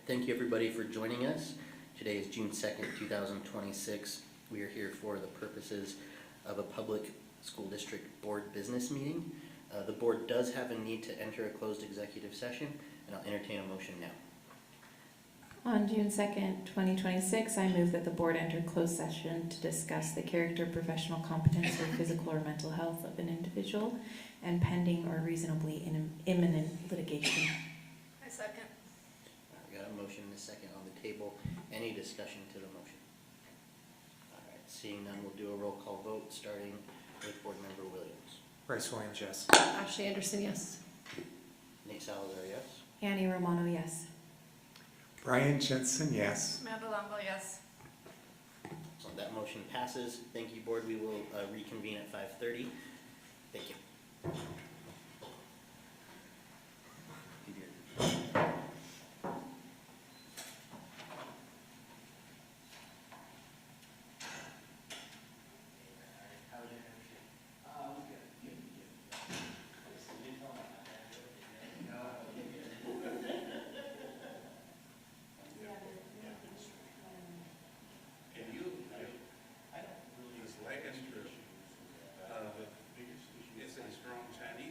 Thank you everybody for joining us. Today is June 2nd, 2026. We are here for the purposes of a public school district board business meeting. The board does have a need to enter a closed executive session, and I'll entertain a motion now. On June 2nd, 2026, I move that the board enter closed session to discuss the character, professional competence, or physical or mental health of an individual and pending or reasonably imminent litigation. I second. We got a motion and a second on the table. Any discussion to the motion? All right, seeing none, we'll do a roll call vote, starting with Board Member Williams. Bryce Williams, yes. Ashley Anderson, yes. Nate Salazar, yes. Annie Romano, yes. Brian Jensen, yes. Amanda Longo, yes. So that motion passes. Thank you, board. We will reconvene at 5:30. Thank you. It's a strong Chinese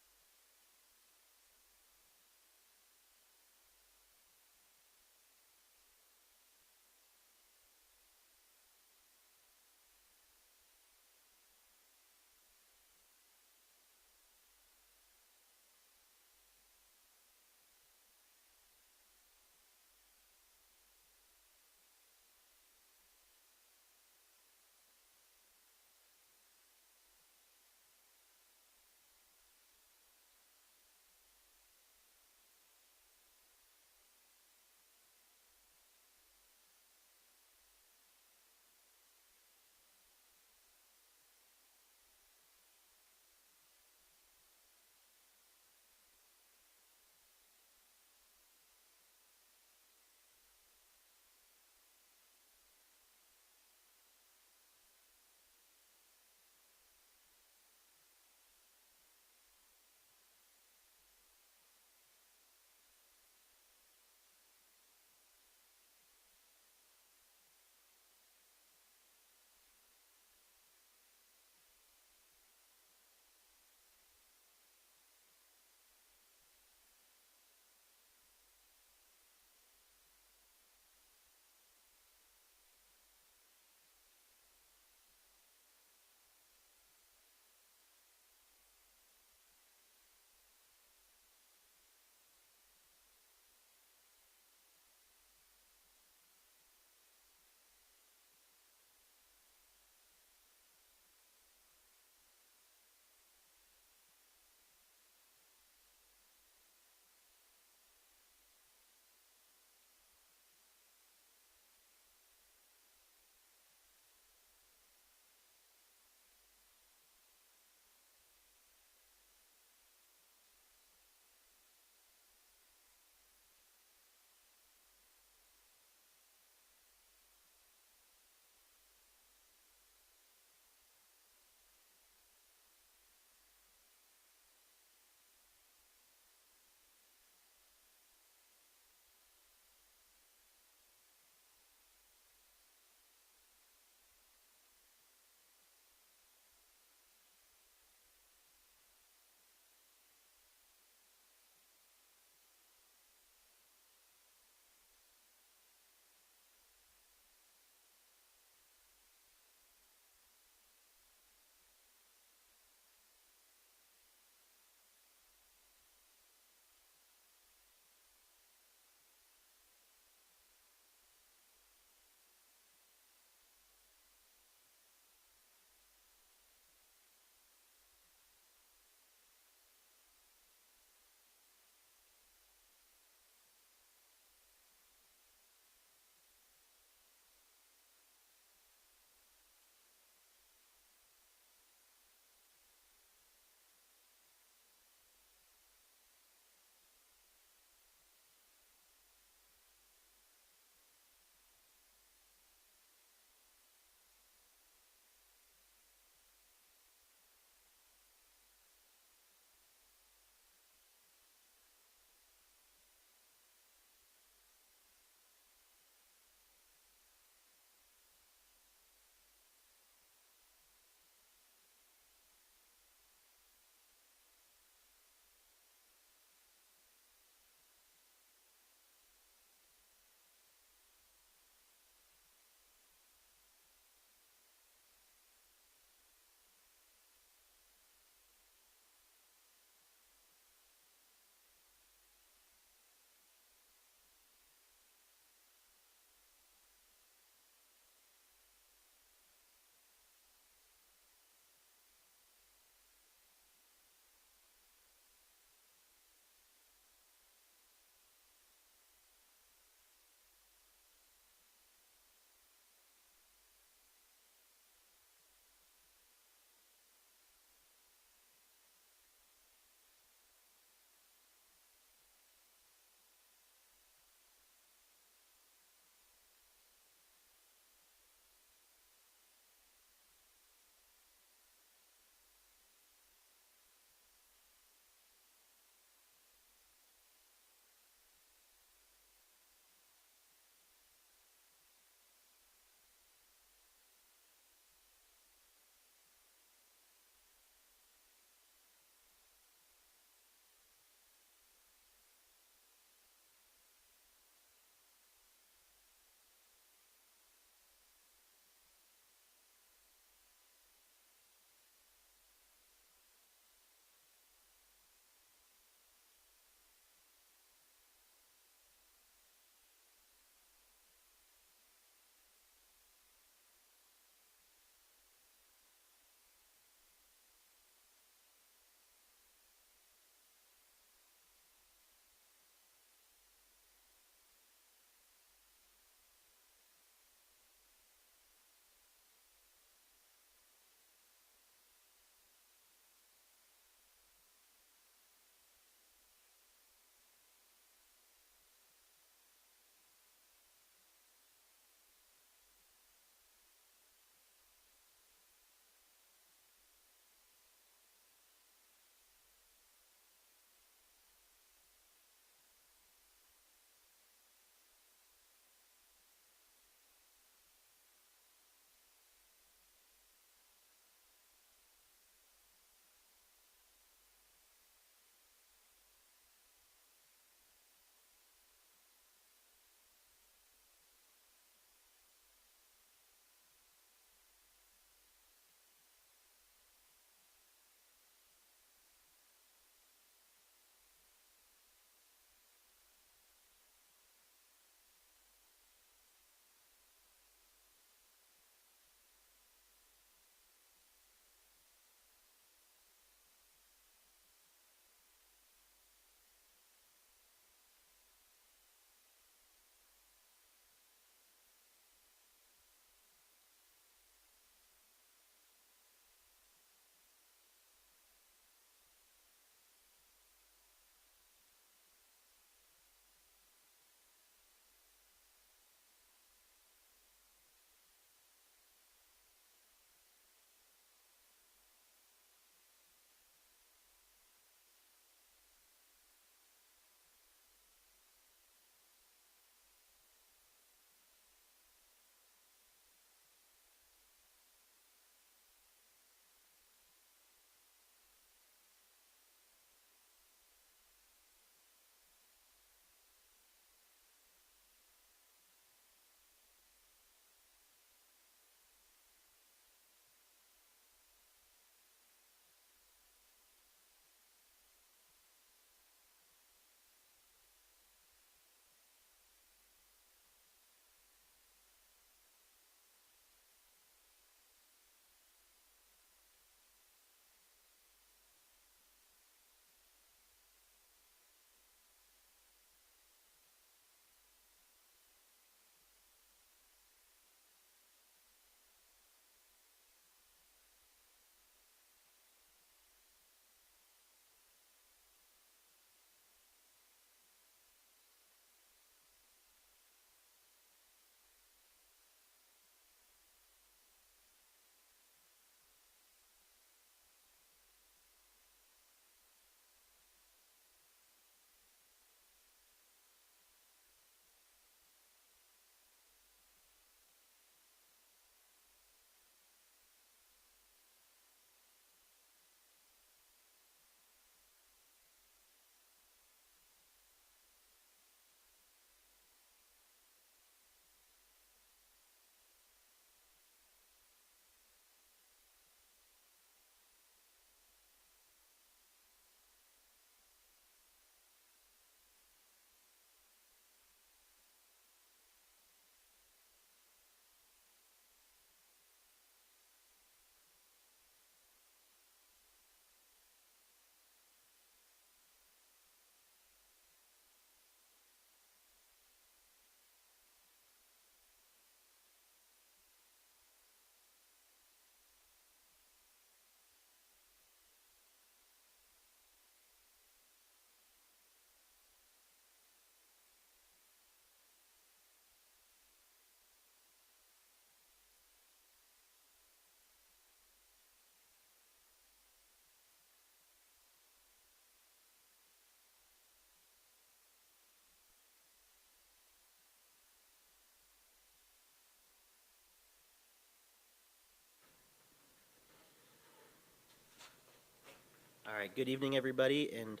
All right, good evening, everybody, and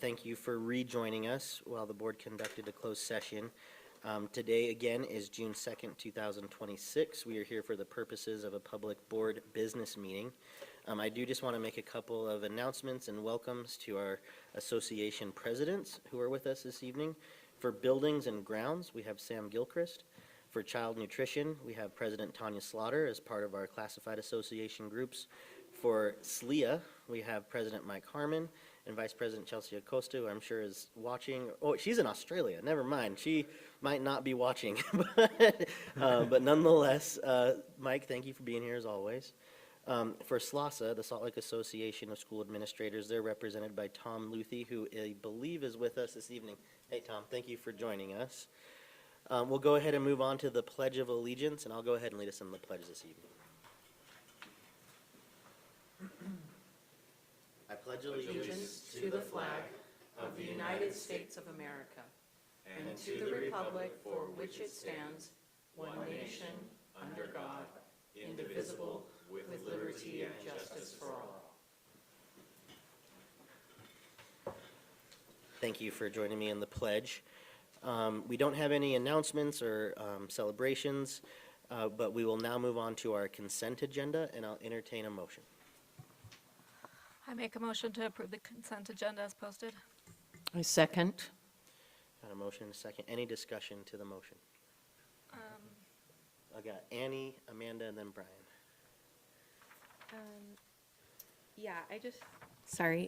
thank you for rejoining us while the board conducted a closed session. Today, again, is June 2nd, 2026. We are here for the purposes of a public board business meeting. I do just want to make a couple of announcements and welcomes to our association presidents who are with us this evening. For buildings and grounds, we have Sam Gilchrist. For child nutrition, we have President Tanya Slaughter as part of our classified association groups. For SLEA, we have President Mike Harmon and Vice President Chelsea Acosta, who I'm sure is watching. Oh, she's in Australia. Never mind. She might not be watching. But nonetheless, Mike, thank you for being here as always. For SLASA, the Salt Lake Association of School Administrators, they're represented by Tom Luthi, who I believe is with us this evening. Hey, Tom, thank you for joining us. We'll go ahead and move on to the Pledge of Allegiance, and I'll go ahead and lead us in the pledge this evening. I pledge Allegiance to the flag of the United States of America and to the republic for which it stands, one nation, under God, indivisible, with liberty and justice for all. Thank you for joining me in the pledge. We don't have any announcements or celebrations, but we will now move on to our consent agenda, and I'll entertain a motion. I make a motion to approve the consent agenda as posted. I second. Got a motion and a second. Any discussion to the motion? I got Annie, Amanda, and then Brian.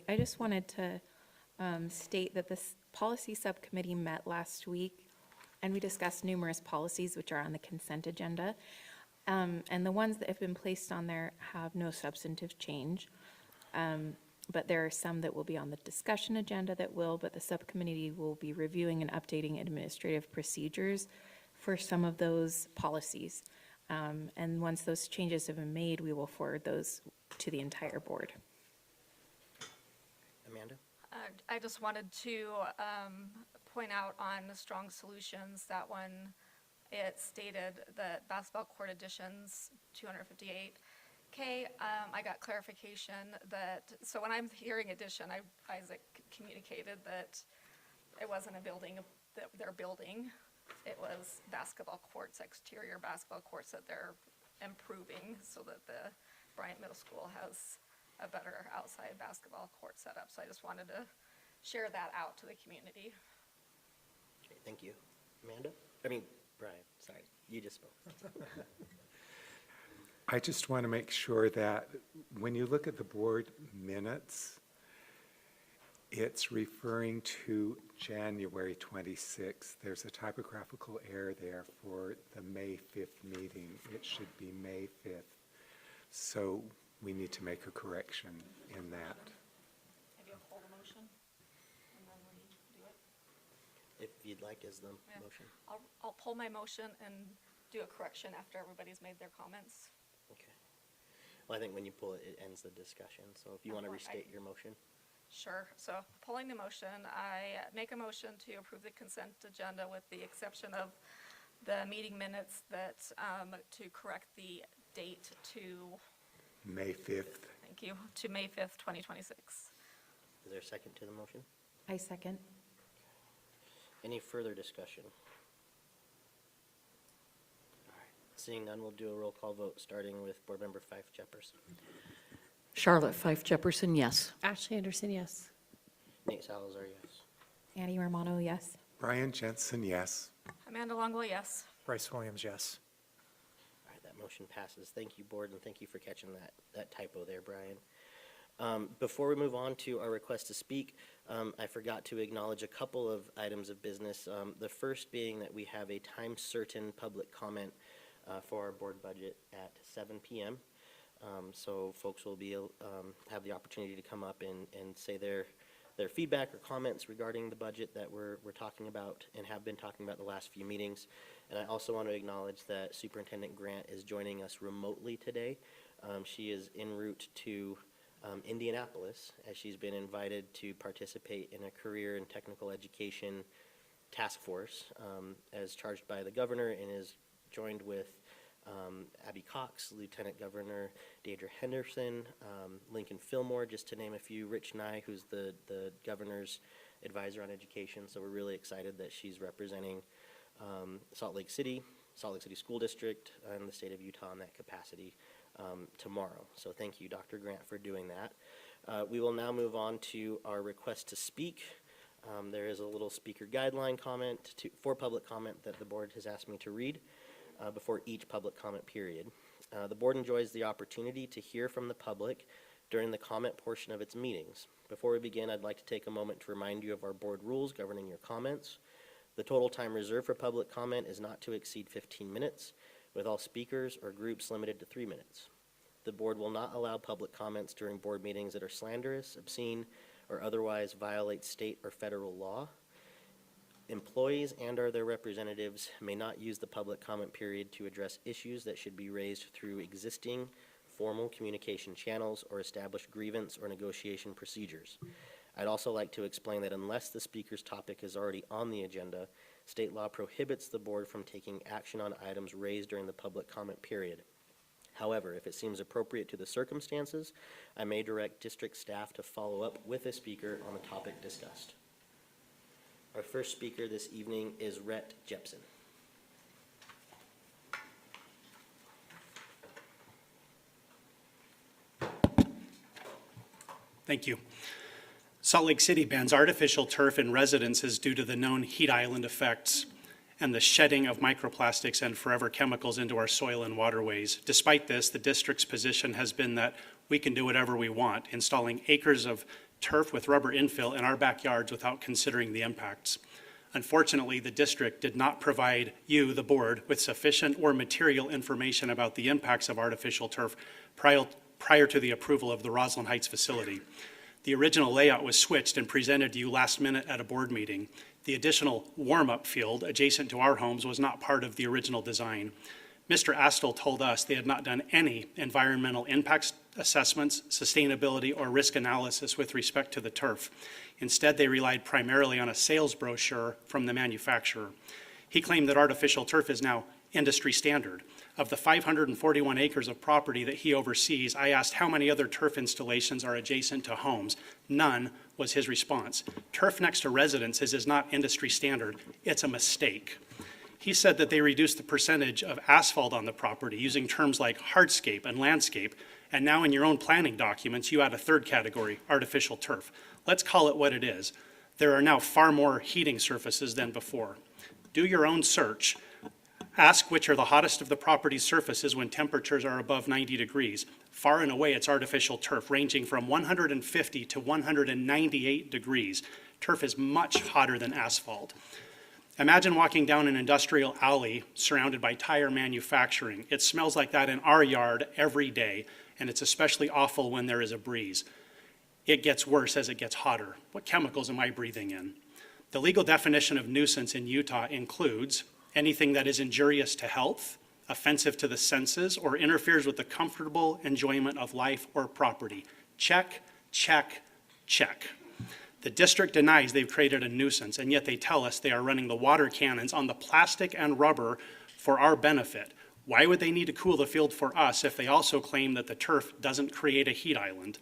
I just wanted to state that this policy subcommittee met last week, and we discussed numerous policies which are on the consent agenda. And the ones that have been placed on there have no substantive change. But there are some that will be on the discussion agenda but the subcommittee will be reviewing and updating administrative procedures for some of those policies. And once those changes have been made, we will forward those to the entire board. Amanda? I just wanted to point out on Strong Solutions that when it stated that basketball court additions, 258K, I got clarification that, so when I'm hearing addition, Isaac communicated that it wasn't a building that they're building. It was basketball courts, exterior basketball courts that they're improving so that the Bryant Middle School has a better outside basketball court setup. So I just wanted to share that out to the community. Okay, thank you. Brian, sorry, you just spoke. I just want to make sure that when you look at the board minutes, it's referring to January 26th. There's a typographical error there for the May 5th meeting. It should be May 5th. So we need to make a correction in that. Maybe I'll hold a motion and then redo it. If you'd like as the Yeah. motion. I'll pull my motion and do a correction after everybody's made their comments. Okay. Well, I think when you pull it, it ends the discussion. So if you want to Oh, restate your motion. Sure. So pulling the motion, I make a motion to approve the consent agenda with the exception of the meeting minutes that, to correct the date to, May 5th. thank you, to May 5th, 2026. Is there a second to the motion? I second. Any further discussion? All right. Seeing none, we'll do a roll call vote, starting with Board Member Fife Jefferson. Charlotte Fife Jefferson, yes. Ashley Anderson, yes. Nate Salazar, yes. Annie Romano, yes. Brian Jensen, yes. Amanda Longwell, yes. Bryce Williams, yes. All right, that motion passes. Thank you, Board, and thank you for catching that typo there, Brian. Before we move on to our request to speak, I forgot to acknowledge a couple of items of business. The first being that we have a time-certain public comment for our board budget at 7 p.m. So folks will be have the opportunity to come up and say their feedback or comments regarding the budget that we're talking about and have been talking about the last few meetings. And I also want to acknowledge that Superintendent Grant is joining us remotely today. She is en route to Indianapolis, as she's been invited to participate in a career and technical education task force as charged by the governor, and is joined with Abby Cox, Lieutenant Governor Deidre Henderson, Lincoln Fillmore, just to name a few, Rich Nye, who's the governor's advisor on education. So we're really excited that she's representing Salt Lake City School District, and the state of Utah in that capacity tomorrow. So thank you, Dr. Grant, for doing that. We will now move on to our request to speak. There is a little speaker guideline comment for public comment that the board has asked me to read before each public comment period. The board enjoys the opportunity to hear from the public during the comment portion of its meetings. Before we begin, I'd like to take a moment to remind you of our board rules governing your comments. The total time reserved for public comment is not to exceed 15 minutes, with all speakers or groups limited to 3 minutes. The board will not allow public comments during board meetings that are slanderous, obscene, or otherwise violate state or federal law. Employees and/or their representatives may not use the public comment period to address issues that should be raised through existing formal communication channels or established grievance or negotiation procedures. I'd also like to explain that unless the speaker's topic is already on the agenda, state law prohibits the board from taking action on items raised during the public comment period. However, if it seems appropriate to the circumstances, I may direct district staff to follow up with a speaker on the topic discussed. Our first speaker this evening is Rhett Jepson. Thank you. Salt Lake City bans artificial turf in residences due to the known heat island effects and the shedding of microplastics and forever chemicals into our soil and waterways. Despite this, the district's position has been that we can do whatever we want, installing acres of turf with rubber infill in our backyards without considering the impacts. Unfortunately, the district did not provide you, the board, with sufficient or material information about the impacts of artificial turf prior to the approval of the Roslyn Heights facility. The original layout was switched and presented to you last minute at a board meeting. The additional warm-up field adjacent to our homes was not part of the original design. Mr. Astle told us they had not done any environmental impact assessments, sustainability, or risk analysis with respect to the turf. Instead, they relied primarily on a sales brochure from the manufacturer. He claimed that artificial turf is now industry standard. Of the 541 acres of property that he oversees, I asked how many other turf installations are adjacent to homes. None was his response. Turf next to residences is not industry standard. It's a mistake. He said that they reduced the percentage of asphalt on the property using terms like hardscape and landscape, and now in your own planning documents, you add a third category, artificial turf. Let's call it what it is. There are now far more heating surfaces than before. Do your own search. Ask which are the hottest of the property's surfaces when temperatures are above 90 degrees. Far and away, it's artificial turf, ranging from 150 to 198 degrees. Turf is much hotter than asphalt. Imagine walking down an industrial alley surrounded by tire manufacturing. It smells like that in our yard every day, and it's especially awful when there is a breeze. It gets worse as it gets hotter. What chemicals am I breathing in? The legal definition of nuisance in Utah includes anything that is injurious to health, offensive to the senses, or interferes with the comfortable enjoyment of life or property. Check, check, check. The district denies they've created a nuisance, and yet they tell us they are running the water cannons on the plastic and rubber for our benefit. Why would they need to cool the field for us if they also claim that the turf doesn't create a heat island?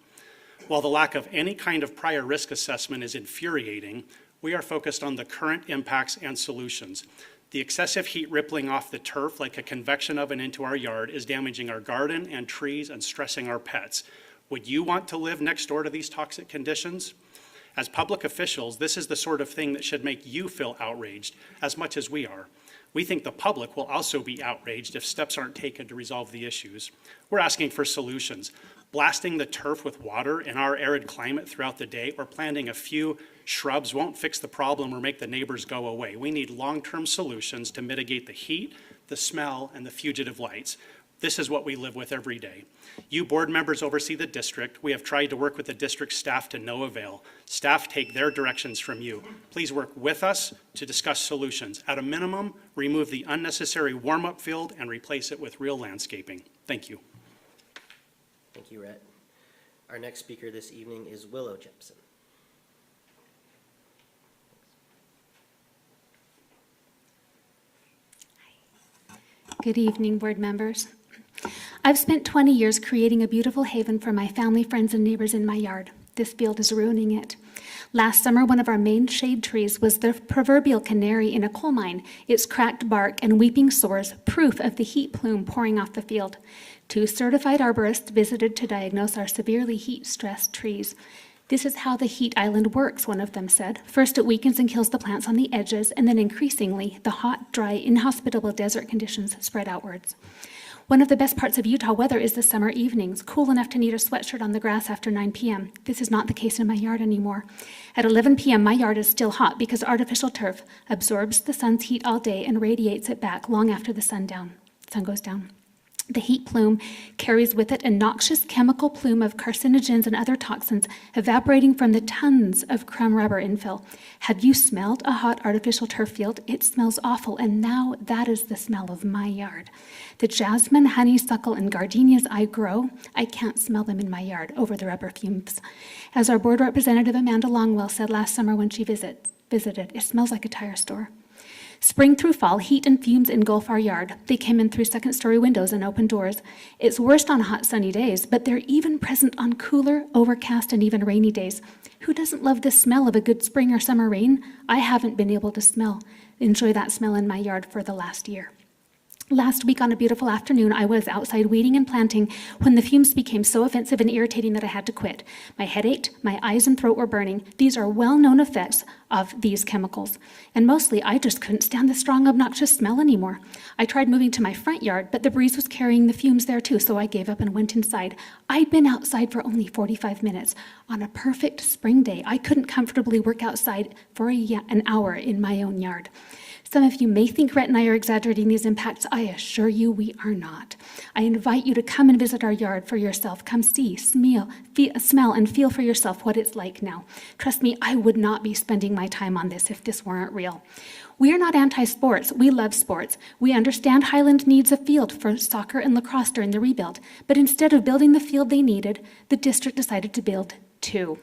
While the lack of any kind of prior risk assessment is infuriating, we are focused on the current impacts and solutions. The excessive heat rippling off the turf like a convection oven into our yard is damaging our garden and trees and stressing our pets. Would you want to live next door to these toxic conditions? As public officials, this is the sort of thing that should make you feel outraged as much as we are. We think the public will also be outraged if steps aren't taken to resolve the issues. We're asking for solutions. Blasting the turf with water in our arid climate throughout the day or planting a few shrubs won't fix the problem or make the neighbors go away. We need long-term solutions to mitigate the heat, the smell, and the fugitive lights. This is what we live with every day. You board members oversee the district. We have tried to work with the district staff to no avail. Staff take their directions from you. Please work with us to discuss solutions. At a minimum, remove the unnecessary warm-up field and replace it with real landscaping. Thank you. Thank you, Rhett. Our next speaker this evening is Willow Jepson. Good evening, board members. I've spent 20 years creating a beautiful haven for my family, friends, and neighbors in my yard. This field is ruining it. Last summer, one of our main shade trees was the proverbial canary in a coal mine, its cracked bark and weeping sores proof of the heat plume pouring off the field. 2 certified arborists visited to diagnose our severely heat-stressed trees. This is how the heat island works, one of them said. First, it weakens and kills the plants on the edges, and then increasingly, the hot, dry, inhospitable desert conditions spread outwards. One of the best parts of Utah weather is the summer evenings, cool enough to need a sweatshirt on the grass after 9 p.m. This is not the case in my yard anymore. At 11 p.m., my yard is still hot because artificial turf absorbs the sun's heat all day and radiates it back long after the sun goes down. The heat plume carries with it a noxious chemical plume of carcinogens and other toxins evaporating from the tons of crumb rubber infill. Have you smelled a hot artificial turf field? It smells awful, and now that is the smell of my yard. The jasmine, honeysuckle, and gardenias I grow, I can't smell them in my yard over the rubber fumes. As our board representative Amanda Longwell said last summer when she visited, it smells like a tire store. Spring through fall, heat and fumes engulf our yard. They came in through second-story windows and open doors. It's worst on hot, sunny days, but they're even present on cooler, overcast, and even rainy days. Who doesn't love the smell of a good spring or summer rain? I haven't been able to enjoy that smell in my yard for the last year. Last week on a beautiful afternoon, I was outside weeding and planting when the fumes became so offensive and irritating that I had to quit. My head ached, my eyes and throat were burning. These are well-known effects of these chemicals. And mostly, I just couldn't stand the strong, obnoxious smell anymore. I tried moving to my front yard, but the breeze was carrying the fumes there too, so I gave up and went inside. I'd been outside for only 45 minutes. On a perfect spring day, I couldn't comfortably work outside for an hour in my own yard. Some of you may think Rhett and I are exaggerating these impacts. I assure you we are not. I invite you to come and visit our yard for yourself. Come see, smell, and feel for yourself what it's like now. Trust me, I would not be spending my time on this if this weren't real. We are not anti-sports. We love sports. We understand Highland needs a field for soccer and lacrosse during the rebuild. But instead of building the field they needed, the district decided to build 2.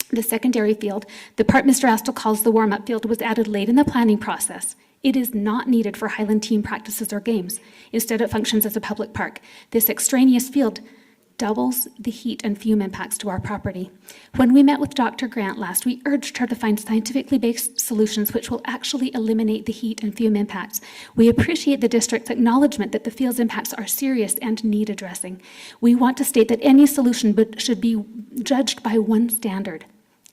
The secondary field, the part Mr. Astle calls the warm-up field, was added late in the planning process. It is not needed for Highland team practices or games. Instead, it functions as a public park. This extraneous field doubles the heat and fume impacts to our property. When we met with Dr. Grant last, we urged her to find scientifically based solutions which will actually eliminate the heat and fume impacts. We appreciate the district's acknowledgement that the field's impacts are serious and need addressing. We want to state that any solution should be judged by one standard.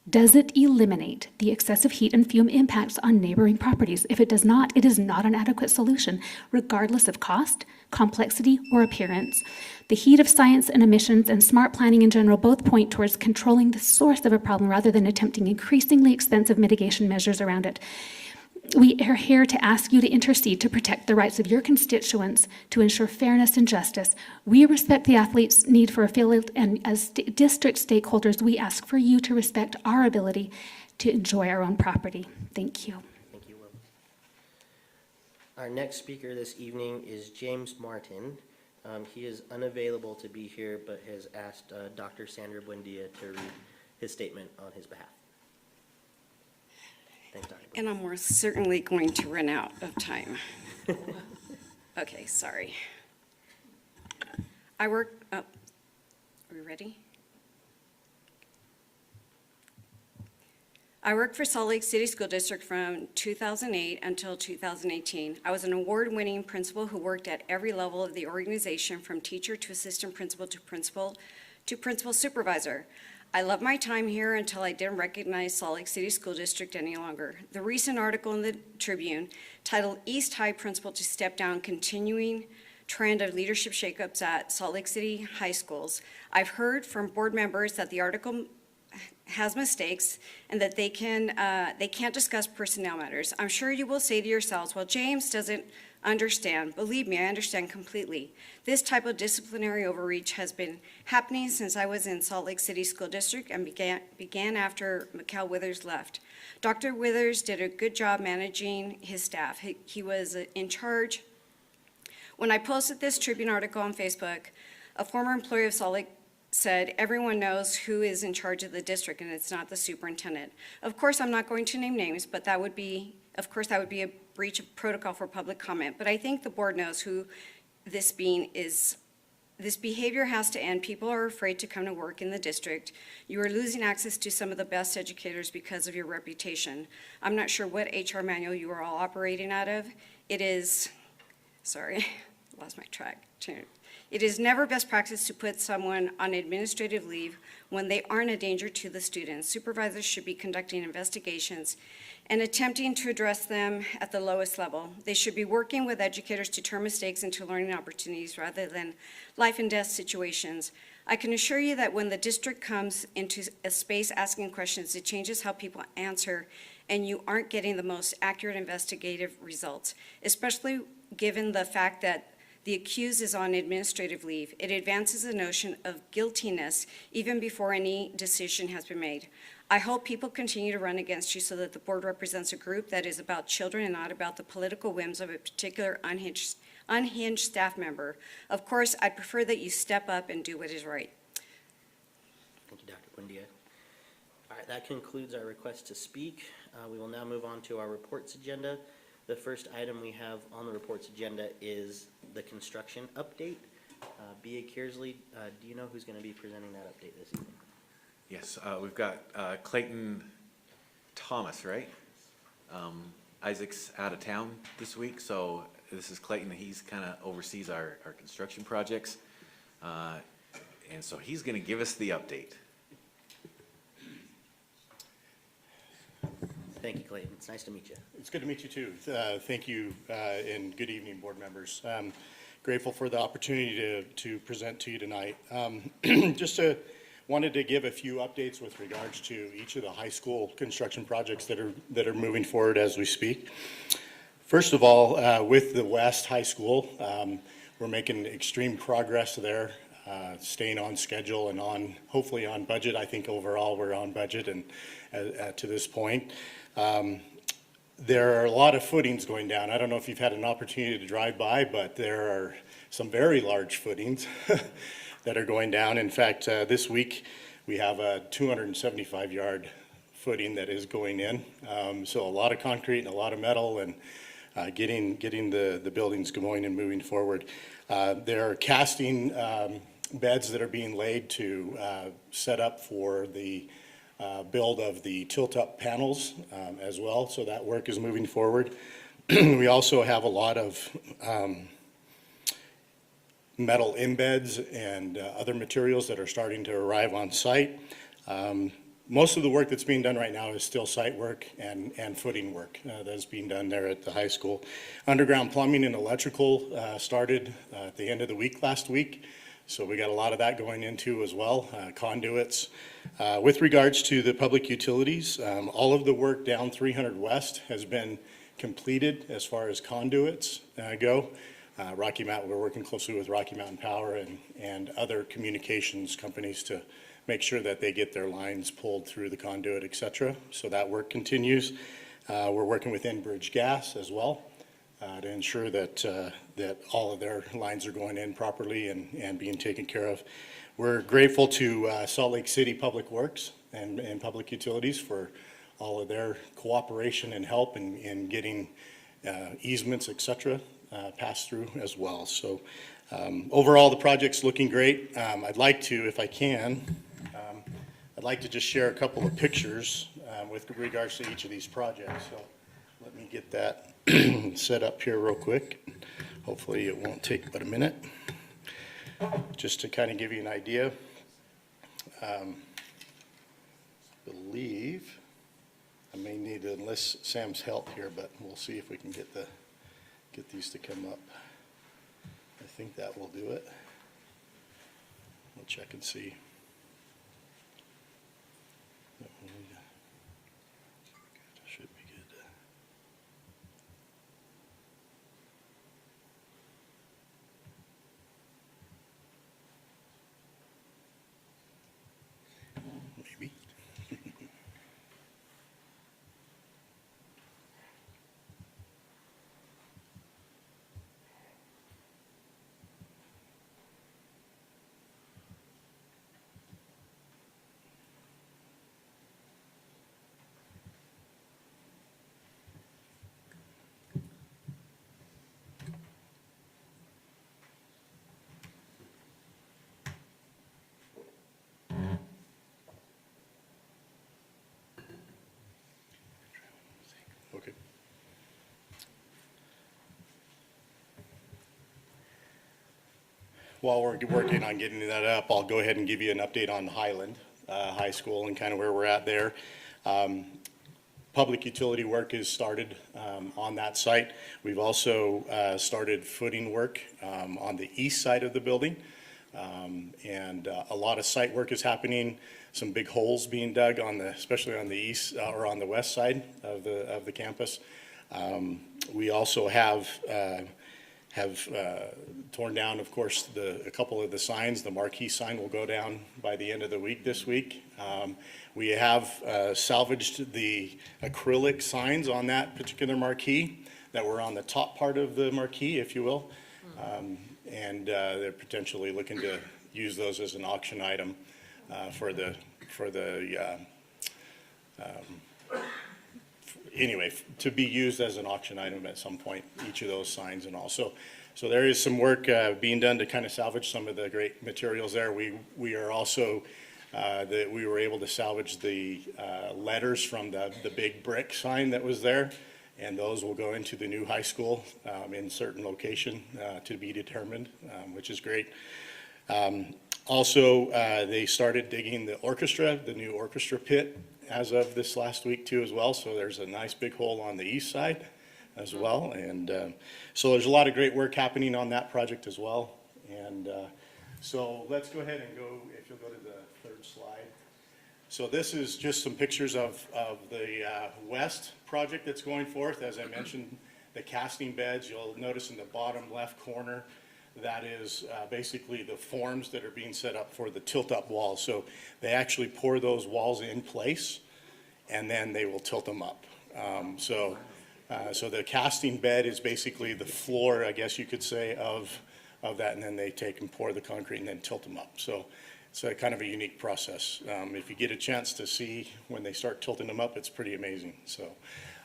Does it eliminate the excessive heat and fume impacts on neighboring properties? If it does not, it is not an adequate solution, regardless of cost, complexity, or appearance. The heat of science and emissions and smart planning in general both point towards controlling the source of a problem rather than attempting increasingly expensive mitigation measures around it. We are here to ask you to intercede to protect the rights of your constituents, to ensure fairness and justice. We respect the athletes' need for a field, and as district stakeholders, we ask for you to respect our ability to enjoy our own property. Thank you. Thank you, Will. Our next speaker this evening is James Martin. He is unavailable to be here, but has asked Dr. Sandra Buendia to read his statement on his behalf. Thanks, Dr. And I'm most certainly going to run out of time. Okay, sorry. Are we ready? I worked for Salt Lake City School District from 2008 until 2018. I was an award-winning principal who worked at every level of the organization, from teacher to assistant principal to principal supervisor. I loved my time here until I didn't recognize Salt Lake City School District any longer. The recent article in the Tribune titled "East High Principal to Step Down, Continuing Trend of Leadership Shakeups at Salt Lake City High Schools." I've heard from board members that the article has mistakes and that they can't discuss personnel matters. I'm sure you will say to yourselves, well, James doesn't understand. Believe me, I understand completely. This type of disciplinary overreach has been happening since I was in Salt Lake City School District and began after Mikhail Withers left. Dr. Withers did a good job managing his staff. He was in charge. When I posted this Tribune article on Facebook, a former employee of Salt Lake said, everyone knows who is in charge of the district, and it's not the superintendent. Of course, I'm not going to name names, but that would be a breach of protocol for public comment. But I think the board knows who this being is. This behavior has to end. People are afraid to come to work in the district. You are losing access to some of the best educators because of your reputation. I'm not sure what HR manual you are all operating out of. It is, sorry, lost my track. It is never best practice to put someone on administrative leave when they aren't a danger to the students. Supervisors should be conducting investigations and attempting to address them at the lowest level. They should be working with educators to turn mistakes into learning opportunities rather than life and death situations. I can assure you that when the district comes into a space asking questions, it changes how people answer, and you aren't getting the most accurate investigative results, especially given the fact that the accused is on administrative leave. It advances the notion of guiltiness even before any decision has been made. I hope people continue to run against you so that the board represents a group that is about children and not about the political whims of a particular unhinged staff member. Of course, I'd prefer that you step up and do what is right. Thank you, Dr. Buendia. All right, that concludes our request to speak. We will now move on to our reports agenda. The first item we have on the reports agenda is the construction update. B.A. Kearsley, do you know who's going to be presenting that update this evening? Yes, we've got Clayton Thomas, right? Isaac's out of town this week, so this is Clayton. He's kind of oversees our construction projects. And so he's going to give us the update. Thank you, Clayton. It's nice to meet you. It's good to meet you too. Thank you, and good evening, board members. Grateful for the opportunity to present to you tonight. Wanted to give a few updates with regards to each of the high school construction projects that are moving forward as we speak. First of all, with the West High School, we're making extreme progress there, staying on schedule and hopefully on budget. I think overall we're on budget and to this point. There are a lot of footings going down. I don't know if you've had an opportunity to drive by, but there are some very large footings that are going down. In fact, this week we have a 275-yard footing that is going in. So a lot of concrete and a lot of metal and getting the buildings going and moving forward. There are casting beds that are being laid to set up for the build of the tilt-up panels as well, so that work is moving forward. We also have a lot of metal embeds and other materials that are starting to arrive on site. Most of the work that's being done right now is still site work and footing work that's being done there at the high school. Underground plumbing and electrical started at the end of the week last week. So we got a lot of that going into as well, conduits. With regards to the public utilities, all of the work down 300 West has been completed as far as conduits go. Rocky Mountain, we're working closely with Rocky Mountain Power and other communications companies to make sure that they get their lines pulled through the conduit, et cetera. So that work continues. We're working with Enbridge Gas as well. To ensure that all of their lines are going in properly and being taken care of. We're grateful to Salt Lake City Public Works and Public Utilities for all of their cooperation and help in getting easements, et cetera, passed through as well. So overall, the project's looking great. I'd like to, if I can, I'd like to just share a couple of pictures with regards to each of these projects. So let me get that set up here real quick. Hopefully it won't take but a minute. Just to kind of give you an idea. Believe I may need to enlist Sam's help here, but we'll see if we can get these to come up. I think that will do it. We'll check and see. Should be good. Maybe. Okay. While we're working on getting that up, I'll go ahead and give you an update on Highland High School and kind of where we're at there. Public utility work is started on that site. We've also started footing work on the east side of the building. And a lot of site work is happening, some big holes being dug on the, especially on the east or on the west side of the campus. We also have torn down, of course, a couple of the signs. The marquee sign will go down by the end of the week this week. We have salvaged the acrylic signs on that particular marquee that were on the top part of the marquee, if you will. And they're potentially looking to use those as an auction item anyway, to be used as an auction item at some point, each of those signs and all. So there is some work being done to kind of salvage some of the great materials there. We are also, we were able to salvage the letters from the big brick sign that was there, and those will go into the new high school in certain location to be determined, which is great. Also, they started digging the new orchestra pit as of this last week too as well. So there's a nice big hole on the east side as well. And so there's a lot of great work happening on that project as well. And so let's go ahead and go, if you'll go to the third slide. So this is just some pictures of the west project that's going forth. As I mentioned, the casting beds, you'll notice in the bottom left corner, that is basically the forms that are being set up for the tilt-up walls. So they actually pour those walls in place, and then they will tilt them up. So the casting bed is basically the floor, I guess you could say, of that, and then they take and pour the concrete and then tilt them up. So it's a kind of a unique process. If you get a chance to see when they start tilting them up, it's pretty amazing. So.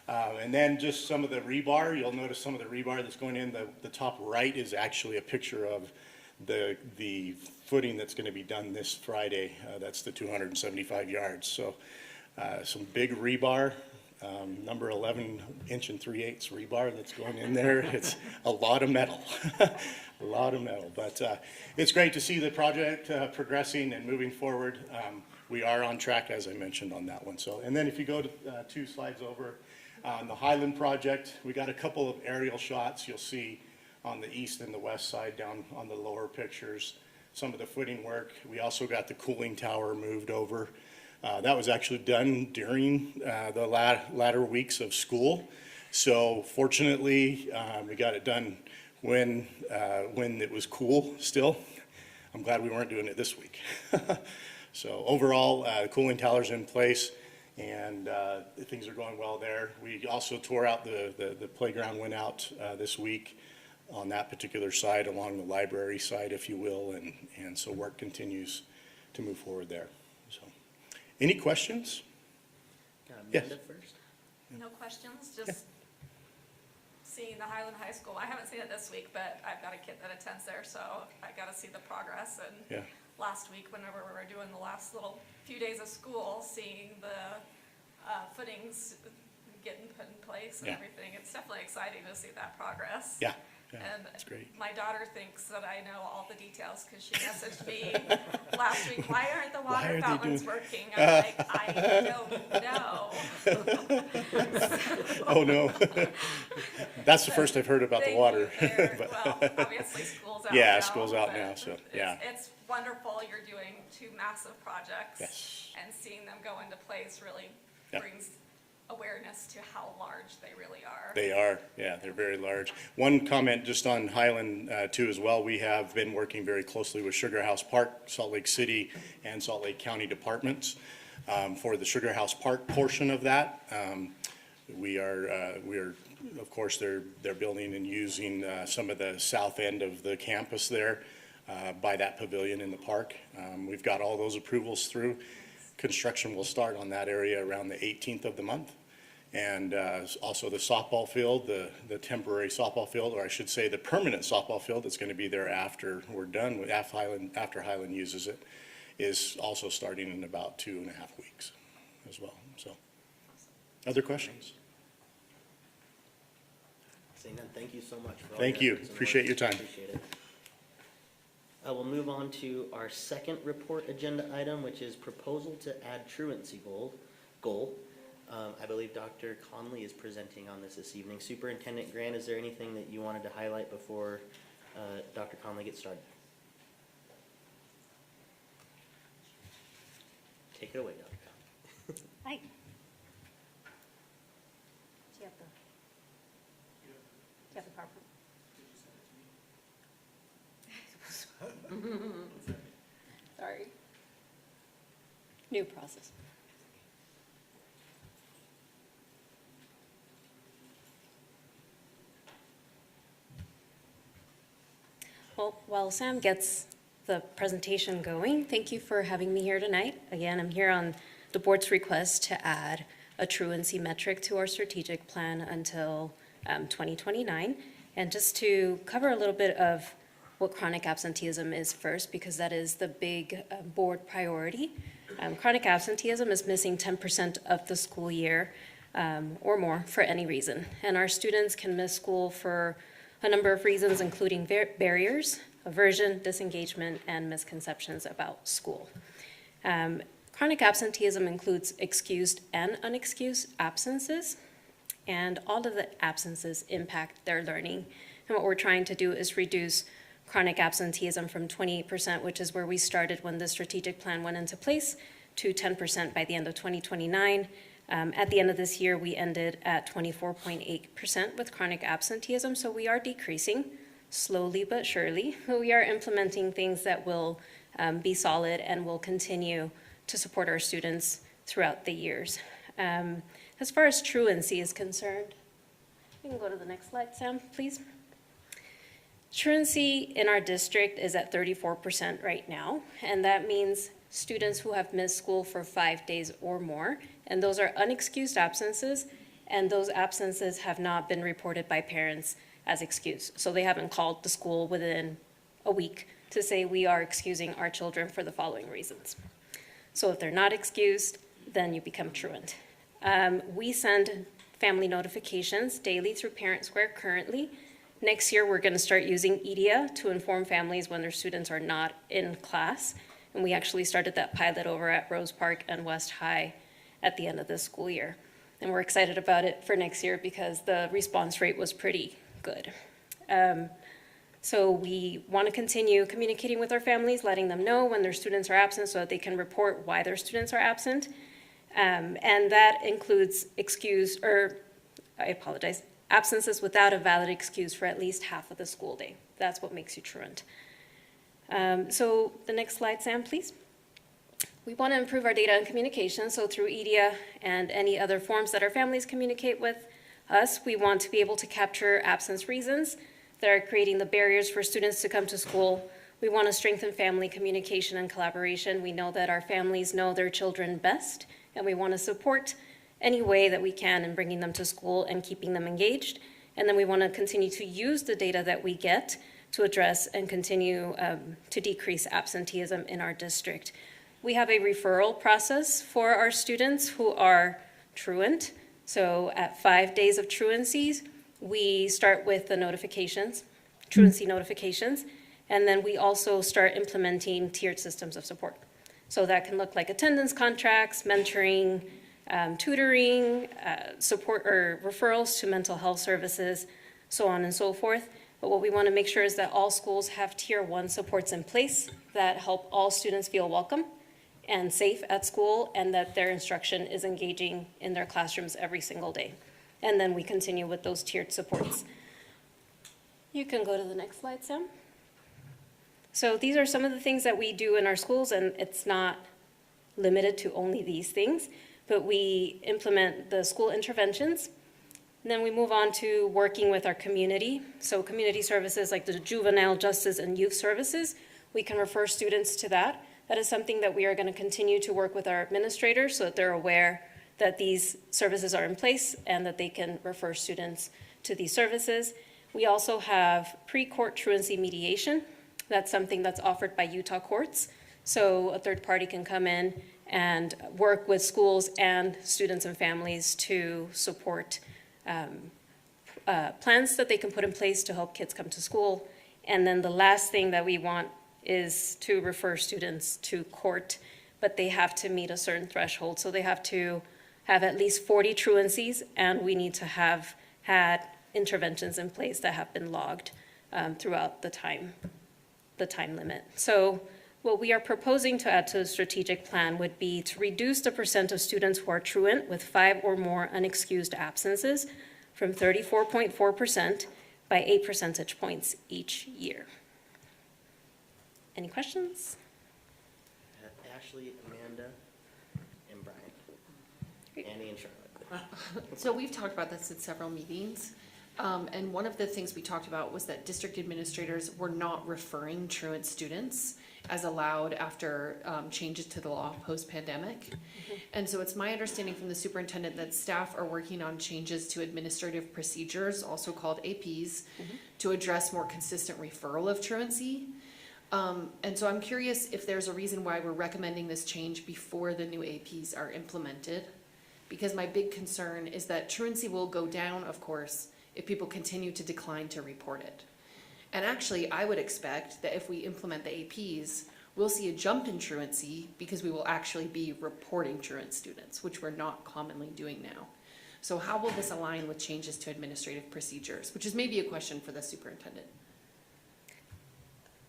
And then just some of the rebar, you'll notice some of the rebar that's going in. The top right is actually a picture of the footing that's going to be done this Friday. That's the 275 yards. So some big rebar, number 11 inch and 3/8 rebar that's going in there. It's a lot of metal, a lot of metal. But it's great to see the project progressing and moving forward. We are on track, as I mentioned, on that one. So, and then if you go to 2 slides over, on the Highland project, we got a couple of aerial shots. You'll see on the east and the west side down on the lower pictures some of the footing work. We also got the cooling tower moved over. That was actually done during the latter weeks of school. So fortunately, we got it done when it was cool still. I'm glad we weren't doing it this week. So overall, the cooling tower's in place. And things are going well there. We also tore out the playground, went out this week on that particular side, along the library side, if you will, and so work continues to move forward there. So, any questions? Amanda first. No questions, just seeing the Highland High School. I haven't seen it this week, but I've got a kid that attends there, so I got to see the progress. And Yeah. last week, whenever we were doing the last little few days of school, seeing the footings getting put in place and Yeah. everything, it's definitely exciting to see that progress. Yeah, And that's great. my daughter thinks that I know all the details because she messaged me last week, why aren't the Why water are they fountains doing- working? I'm like, I don't know. Oh, no. That's the first I've heard about the Thank water. you there. But- Well, obviously, school's out now. Yeah, school's out but now, so, it's- yeah. It's wonderful you're doing 2 massive projects. Yes. And seeing them go into place really Yeah. brings awareness to how large they really are. They are, yeah, they're very large. One comment just on Highland too as well, we have been working very closely with Sugar House Park, Salt Lake City, and Salt Lake County departments for the Sugar House Park portion of that. We are, of course, they're building and using some of the south end of the campus there by that pavilion in the park. We've got all those approvals through. Construction will start on that area around the 18th of the month. And also the softball field, the temporary softball field, or I should say the permanent softball field that's going to be there after we're done with, after Highland uses it, is also starting in about 2.5 weeks as well. So, other questions? Seeing none, thank you so much for all Thank your you. efforts and Appreciate work. your time. Appreciate it. We'll move on to our second report agenda item, which is proposal to add truancy goal. I believe Dr. Conley is presenting on this evening. Superintendent Grant, is there anything that you wanted to highlight before Dr. Conley gets started? Take it away, Dr. Conley. Hi. Do you have the PowerPoint? Sorry. New process. Well, while Sam gets the presentation going, thank you for having me here tonight. Again, I'm here on the board's request to add a truancy metric to our strategic plan until 2029. And just to cover a little bit of what chronic absenteeism is first, because that is the big board priority. Chronic absenteeism is missing 10% of the school year or more for any reason. And our students can miss school for a number of reasons, including barriers, aversion, disengagement, and misconceptions about school. Chronic absenteeism includes excused and unexcused absences, and all of the absences impact their learning. And what we're trying to do is reduce chronic absenteeism from 28%, which is where we started when the strategic plan went into place, to 10% by the end of 2029. At the end of this year, we ended at 24.8% with chronic absenteeism, so we are decreasing slowly but surely. But we are implementing things that will be solid and will continue to support our students throughout the years. As far as truancy is concerned, you can go to the next slide, Sam, please. Truancy in our district is at 34% right now, and that means students who have missed school for 5 days or more, and those are unexcused absences, and those absences have not been reported by parents as excused. So they haven't called the school within a week to say we are excusing our children for the following reasons. So if they're not excused, then you become truant. We send family notifications daily through Parent Square currently. Next year, we're going to start using EDIA to inform families when their students are not in class. And we actually started that pilot over at Rose Park and West High at the end of this school year. And we're excited about it for next year because the response rate was pretty good. So we want to continue communicating with our families, letting them know when their students are absent so that they can report why their students are absent. And that includes absences without a valid excuse for at least half of the school day. That's what makes you truant. So the next slide, Sam, please. We want to improve our data and communication, so through EDIA and any other forms that our families communicate with us, we want to be able to capture absence reasons that are creating the barriers for students to come to school. We want to strengthen family communication and collaboration. We know that our families know their children best, and we want to support any way that we can in bringing them to school and keeping them engaged. And then we want to continue to use the data that we get to address and continue to decrease absenteeism in our district. We have a referral process for our students who are truant. So at 5 days of truancies, we start with the notifications, truancy notifications, and then we also start implementing tiered systems of support. So that can look like attendance contracts, mentoring, tutoring, support or referrals to mental health services, so on and so forth. But what we want to make sure is that all schools have tier 1 supports in place that help all students feel welcome and safe at school, and that their instruction is engaging in their classrooms every single day. And then we continue with those tiered supports. You can go to the next slide, Sam. So these are some of the things that we do in our schools, and it's not limited to only these things, but we implement the school interventions. And then we move on to working with our community. So community services like the juvenile justice and youth services, we can refer students to that. That is something that we are going to continue to work with our administrators so that they're aware that these services are in place and that they can refer students to these services. We also have pre-court truancy mediation. That's something that's offered by Utah courts. So a third party can come in and work with schools and students and families to support plans that they can put in place to help kids come to school. And then the last thing that we want is to refer students to court, but they have to meet a certain threshold. So they have to have at least 40 truancies, and we need to have had interventions in place that have been logged throughout the time limit. So what we are proposing to add to the strategic plan would be to reduce the percent of students who are truant with 5 or more unexcused absences from 34.4% by 8 percentage points each year. Any questions? Ashley, Amanda, and Brian. Annie and Charlotte. So we've talked about this at several meetings, and one of the things we talked about was that district administrators were not referring truant students as allowed after changes to the law post-pandemic. And so it's my understanding from the superintendent that staff are working on changes to administrative procedures, also called APs, to address more consistent referral of truancy. And so I'm curious if there's a reason why we're recommending this change before the new APs are implemented. Because my big concern is that truancy will go down, of course, if people continue to decline to report it. And actually, I would expect that if we implement the APs, we'll see a jump in truancy because we will actually be reporting truant students, which we're not commonly doing now. So how will this align with changes to administrative procedures, which is maybe a question for the superintendent?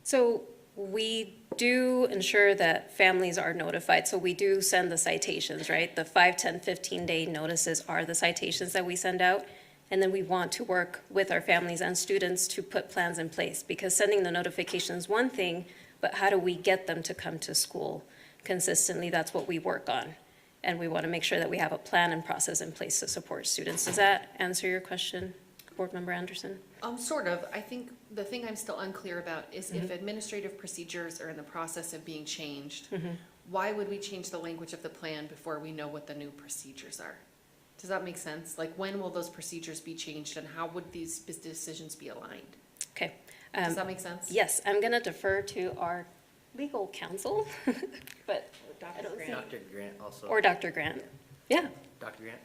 So we do ensure that families are notified. So we do send the citations, right? The 5, 10, 15-day notices are the citations that we send out. And then we want to work with our families and students to put plans in place, because sending the notification is one thing, but how do we get them to come to school consistently? That's what we work on. And we want to make sure that we have a plan and process in place to support students. Does that answer your question, Board Member Anderson? Sort of. I think the thing I'm still unclear about is if administrative procedures are in the process of being changed, why would we change the language of the plan before we know what the new procedures are? Does that make sense? Like, when will those procedures be changed, and how would these decisions be aligned? Okay. Does that make sense? Yes, I'm going to defer to our legal counsel, but I don't see. Dr. Grant also. Or Dr. Grant. Yeah, Dr. Grant?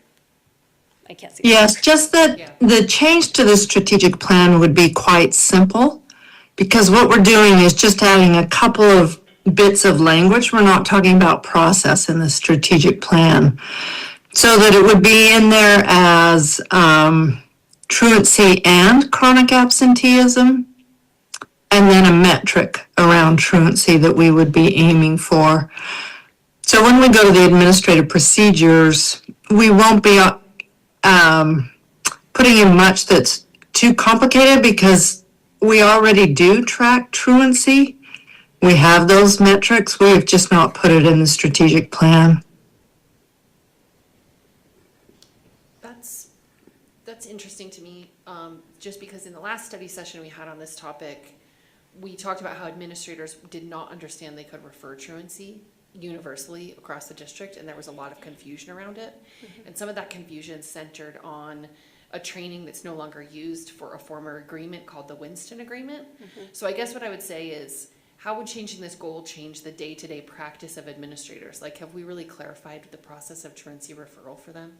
I can't see. Yes, just Yeah. that the change to the strategic plan would be quite simple, because what we're doing is just adding a couple of bits of language. We're not talking about process in the strategic plan. So that it would be in there as truancy and chronic absenteeism, and then a metric around truancy that we would be aiming for. So when we go to the administrative procedures, we won't be putting in much that's too complicated, because we already do track truancy. We have those metrics. We have just not put it in the strategic plan. That's interesting to me, just because in the last study session we had on this topic, we talked about how administrators did not understand they could refer truancy universally across the district, and there was a lot of confusion around it. And some of that confusion centered on a training that's no longer used for a former agreement called the Winston Agreement. So I guess what I would say is, how would changing this goal change the day-to-day practice of administrators? Like, have we really clarified the process of truancy referral for them?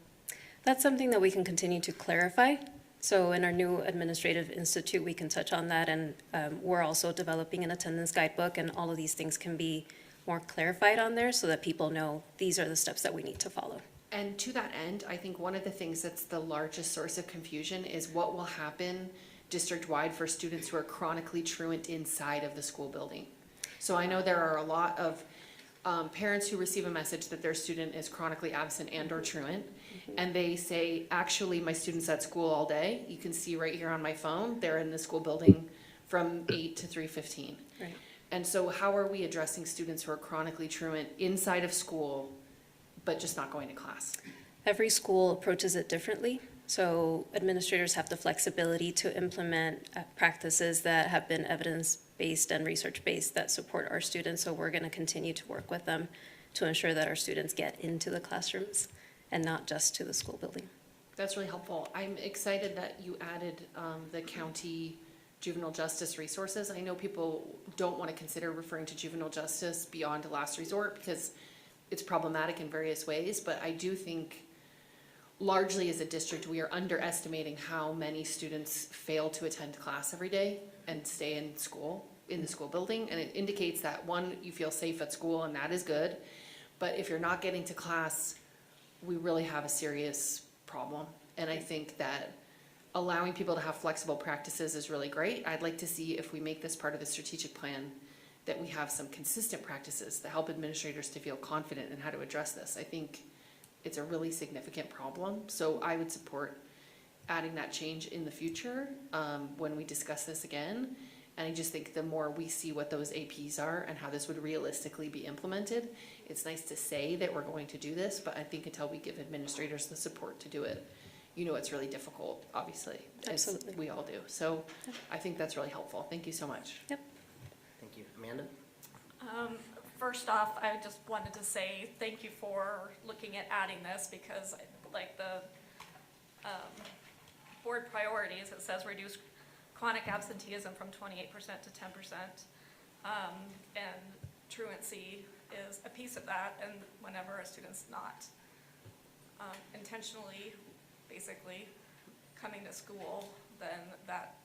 That's something that we can continue to clarify. So in our new administrative institute, we can touch on that, and we're also developing an attendance guidebook, and all of these things can be more clarified on there so that people know these are the steps that we need to follow. And to that end, I think one of the things that's the largest source of confusion is what will happen district-wide for students who are chronically truant inside of the school building. So I know there are a lot of parents who receive a message that their student is chronically absent and or truant, and they say, actually, my student's at school all day. You can see right here on my phone, they're in the school building from 8 to 3:15. Right. And so how are we addressing students who are chronically truant inside of school, but just not going to class? Every school approaches it differently. So administrators have the flexibility to implement practices that have been evidence-based and research-based that support our students. So we're going to continue to work with them to ensure that our students get into the classrooms and not just to the school building. That's really helpful. I'm excited that you added the county juvenile justice resources. I know people don't want to consider referring to juvenile justice beyond a last resort because it's problematic in various ways, but I do think largely as a district, we are underestimating how many students fail to attend class every day and stay in school, in the school building. And it indicates that, one, you feel safe at school, and that is good. But if you're not getting to class, we really have a serious problem. And I think that allowing people to have flexible practices is really great. I'd like to see, if we make this part of the strategic plan, that we have some consistent practices that help administrators to feel confident in how to address this. I think it's a really significant problem. So I would support adding that change in the future when we discuss this again. And I just think the more we see what those APs are and how this would realistically be implemented, it's nice to say that we're going to do this, but I think until we give administrators the support to do it, you know, it's really difficult, obviously. Absolutely. As we all do. So I think that's really helpful. Thank you so much. Yep. Thank you. Amanda? First off, I just wanted to say thank you for looking at adding this, because like the board priorities, it says reduce chronic absenteeism from 28% to 10%. And truancy is a piece of that, and whenever a student's not intentionally, basically, coming to school, then that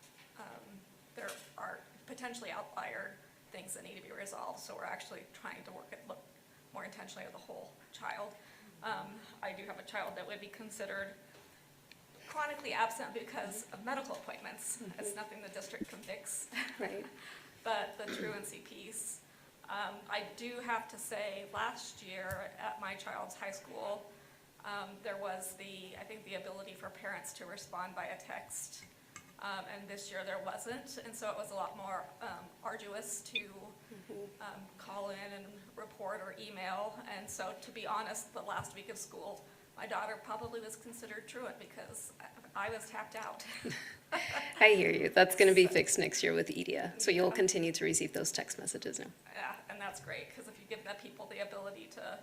there are potentially outlier things that need to be resolved. So we're actually trying to look more intentionally at the whole child. I do have a child that would be considered chronically absent because of medical appointments. It's nothing the district can fix. Right. But the truancy piece, I do have to say, last year at my child's high school, there was I think the ability for parents to respond by a text. And this year there wasn't, and so it was a lot more arduous to call in and report or email. And so, to be honest, the last week of school, my daughter probably was considered truant because I was tapped out. I hear you. That's going to be fixed next year with EDIA, so you'll continue to receive those text messages now. Yeah, and that's great, because if you give the people the ability to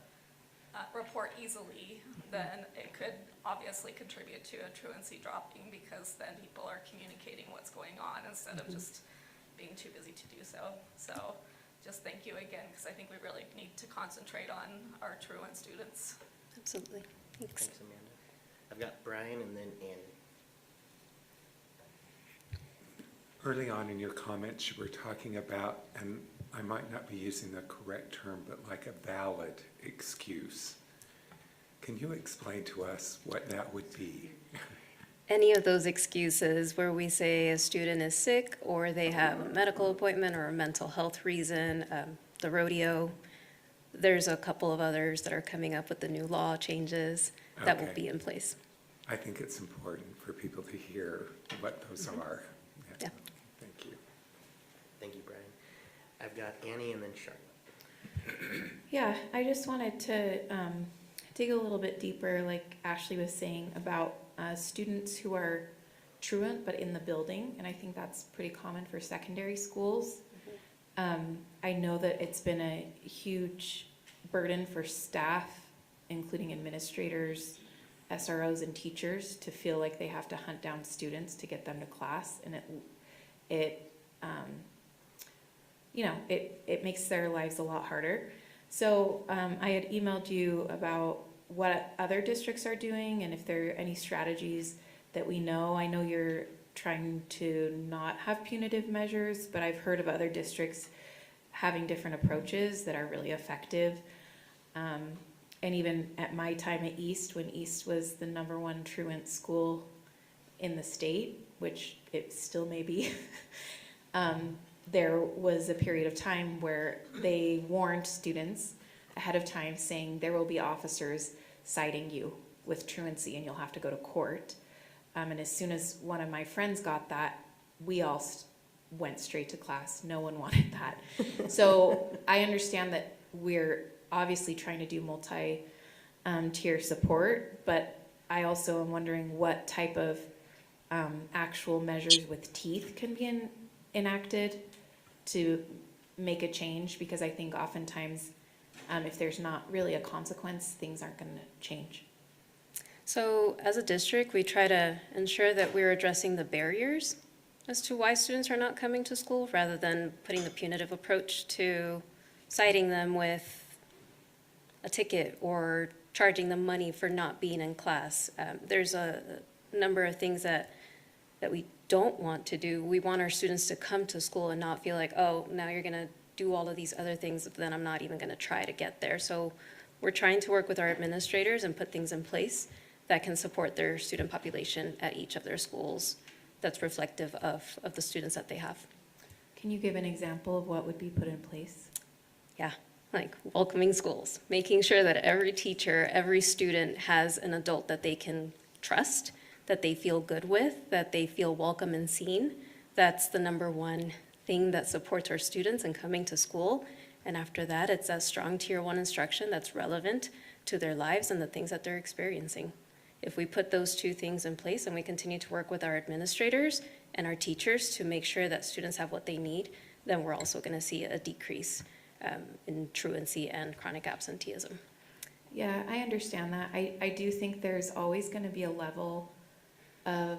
report easily, then it could obviously contribute to a truancy dropping, because then people are communicating what's going on instead of just being too busy to do so. So just thank you again, because I think we really need to concentrate on our truant students. Absolutely. Thanks. Thanks, Amanda. I've got Brian and then Annie. Early on in your comments, you were talking about, and I might not be using the correct term, but like a valid excuse. Can you explain to us what that would be? Any of those excuses where we say a student is sick, or they have a medical appointment or a mental health reason, the rodeo. There's a couple of others that are coming up with the new law changes that will Okay. be in place. I think it's important for people to hear what those are. Yeah. Thank you. Thank you, Brian. I've got Annie and then Charlotte. Yeah, I just wanted to dig a little bit deeper, like Ashley was saying, about students who are truant but in the building, and I think that's pretty common for secondary schools. I know that it's been a huge burden for staff, including administrators, SROs, and teachers, to feel like they have to hunt down students to get them to class, and it makes their lives a lot harder. So I had emailed you about what other districts are doing and if there are any strategies that we know. I know you're trying to not have punitive measures, but I've heard of other districts having different approaches that are really effective. And even at my time at East, when East was the #1 truant school in the state, which it still may be, there was a period of time where they warned students ahead of time, saying there will be officers citing you with truancy and you'll have to go to court. And as soon as one of my friends got that, we all went straight to class. No one wanted that. So I understand that we're obviously trying to do multi-tier support, but I also am wondering what type of actual measures with teeth can be enacted to make a change, because I think oftentimes if there's not really a consequence, things aren't going to change. So as a district, we try to ensure that we're addressing the barriers as to why students are not coming to school, rather than putting the punitive approach to citing them with a ticket or charging them money for not being in class. There's a number of things that we don't want to do. We want our students to come to school and not feel like, oh, now you're gonna do all of these other things, then I'm not even gonna try to get there. So we're trying to work with our administrators and put things in place that can support their student population at each of their schools that's reflective of the students that they have. Can you give an example of what would be put in place? Yeah, like welcoming schools, making sure that every teacher, every student has an adult that they can trust, that they feel good with, that they feel welcome and seen. That's the number one thing that supports our students in coming to school. And after that, it's a strong Tier 1 instruction that's relevant to their lives and the things that they're experiencing. If we put those two things in place and we continue to work with our administrators and our teachers to make sure that students have what they need, then we're also going to see a decrease in truancy and chronic absenteeism. Yeah, I understand that. I do think there's always going to be a level of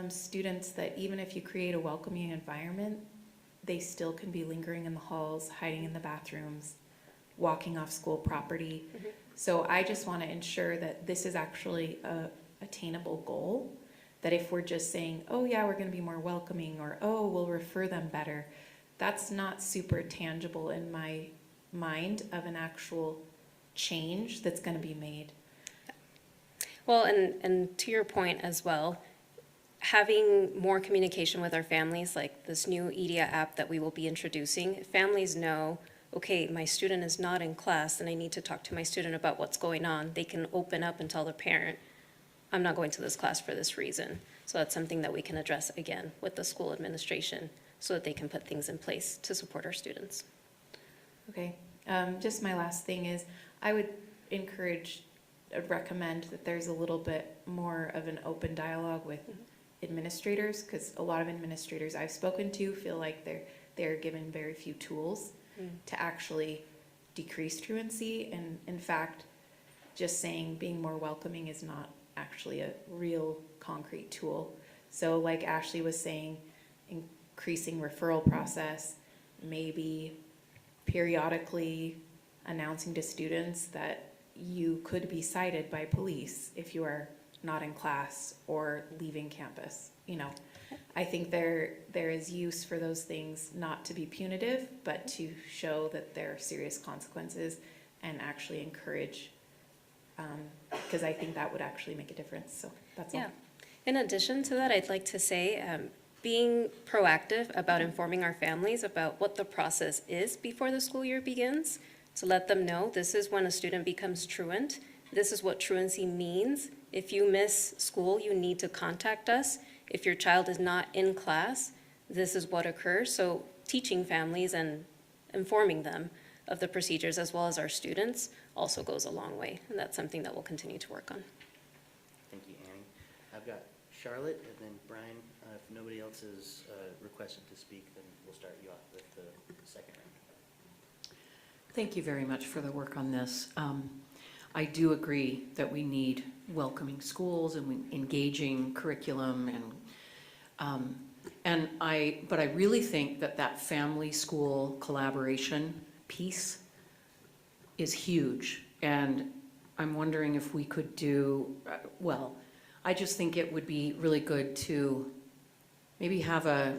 students that even if you create a welcoming environment, they still can be lingering in the halls, hiding in the bathrooms, walking off school property. Mm-hmm. So I just want to ensure that this is actually a attainable goal, that if we're just saying, oh yeah, we're going to be more welcoming, or oh, we'll refer them better, that's not super tangible in my mind of an actual change that's going to be made. Well, and to your point as well, having more communication with our families, like this new EDIA app that we will be introducing, families know, okay, my student is not in class and I need to talk to my student about what's going on. They can open up and tell their parent, I'm not going to this class for this reason. So that's something that we can address again with the school administration so that they can put things in place to support our students. Okay, just my last thing is, I would recommend that there's a little bit more of an open dialogue with administrators, because a lot of administrators I've spoken to feel like they're given very few tools to actually decrease truancy. And in fact, just saying being more welcoming is not actually a real concrete tool. So like Ashley was saying, increasing referral process, maybe periodically announcing to students that you could be cited by police if you are not in class or leaving campus. You know, I think there is use for those things, not to be punitive, but to show that there are serious consequences and actually encourage, because I think that would actually make a difference. So that's all. Yeah. In addition to that, I'd like to say, being proactive about informing our families about what the process is before the school year begins, to let them know this is when a student becomes truant. This is what truancy means. If you miss school, you need to contact us. If your child is not in class, this is what occurs. So teaching families and informing them of the procedures as well as our students also goes a long way. And that's something that we'll continue to work on. Thank you, Annie. I've got Charlotte and then Brian. If nobody else is requested to speak, then we'll start you off with the second round. Thank you very much for the work on this. I do agree that we need welcoming schools and engaging curriculum, but I really think that family school collaboration piece is huge. And I'm wondering if we could do, I just think it would be really good to maybe have a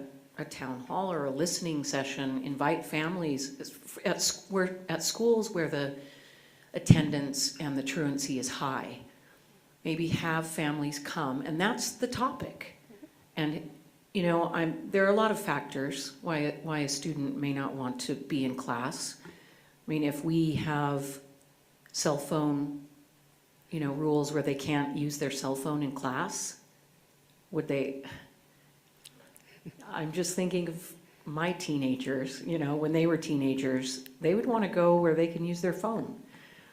town hall or a listening session, invite families at schools where the attendance and the truancy is high. Maybe have families come, and that's the topic. And you know, there are a lot of factors why a student may not want to be in class. I mean, if we have cell phone, rules where they can't use their cell phone in class, would they? I'm just thinking of my teenagers, when they were teenagers, they would want to go where they can use their phone.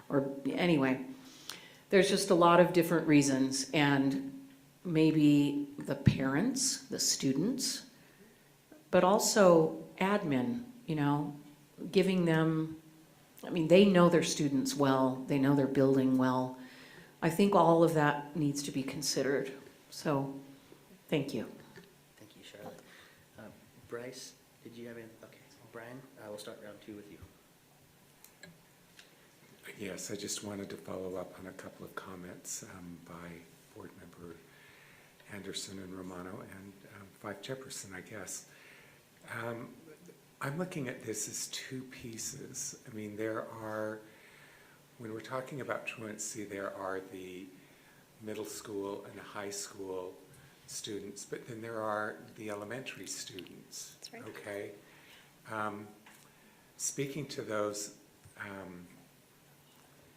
Or anyway, there's just a lot of different reasons, and maybe the parents, the students, but also admin, giving them, they know their students well, they know their building well. I think all of that needs to be considered. So, thank you. Thank you, Charlotte. Bryce, did you have anything? Okay, Brian, we'll start round two with you. Yes, I just wanted to follow up on a couple of comments by Board Member Anderson and Romano and Five Jefferson, I guess. I'm looking at this as two pieces. I mean, when we're talking about truancy, there are the middle school and high school students, but then there are the elementary students. That's right. Okay? Speaking to those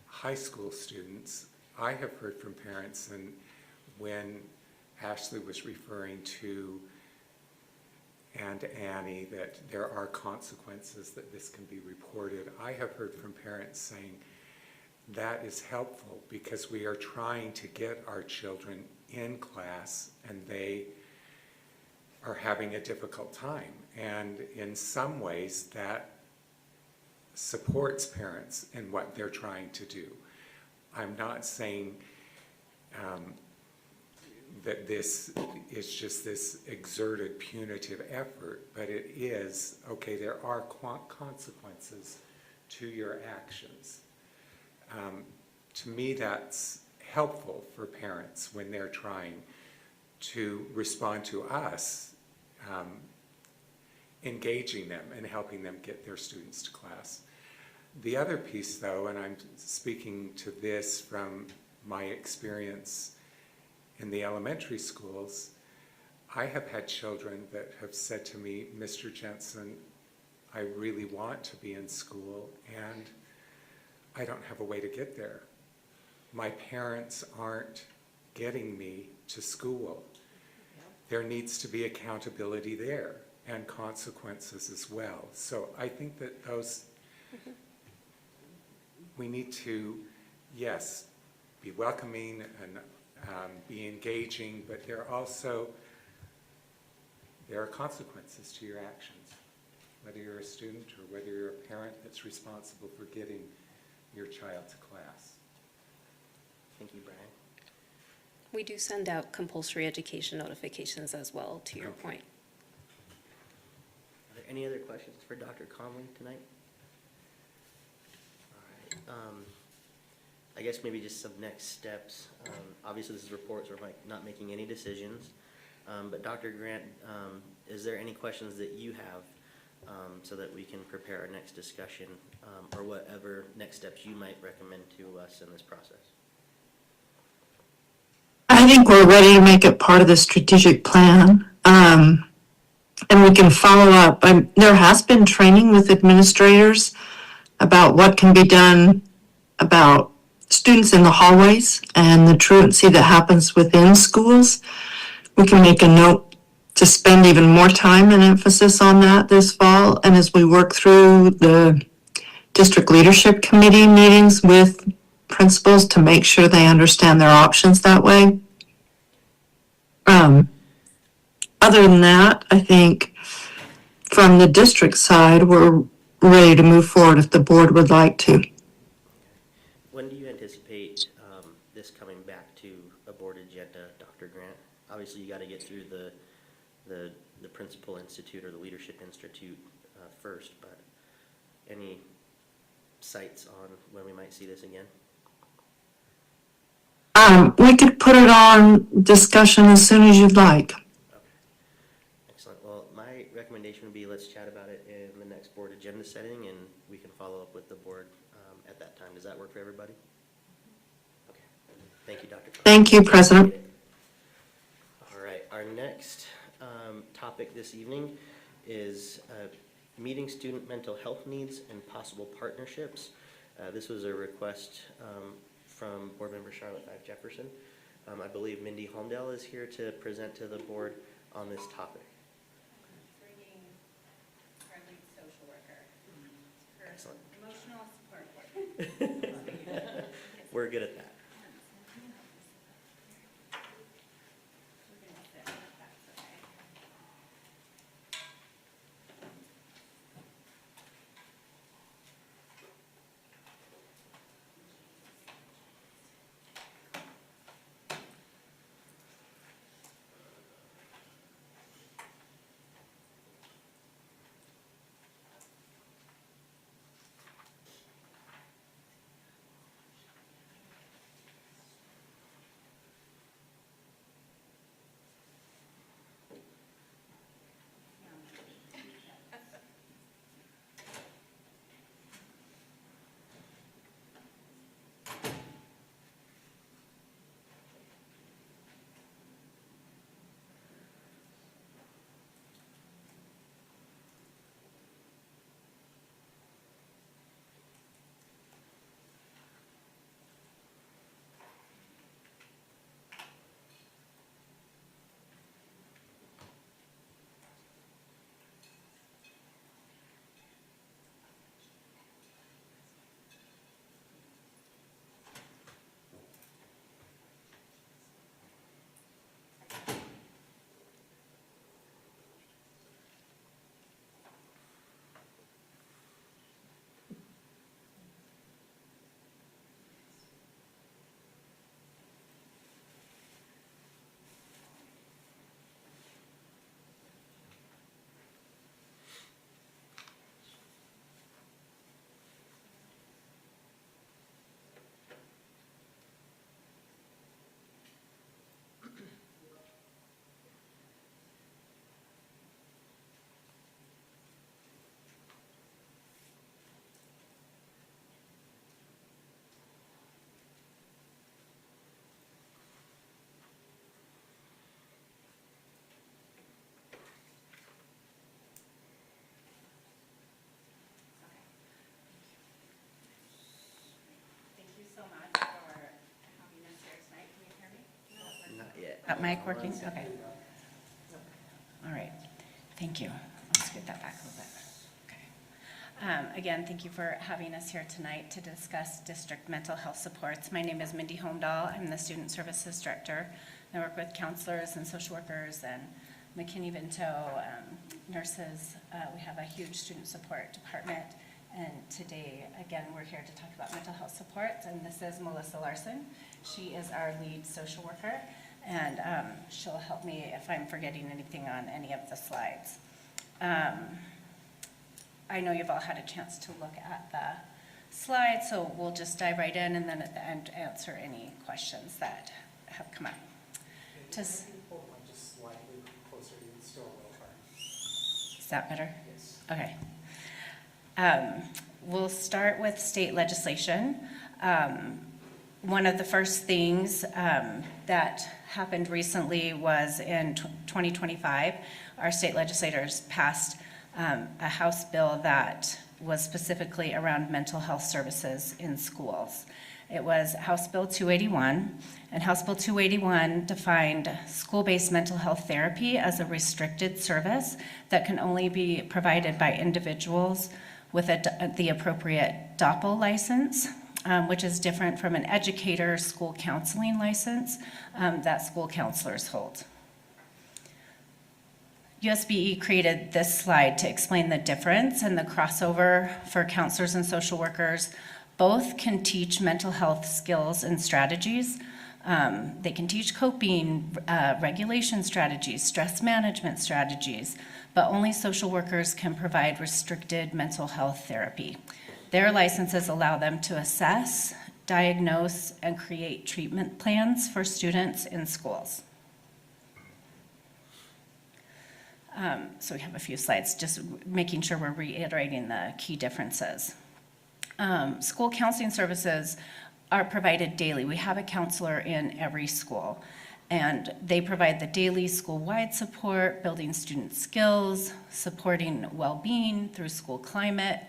high school students, I have heard from parents, and when Ashley was referring to and Annie that there are consequences that this can be reported, I have heard from parents saying that is helpful because we are trying to get our children in class and they are having a difficult time. And in some ways that supports parents in what they're trying to do. I'm not saying that this is just this exerted punitive effort, but it is, okay, there are consequences to your actions. To me, that's helpful for parents when they're trying to respond to us, engaging them and helping them get their students to class. The other piece, though, and I'm speaking to this from my experience in the elementary schools, I have had children that have said to me, Mr. Jensen, I really want to be in school and I don't have a way to get there. My parents aren't getting me to school. There needs to be accountability there and consequences as well. So I think that those, we need to, yes, be welcoming and be engaging, but there are consequences to your actions, whether you're a student or whether you're a parent that's responsible for getting your child to class. Thank you, Brian. We do send out compulsory education notifications as well, to your point. Are there any other questions for Dr. Conley tonight? All right. I guess maybe just some next steps. Obviously, this is reports, we're not making any decisions. But Dr. Grant, is there any questions that you have so that we can prepare our next discussion or whatever next steps you might recommend to us in this process? I think we're ready to make it part of the strategic plan. And we can follow up. There has been training with administrators about what can be done about students in the hallways and the truancy that happens within schools. We can make a note to spend even more time and emphasis on that this fall. And as we work through the district leadership committee meetings with principals to make sure they understand their options that way. Other than that, I think from the district side, we're ready to move forward if the board would like to. When do you anticipate this coming back to a board agenda, Dr. Grant? Obviously, you got to get through the Principal Institute or the Leadership Institute first, but any sights on when we might see this again? We could put it on discussion as soon as you'd like. Okay. Excellent. Well, my recommendation would be let's chat about it in the next board agenda setting, and we can follow up with the board at that time. Does that work for everybody? Okay. Thank you, Dr. Conley. Thank you, President. All right. Our next topic this evening is meeting student mental health needs and possible partnerships. This was a request from Board Member Charlotte Five Jefferson. I believe Mindy Holmdel is here to present to the board on this topic. Bringing our lead social worker, her Excellent. emotional support. We're good at that. That mic working? Okay. All right. Thank you. I'll scoot that back a little bit. Okay. Again, thank you for having us here tonight to discuss district mental health supports. My name is Mindy Holmdahl. I'm the Student Services Director. I work with counselors and social workers and McKinney-Vento nurses. We have a huge student support department. And today, again, we're here to talk about mental health supports. And this is Melissa Larson. She is our lead social worker. And she'll help me if I'm forgetting anything on any of the slides. I know you've all had a chance to look at the slides, so we'll just dive right in and then at the end answer any questions that have come up. Just slightly closer, it's still a little far. Is that better? Yes. Okay. We'll start with state legislation. One of the first things that happened recently was in 2025, our state legislators passed a House bill that was specifically around mental health services in schools. It was House Bill 281, and House Bill 281 defined school-based mental health therapy as a restricted service that can only be provided by individuals with the appropriate DOPL license, which is different from an educator school counseling license that school counselors hold. USBE created this slide to explain the difference and the crossover for counselors and social workers. Both can teach mental health skills and strategies. They can teach coping, regulation strategies, stress management strategies, but only social workers can provide restricted mental health therapy. Their licenses allow them to assess, diagnose, and create treatment plans for students in schools. So we have a few slides, just making sure we're reiterating the key differences. School counseling services are provided daily. We have a counselor in every school, and they provide the daily school-wide support, building student skills, supporting well-being through school climate,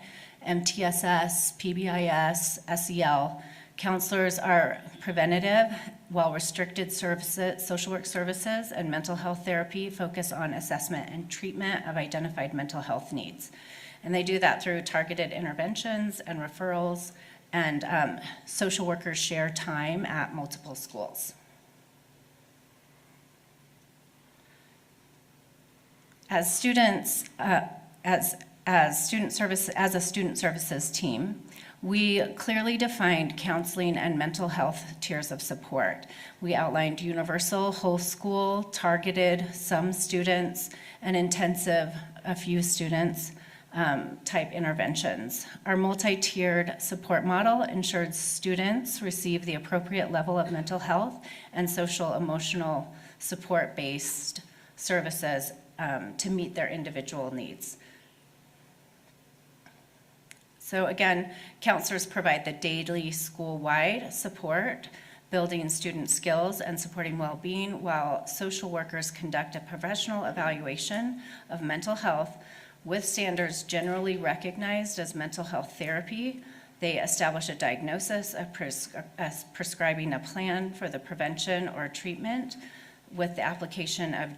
MTSS, PBIS, SEL. Counselors are preventative, while restricted services, social work services, and mental health therapy focus on assessment and treatment of identified mental health needs. And they do that through targeted interventions and referrals, and social workers share time at multiple schools. As students, as a student services team, we clearly defined counseling and mental health tiers of support. We outlined universal, whole school, targeted, some students, and intensive, a few students, type interventions. Our multi-tiered support model ensures students receive the appropriate level of mental health and social emotional support-based services to meet their individual needs. So again, counselors provide the daily school-wide support, building student skills and supporting well-being, while social workers conduct a professional evaluation of mental health with standards generally recognized as mental health therapy. They establish a diagnosis, prescribing a plan for the prevention or treatment with the application of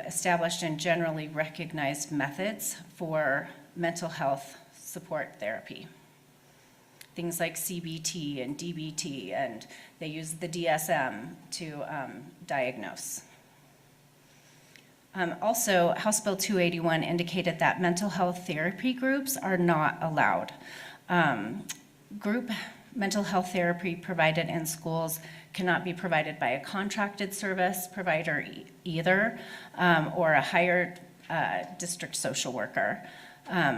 established and generally recognized methods for mental health support therapy. Things like CBT and DBT, and they use the DSM to diagnose. Also, House Bill 281 indicated that mental health therapy groups are not allowed. Group mental health therapy provided in schools cannot be provided by a contracted service provider either, or a hired district social worker.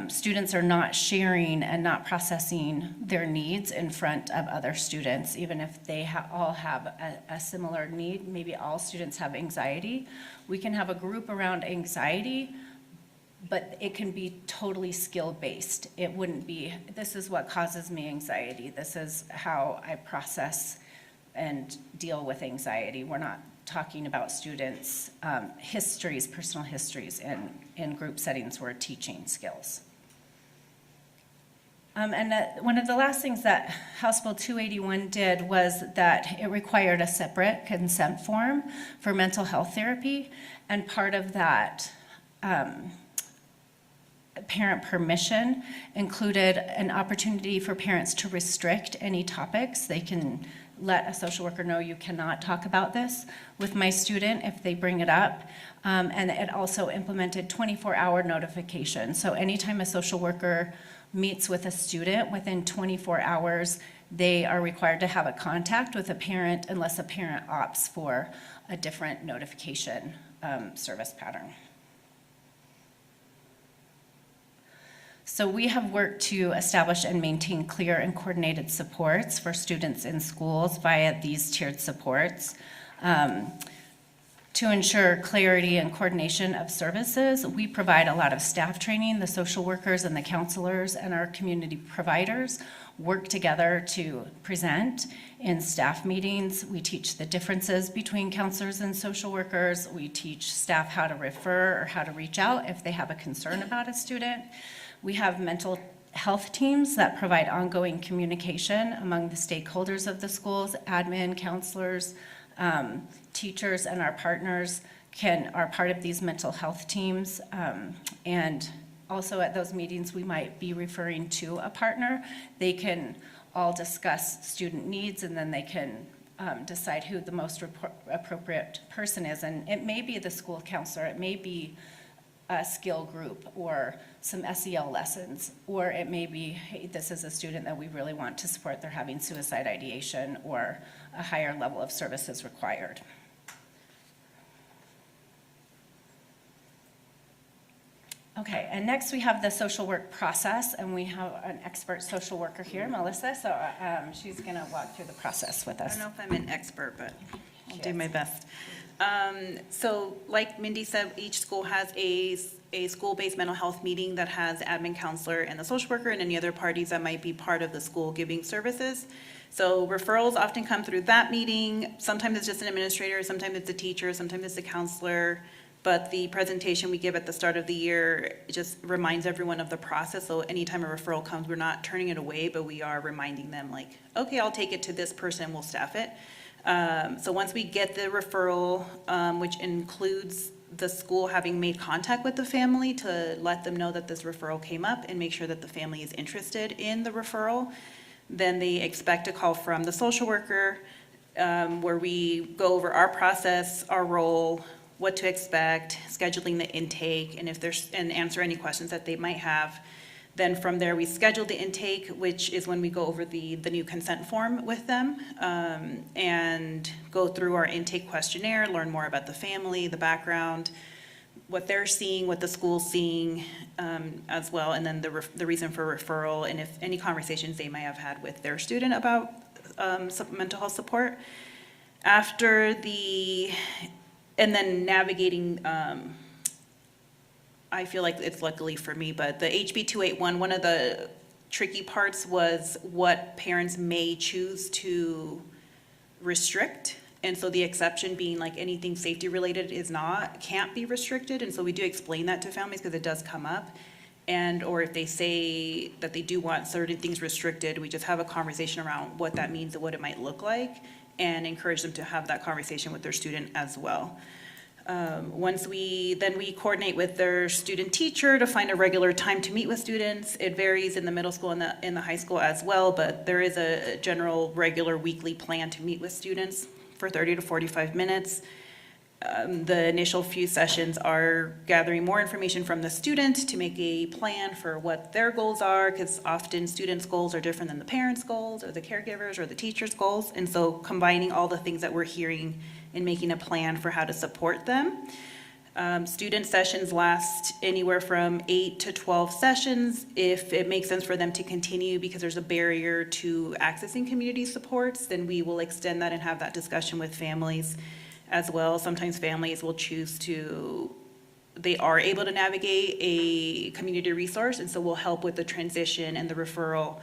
Students are not sharing and not processing their needs in front of other students, even if they all have a similar need. Maybe all students have anxiety. We can have a group around anxiety, but it can be totally skill-based. It wouldn't be, this is what causes me anxiety. This is how I process and deal with anxiety. We're not talking about students' histories, personal histories in group settings. We're teaching skills. One of the last things that House Bill 281 did was that it required a separate consent form for mental health therapy, and part of that parent permission included an opportunity for parents to restrict any topics. They can let a social worker know, you cannot talk about this with my student if they bring it up. And it also implemented 24-hour notification. So anytime a social worker meets with a student, within 24 hours, they are required to have a contact with a parent unless a parent opts for a different notification service pattern. So we have worked to establish and maintain clear and coordinated supports for students in schools via these tiered supports. To ensure clarity and coordination of services, we provide a lot of staff training. The social workers and the counselors and our community providers work together to present in staff meetings. We teach the differences between counselors and social workers. We teach staff how to refer or how to reach out if they have a concern about a student. We have mental health teams that provide ongoing communication among the stakeholders of the schools, admin, counselors, teachers, and our partners are part of these mental health teams. And also at those meetings, we might be referring to a partner. They can all discuss student needs, and then they can decide who the most appropriate person is. And it may be the school counselor, it may be a skill group or some SEL lessons, or it may be, hey, this is a student that we really want to support, they're having suicide ideation or a higher level of services required. Okay, and next we have the social work process, and we have an expert social worker here, Melissa, so she's gonna walk through the process with us. I don't know if I'm an expert, but I'll do my best. So like Mindy said, each school has a school-based mental health meeting that has the admin counselor and the social worker and any other parties that might be part of the school giving services. So referrals often come through that meeting. Sometimes it's just an administrator, sometimes it's a teacher, sometimes it's a counselor. But the presentation we give at the start of the year just reminds everyone of the process. So anytime a referral comes, we're not turning it away, but we are reminding them like, okay, I'll take it to this person, we'll staff it. So once we get the referral, which includes the school having made contact with the family to let them know that this referral came up and make sure that the family is interested in the referral, then they expect a call from the social worker, where we go over our process, our role, what to expect, scheduling the intake, and answer any questions that they might have. Then from there, we schedule the intake, which is when we go over the new consent form with them, and go through our intake questionnaire, learn more about the family, the background, what they're seeing, what the school's seeing, as well, and then the reason for referral, and if any conversations they might have had with their student about mental health support. And then navigating, I feel like it's luckily for me, but the HB 281, one of the tricky parts was what parents may choose to restrict. And so the exception being like anything safety related can't be restricted. And so we do explain that to families because it does come up. Or if they say that they do want certain things restricted, we just have a conversation around what that means and what it might look like, and encourage them to have that conversation with their student as well. Then we coordinate with their student teacher to find a regular time to meet with students. It varies in the middle school and in the high school as well, but there is a general regular weekly plan to meet with students for 30 to 45 minutes. The initial few sessions are gathering more information from the student to make a plan for what their goals are, because often students' goals are different than the parents' goals or the caregivers or the teachers' goals. And so combining all the things that we're hearing and making a plan for how to support them. Student sessions last anywhere from 8 to 12 sessions. If it makes sense for them to continue because there's a barrier to accessing community supports, then we will extend that and have that discussion with families as well. Sometimes families will they are able to navigate a community resource, and so we'll help with the transition and the referral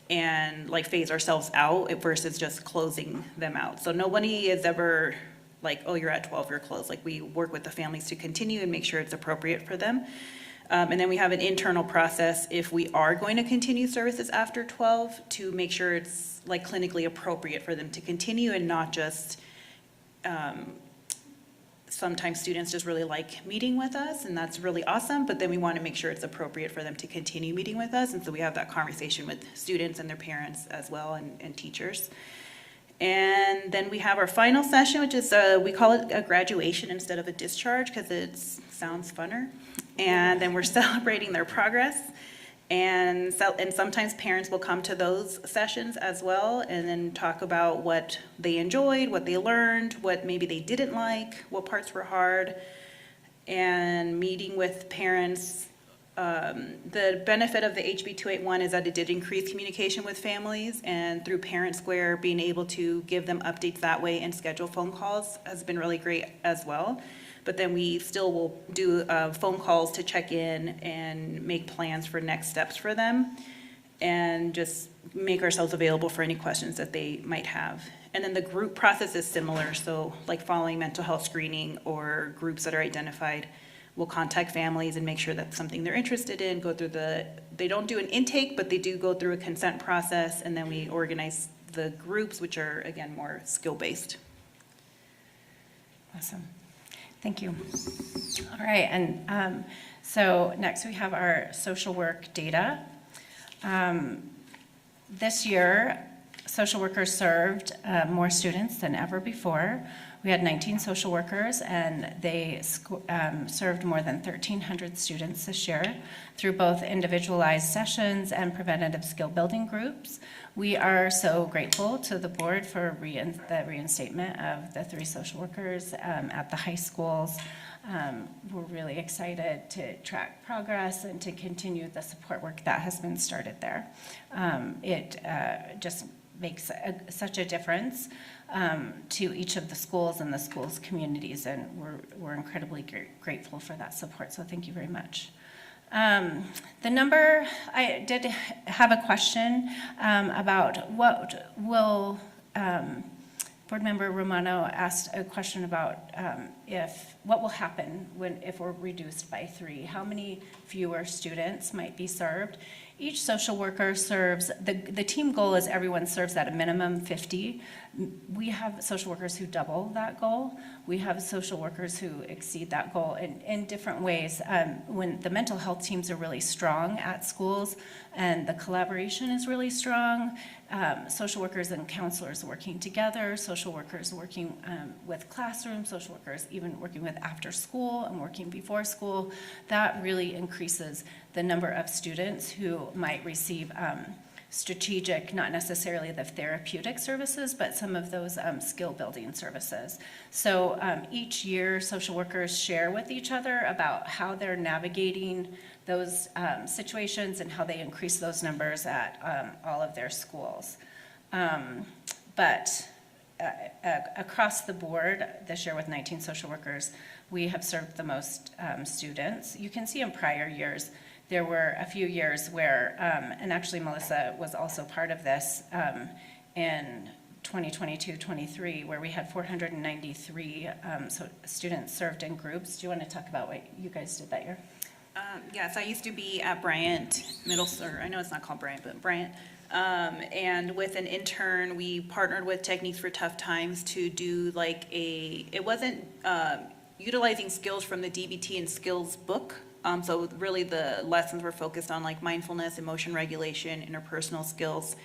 and like phase ourselves out versus just closing them out. So nobody is ever like, oh, you're at 12, you're closed. Like we work with the families to continue and make sure it's appropriate for them. And then we have an internal process if we are going to continue services after 12 to make sure it's like clinically appropriate for them to continue and not just, sometimes students just really like meeting with us and that's really awesome, but then we want to make sure it's appropriate for them to continue meeting with us. And so we have that conversation with students and their parents as well and teachers. And then we have our final session, which is, we call it a graduation instead of a discharge because it sounds funner. And then we're celebrating their progress. And sometimes parents will come to those sessions as well and then talk about what they enjoyed, what they learned, what maybe they didn't like, what parts were hard. And meeting with parents. The benefit of the HB 281 is that it did increase communication with families, and through Parent Square, being able to give them updates that way and schedule phone calls has been really great as well. But then we still will do phone calls to check in and make plans for next steps for them and just make ourselves available for any questions that they might have. And then the group process is similar, so like following mental health screening or groups that are identified, we'll contact families and make sure that's something they're interested in, they don't do an intake, but they do go through a consent process, and then we organize the groups, which are, again, more skill-based. Awesome. Thank you. All right, and so next we have our social work data. This year, social workers served more students than ever before. We had 19 social workers, and they served more than 1,300 students this year through both individualized sessions and preventative skill building groups. We are so grateful to the board for the reinstatement of the 3 social workers at the high schools. We're really excited to track progress and to continue the support work that has been started there. It just makes such a difference to each of the schools and the schools' communities, and we're incredibly grateful for that support, so thank you very much. The number, I did have a question about what will, Board Member Romano asked a question about what will happen if we're reduced by 3? How many fewer students might be served? Each social worker serves, the team goal is everyone serves at a minimum 50. We have social workers who double that goal. We have social workers who exceed that goal in different ways. When the mental health teams are really strong at schools and the collaboration is really strong, social workers and counselors working together, social workers working with classrooms, social workers even working with after school and working before school, that really increases the number of students who might receive strategic, not necessarily the therapeutic services, but some of those skill building services. So each year, social workers share with each other about how they're navigating those situations and how they increase those numbers at all of their schools. But across the board, this year with 19 social workers, we have served the most students. You can see in prior years, there were a few years where, and actually Melissa was also part of this, in 2022-23, where we had 493 students served in groups. Do you want to talk about what you guys did that year? Yes, I used to be at Bryant or I know it's not called Bryant, but Bryant. And with an intern, we partnered with Techniques for Tough Times to do it wasn't utilizing skills from the DBT and skills book. So really the lessons were focused on mindfulness, emotion regulation, interpersonal skills,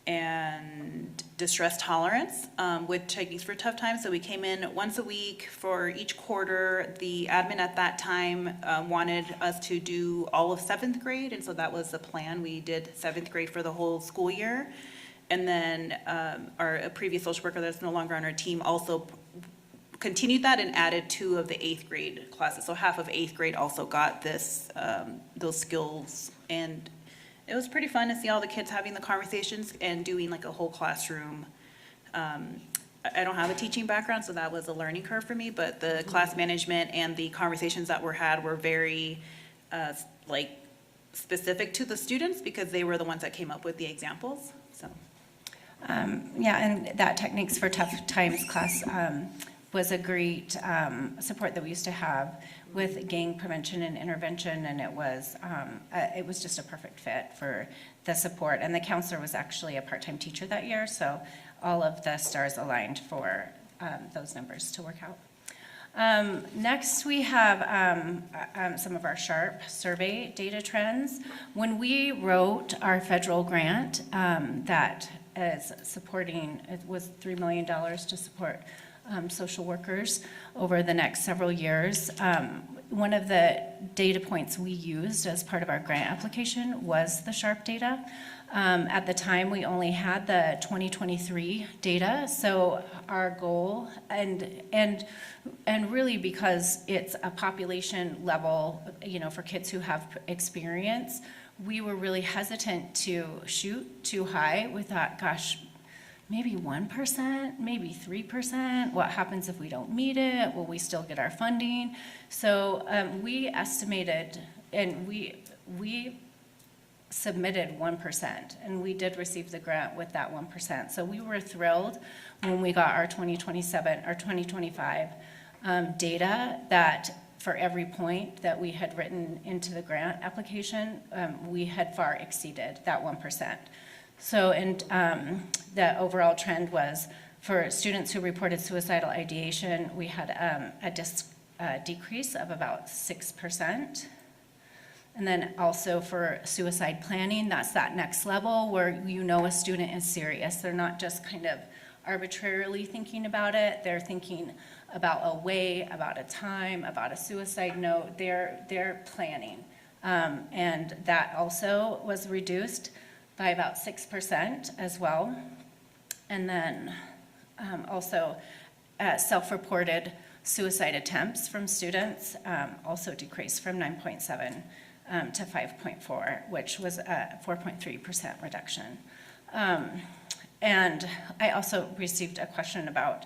and distress tolerance with Techniques for Tough Times. So we came in once a week for each quarter. The admin at that time wanted us to do all of 7th grade, and so that was the plan. We did 7th grade for the whole school year. And then our previous social worker that's no longer on our team also continued that and added 2 of the 8th grade classes. So half of 8th grade also got those skills, and it was pretty fun to see all the kids having the conversations and doing a whole classroom. I don't have a teaching background, so that was a learning curve for me, but the class management and the conversations that were had were very specific to the students because they were the ones that came up with the examples, so. Yeah, and that Techniques for Tough Times class was a great support that we used to have with gang prevention and intervention, and it was just a perfect fit for the support. And the counselor was actually a part-time teacher that year, so all of the stars aligned for those numbers to work out. Next, we have some of our SHARP survey data trends. When we wrote our federal grant that is supporting, it was $3 million to support social workers over the next several years. One of the data points we used as part of our grant application was the SHARP data. At the time, we only had the 2023 data, so our goal, and really because it's a population level, for kids who have experience, we were really hesitant to shoot too high. We thought, gosh, maybe 1%, maybe 3%. What happens if we don't meet it? Will we still get our funding? So we estimated, and we submitted 1%, and we did receive the grant with that 1%. So we were thrilled when we got our 2025 data that for every point that we had written into the grant application, we had far exceeded that 1%. So, and the overall trend was for students who reported suicidal ideation, we had a decrease of about 6%. And then also for suicide planning, that's that next level where a student is serious. They're not just kind of arbitrarily thinking about it. They're thinking about a way, about a time, about a suicide note. They're planning. And that also was reduced by about 6% as well. And then also self-reported suicide attempts from students also decreased from 9.7 to 5.4, which was a 4.3% reduction. And I also received a question about,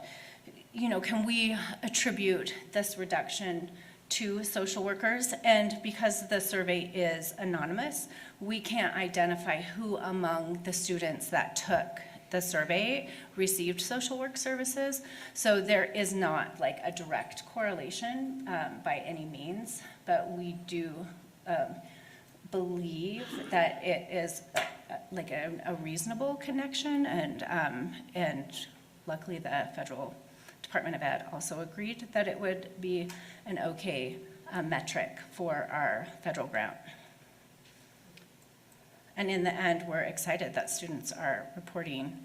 can we attribute this reduction to social workers? And because the survey is anonymous, we can't identify who among the students that took the survey received social work services. So there is not like a direct correlation by any means, but we do believe that it is like a reasonable connection, and luckily the Federal Department of Ed also agreed that it would be an okay metric for our federal grant. And in the end, we're excited that students are reporting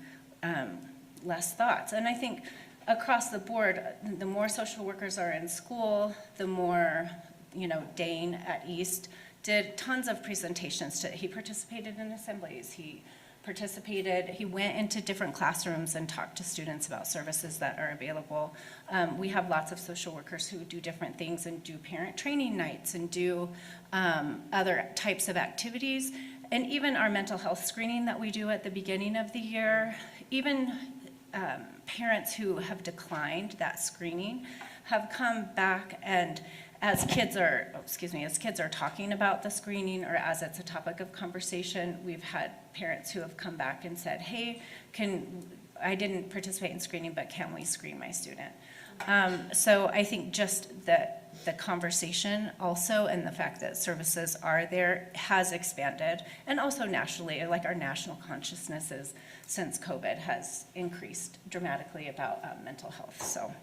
less thoughts. And I think across the board, the more social workers are in school, the more, Dane at East did tons of presentations. He participated in assemblies. He went into different classrooms and talked to students about services that are available. We have lots of social workers who do different things and do parent training nights and do other types of activities. And even our mental health screening that we do at the beginning of the year, even parents who have declined that screening have come back, and as kids are talking about the screening, or as it's a topic of conversation, we've had parents who have come back and said, hey, I didn't participate in screening, but can we screen my student? So I think just the conversation also, and the fact that services are there, has expanded. And also nationally, like our national consciousnesses since COVID has increased dramatically about mental health. So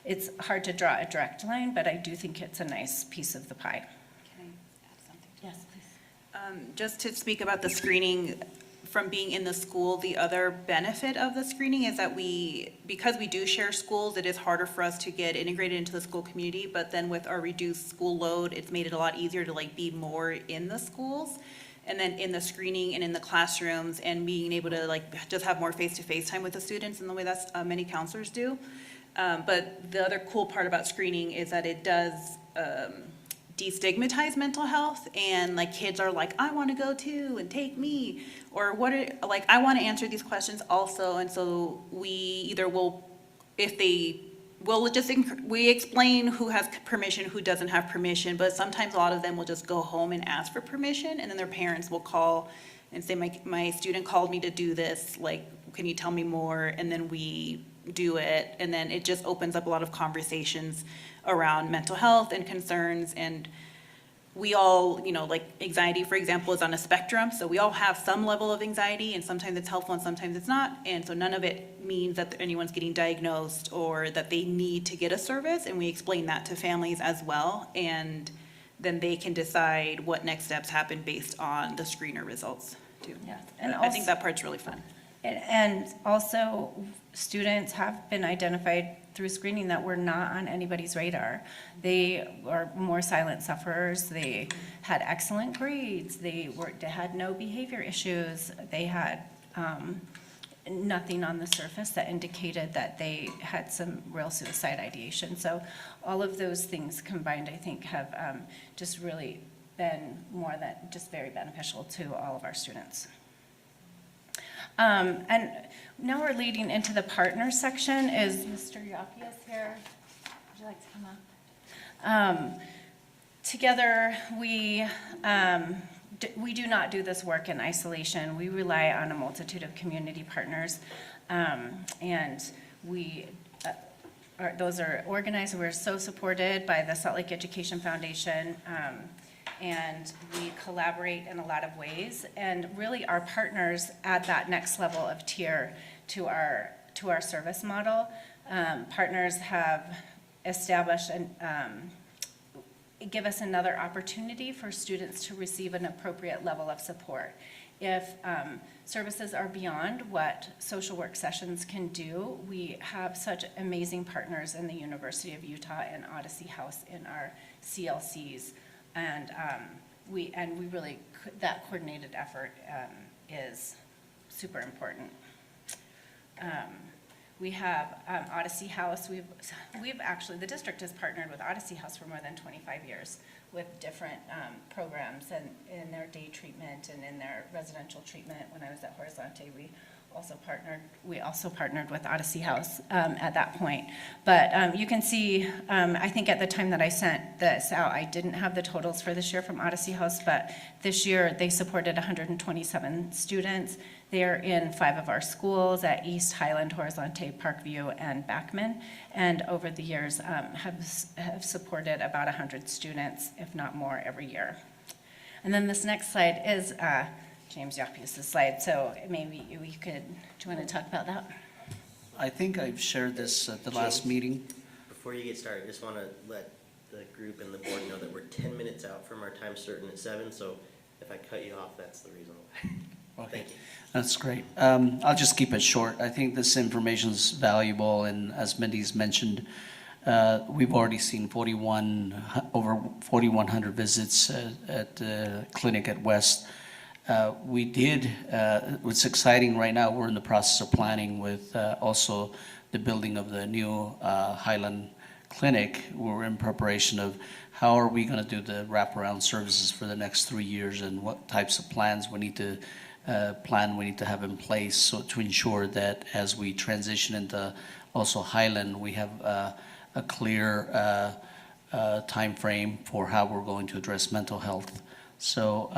it's hard to draw a direct line, but I do think it's a nice piece of the pie. Can I add something to Yes, please. Just to speak about the screening from being in the school, the other benefit of the screening is that because we do share schools, it is harder for us to get integrated into the school community, but then with our reduced school load, it's made it a lot easier to be more in the schools. And then in the screening and in the classrooms, and being able to just have more face-to-face time with the students in the way that many counselors do. But the other cool part about screening is that it does destigmatize mental health, and kids are like, I want to go too, and take me, or I want to answer these questions also. And so we we explain who has permission, who doesn't have permission, but sometimes a lot of them will just go home and ask for permission, and then their parents will call and say, my student called me to do this, can you tell me more? And then we do it. And then it just opens up a lot of conversations around mental health and concerns. And we all, like anxiety, for example, is on a spectrum. So we all have some level of anxiety, and sometimes it's helpful and sometimes it's not. And so none of it means that anyone's getting diagnosed or that they need to get a service. And we explain that to families as well. And then they can decide what next steps happen based on the screener results too. Yeah, and I think that part's really fun. And also, students have been identified through screening that were not on anybody's radar. They are more silent sufferers. They had excellent grades. They had no behavior issues. They had nothing on the surface that indicated that they had some real suicide ideation. So all of those things combined, I think, have just really been more than just very beneficial to all of our students. And now we're leading into the partner section. Is Mr. Yapias here? Would you like to come up? Together, we do not do this work in isolation. We rely on a multitude of community partners, and those are organized. We're so supported by the Salt Lake Education Foundation, and we collaborate in a lot of ways. And really, our partners add that next level of tier to our service model. Partners have established and give us another opportunity for students to receive an appropriate level of support. If services are beyond what social work sessions can do, we have such amazing partners in the University of Utah and Odyssey House in our CLCs. And we really, that coordinated effort is super important. We have Odyssey House. We've actually, the district has partnered with Odyssey House for more than 25 years with different programs and in their day treatment and in their residential treatment. When I was at Horizonte, we also partnered with Odyssey House at that point. But you can see, I think at the time that I sent this out, I didn't have the totals for this year from Odyssey House, but this year they supported 127 students. They're in 5 of our schools at East, Highland, Horizonte, Parkview, and Backman. And over the years have supported about 100 students, if not more, every year. And then this next slide is James Yapius' slide, so maybe we could, do you want to talk about that? I think I've shared this at the last meeting. Before you get started, I just want to let the group and the board know that we're 10 minutes out from our time certain at 7, so if I cut you off, that's the reason why. Okay. Thank you. That's great. I'll just keep it short. I think this information is valuable, and as Mindy's mentioned, we've already seen over 4,100 visits at the clinic at West. What's exciting right now, we're in the process of planning with also the building of the new Highland Clinic. We're in preparation of how are we going to do the wraparound services for the next 3 years and what types of plans we need to have in place so to ensure that as we transition into also Highland, we have a clear time frame for how we're going to address mental health. So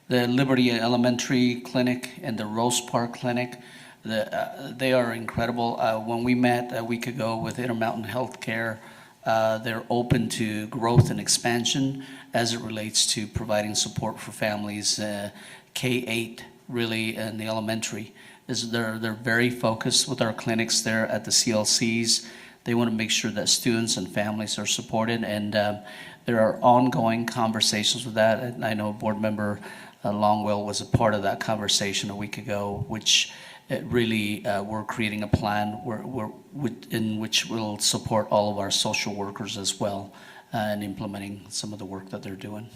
the Liberty Elementary Clinic and the Rose Park Clinic, they are incredible. When we met a week ago with Intermountain Healthcare, they're open to growth and expansion as it relates to providing support for families K-8 really in the elementary. They're very focused with our clinics there at the CLCs. They want to make sure that students and families are supported, and there are ongoing conversations with that. And I know board member Longwell was a part of that conversation a week ago, which really we're creating a plan in which we'll support all of our social workers as well in implementing some of the work that they're doing.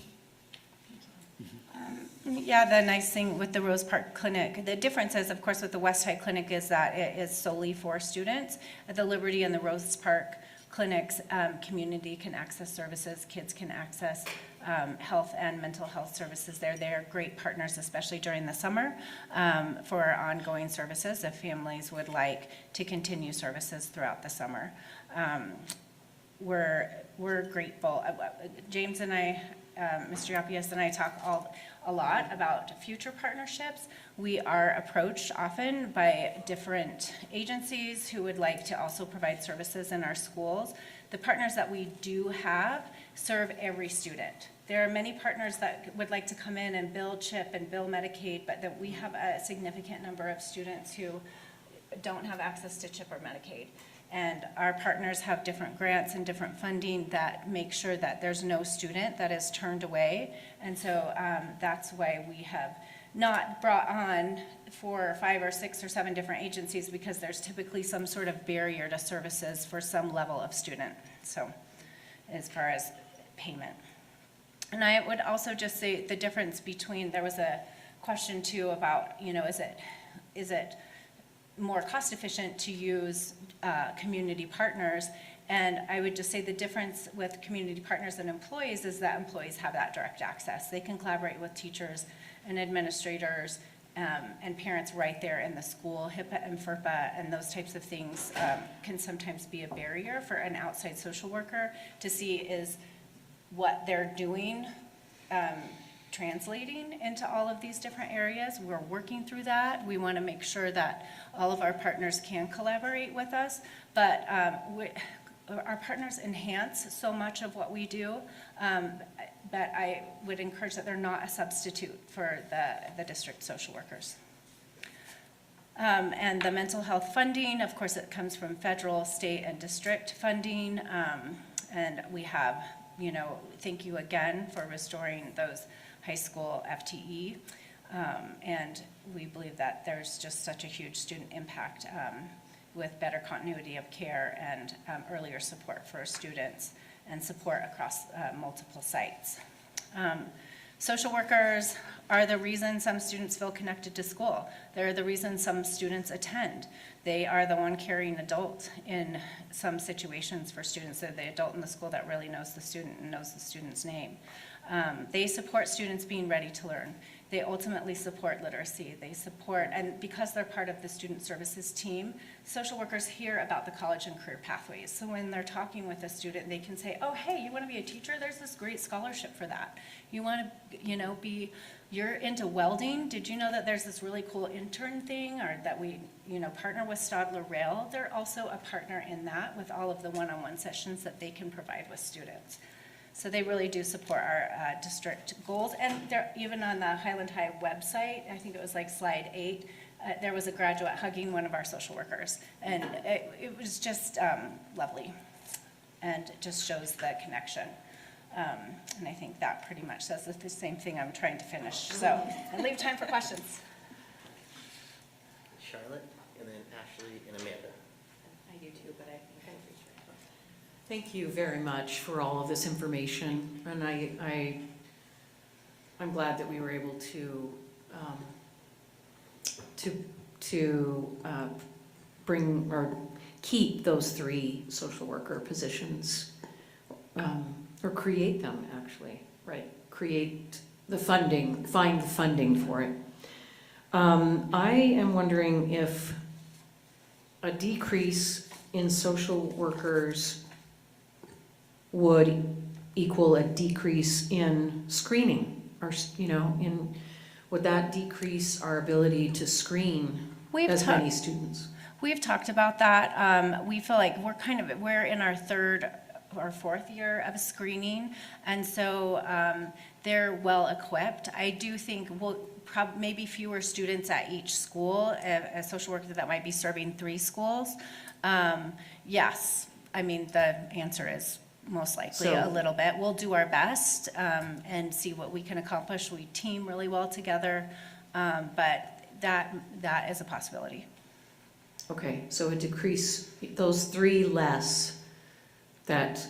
Yeah, the nice thing with the Rose Park Clinic, the difference is, of course, with the West High Clinic is that it is solely for students. At the Liberty and the Rose Park Clinics, community can access services, kids can access health and mental health services there. They're great partners, especially during the summer, for ongoing services if families would like to continue services throughout the summer. we're grateful. James and I, Mr. Yapias and I talk a lot about future partnerships. We are approached often by different agencies who would like to also provide services in our schools. The partners that we do have serve every student. There are many partners that would like to come in and bill CHIP and bill Medicaid, but that we have a significant number of students who don't have access to CHIP or Medicaid. And our partners have different grants and different funding that make sure that there's no student that is turned away. And so that's why we have not brought on 4 or 5 or 6 or 7 different agencies, because there's typically some sort of barrier to services for some level of student. So as far as payment. And I would also just say the difference between, there was a question too about, is it more cost efficient to use community partners? And I would just say the difference with community partners and employees is that employees have that direct access. They can collaborate with teachers and administrators and parents right there in the school. HIPAA and FERPA and those types of things can sometimes be a barrier for an outside social worker to see is what they're doing translating into all of these different areas. We're working through that. We want to make sure that all of our partners can collaborate with us, but our partners enhance so much of what we do that I would encourage that they're not a substitute for the district social workers. And the mental health funding, of course, it comes from federal, state, and district funding. And we have, thank you again for restoring those high school FTE. And we believe that there's just such a huge student impact with better continuity of care and earlier support for students and support across multiple sites. Social workers are the reason some students feel connected to school. They're the reason some students attend. They are the one caring adult in some situations for students. They're the adult in the school that really knows the student and knows the student's name. They support students being ready to learn. They ultimately support literacy. They support, and because they're part of the student services team, social workers hear about the college and career pathways. So when they're talking with a student, they can say, oh, hey, you want to be a teacher? There's this great scholarship for that. You want to, you're into welding? Did you know that there's this really cool intern thing, or that we, partner with Stadler Rail? They're also a partner in that with all of the one-on-one sessions that they can provide with students. So they really do support our district goals. And they're even on the Highland High website, I think it was like slide 8, there was a graduate hugging one of our social workers. And it was just lovely. And it just shows the connection. And I think that pretty much says the same thing I'm trying to finish. So, and leave time for questions. Charlotte, and then Ashley and Amanda. I do too, but I think I appreciate it. Thank you very much for all of this information, and I'm glad that we were able to bring or keep those 3 social worker positions, or create them actually, right? Create the funding, find the funding for it. I am wondering if a decrease in social workers would equal a decrease in screening, or, would that decrease our ability to screen as many students? We've talked about that. We feel like we're in our 3rd or 4th year of screening, and so they're well equipped. I do think maybe fewer students at each school, a social worker that might be serving 3 schools. Yes, I mean, the answer is most likely a little bit. We'll do our best and see what we can accomplish. We team really well together, but that is a possibility. Okay, so a decrease, those 3 less that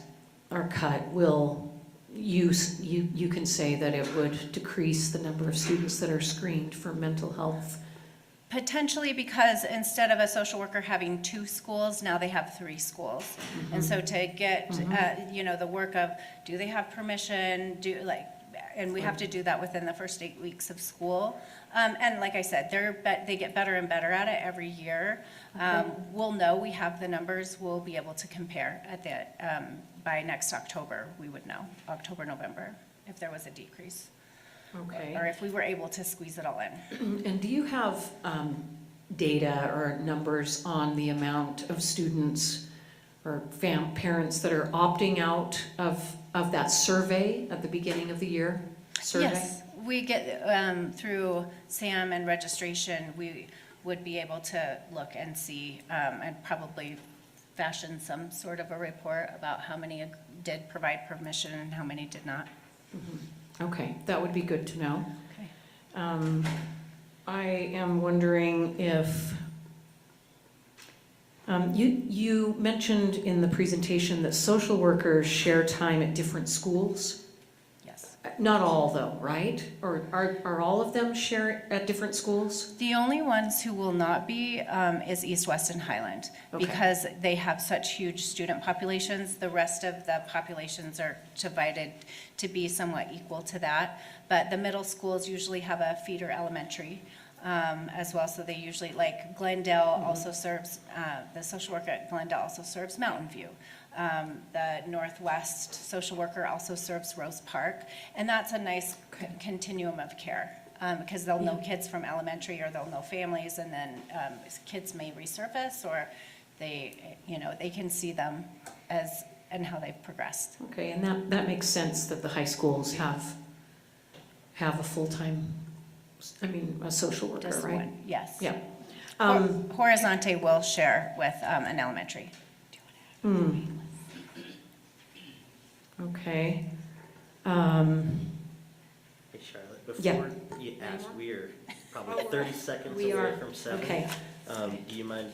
are cut will, you can say that it would decrease the number of students that are screened for mental health? Potentially, because instead of a social worker having 2 schools, now they have 3 schools. Mm-hmm. And so to get, the work of, do they have permission? and we have to do that within the first 8 weeks of school. And like I said, they get better and better at it every year. We'll know, we have the numbers, we'll be able to compare at by next October, we would know, October, November, if there was a decrease. Okay. Or if we were able to squeeze it all in. And do you have data or numbers on the amount of students or parents that are opting out of that survey at the beginning of the year? Survey? Yes, we get, through SAM and registration, we would be able to look and see, and probably fashion some sort of a report about how many did provide permission and how many did not. Okay, that would be good to know. Okay. I am wondering if, you mentioned in the presentation that social workers share time at different schools? Yes. Not all though, right? Or are all of them share at different schools? The only ones who will not be is East, West, and Highland, Okay. because they have such huge student populations. The rest of the populations are divided to be somewhat equal to that. But the middle schools usually have a feeder elementary as well, so they usually, like Glendale also serves, the social worker at Glendale also serves Mountain View. The Northwest social worker also serves Rose Park, and that's a nice continuum of care. Because they'll know kids from elementary, or they'll know families, and then kids may resurface, or they can see them and how they've progressed. Okay, and that makes sense that the high schools have a full-time, a social worker, Just right? one, yes. Yeah. Horizonte will share with an elementary. Okay. Hey Charlotte, Yeah. before you ask, we are probably 30 seconds We away are. from 7. Okay. Do you mind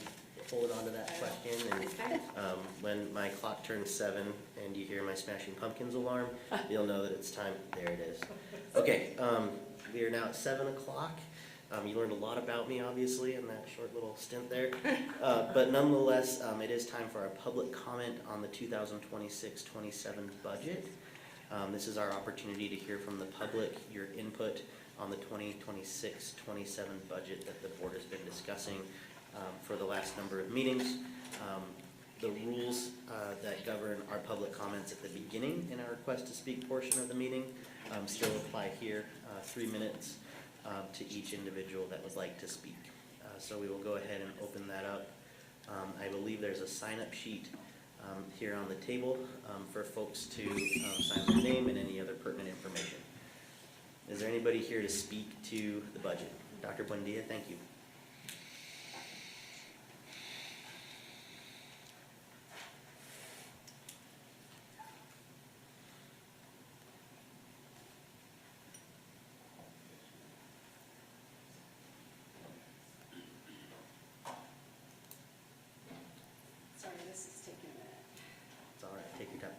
holding on to that question? And when my clock turns 7 and you hear my Smashing Pumpkins alarm, you'll know that it's time. There it is. Okay, we are now at 7 o'clock. You learned a lot about me, obviously, in that short little stint there. But nonetheless, it is time for our public comment on the 2026-27 budget. This is our opportunity to hear from the public, your input on the 2026-27 budget that the board has been discussing for the last number of meetings. The rules that govern our public comments at the beginning in our request to speak portion of the meeting still apply here. 3 minutes to each individual that would like to speak. So we will go ahead and open that up. I believe there's a sign-up sheet here on the table for folks to sign their name and any other pertinent information. Is there anybody here to speak to the budget? Dr. Buendia, thank you. Sorry, this is taking a minute. It's all right, take your time.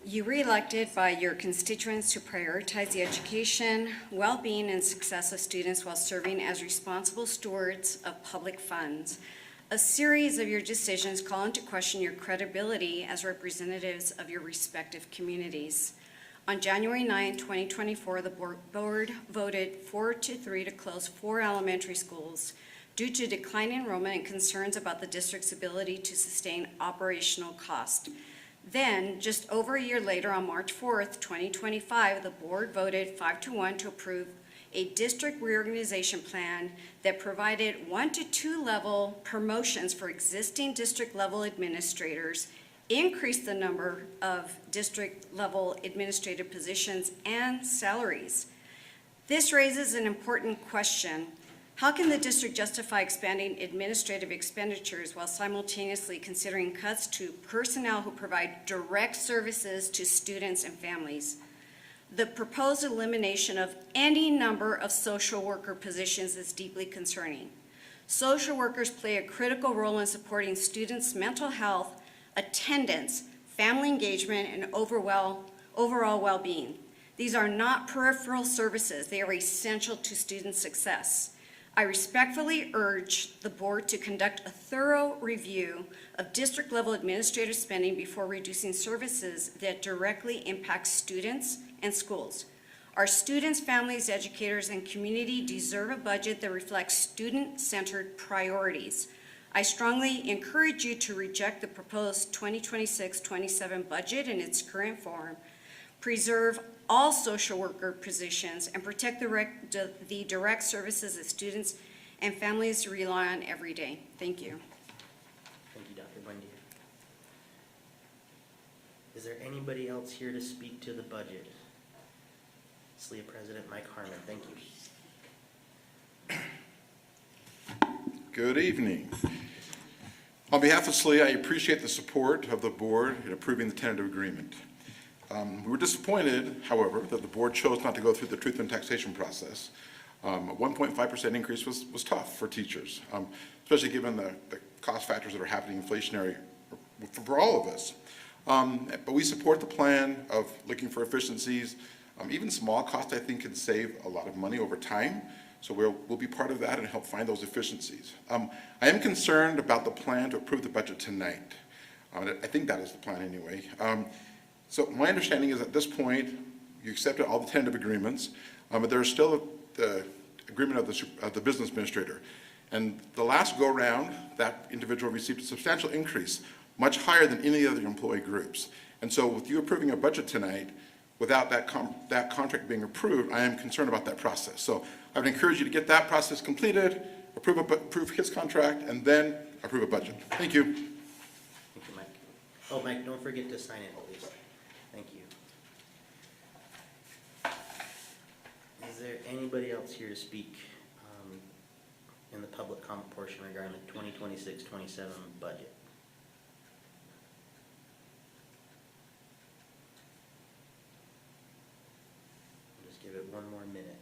You re-elected by your constituents to prioritize the education, well-being, and success of students while serving as responsible stewards of public funds. A series of your decisions call into question your credibility as representatives of your respective communities. On January 9, 2024, the board voted 4-3 to close 4 elementary schools due to declining enrollment and concerns about the district's ability to sustain operational cost. Then, just over a year later, on March 4th, 2025, the board voted 5-1 to approve a district reorganization plan that provided 1 to 2 level promotions for existing district level administrators, increased the number of district level administrative positions and salaries. This raises an important question. How can the district justify expanding administrative expenditures while simultaneously considering cuts to personnel who provide direct services to students and families? The proposed elimination of any number of social worker positions is deeply concerning. Social workers play a critical role in supporting students' mental health, attendance, family engagement, and overall well-being. These are not peripheral services. They are essential to student success. I respectfully urge the board to conduct a thorough review of district-level administrative spending before reducing services that directly impact students and schools. Our students, families, educators, and community deserve a budget that reflects student-centered priorities. I strongly encourage you to reject the proposed 2026-27 budget in its current form, preserve all social worker positions, and protect the direct services that students and families rely on every day. Thank you. Thank you, Dr. Buendia. Is there anybody else here to speak to the budget? SLEA President Mike Harmon, thank you. Good evening. On behalf of SLEA, I appreciate the support of the board in approving the tentative agreement. We were disappointed, however, that the board chose not to go through the truth in taxation process. A 1.5% increase was tough for teachers, especially given the cost factors that are happening inflationary for all of us. But we support the plan of looking for efficiencies. Even small costs, I think, can save a lot of money over time. So we'll be part of that and help find those efficiencies. I am concerned about the plan to approve the budget tonight. I think that is the plan anyway. So my understanding is at this point, you accepted all the tentative agreements, but there's still the agreement of the business administrator. And the last go-round, that individual received a substantial increase, much higher than any other employee groups. And so with you approving a budget tonight, without that contract being approved, I am concerned about that process. So I would encourage you to get that process completed, approve his contract, and then approve a budget. Thank you. Thank you, Mike. Oh, Mike, don't forget to sign it, please. Thank you. Is there anybody else here to speak in the public comment portion regarding the 2026-27 budget? Just give it one more minute.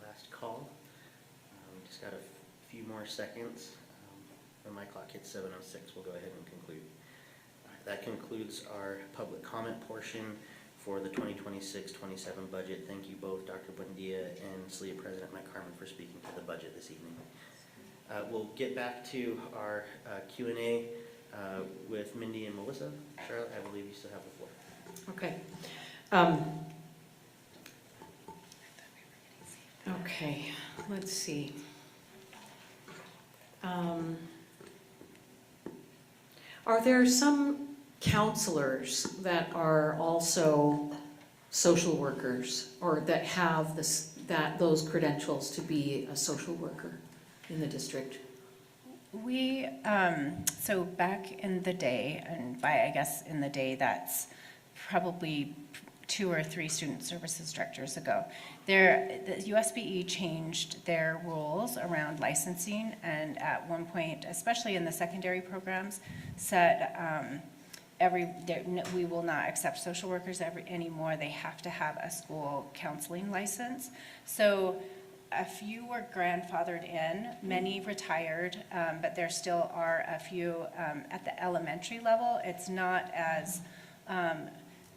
Last call. Just got a few more seconds. When my clock hits 7:06, we'll go ahead and conclude. That concludes our public comment portion for the 2026-27 budget. Thank you both, Dr. Buendia and SLEA President Mike Harmon, for speaking to the budget this evening. We'll get back to our Q&A with Mindy and Melissa. Charlotte, I believe you still have the floor. Okay. Okay, let's see. Are there some counselors that are also social workers or that have those credentials to be a social worker in the district? We, so back in the day, and by I guess in the day that's probably 2 or 3 student services directors ago, the USBE changed their rules around licensing, and at one point, especially in the secondary programs, said we will not accept social workers anymore. They have to have a school counseling license. So a few were grandfathered in, many retired, but there still are a few at the elementary level. It's not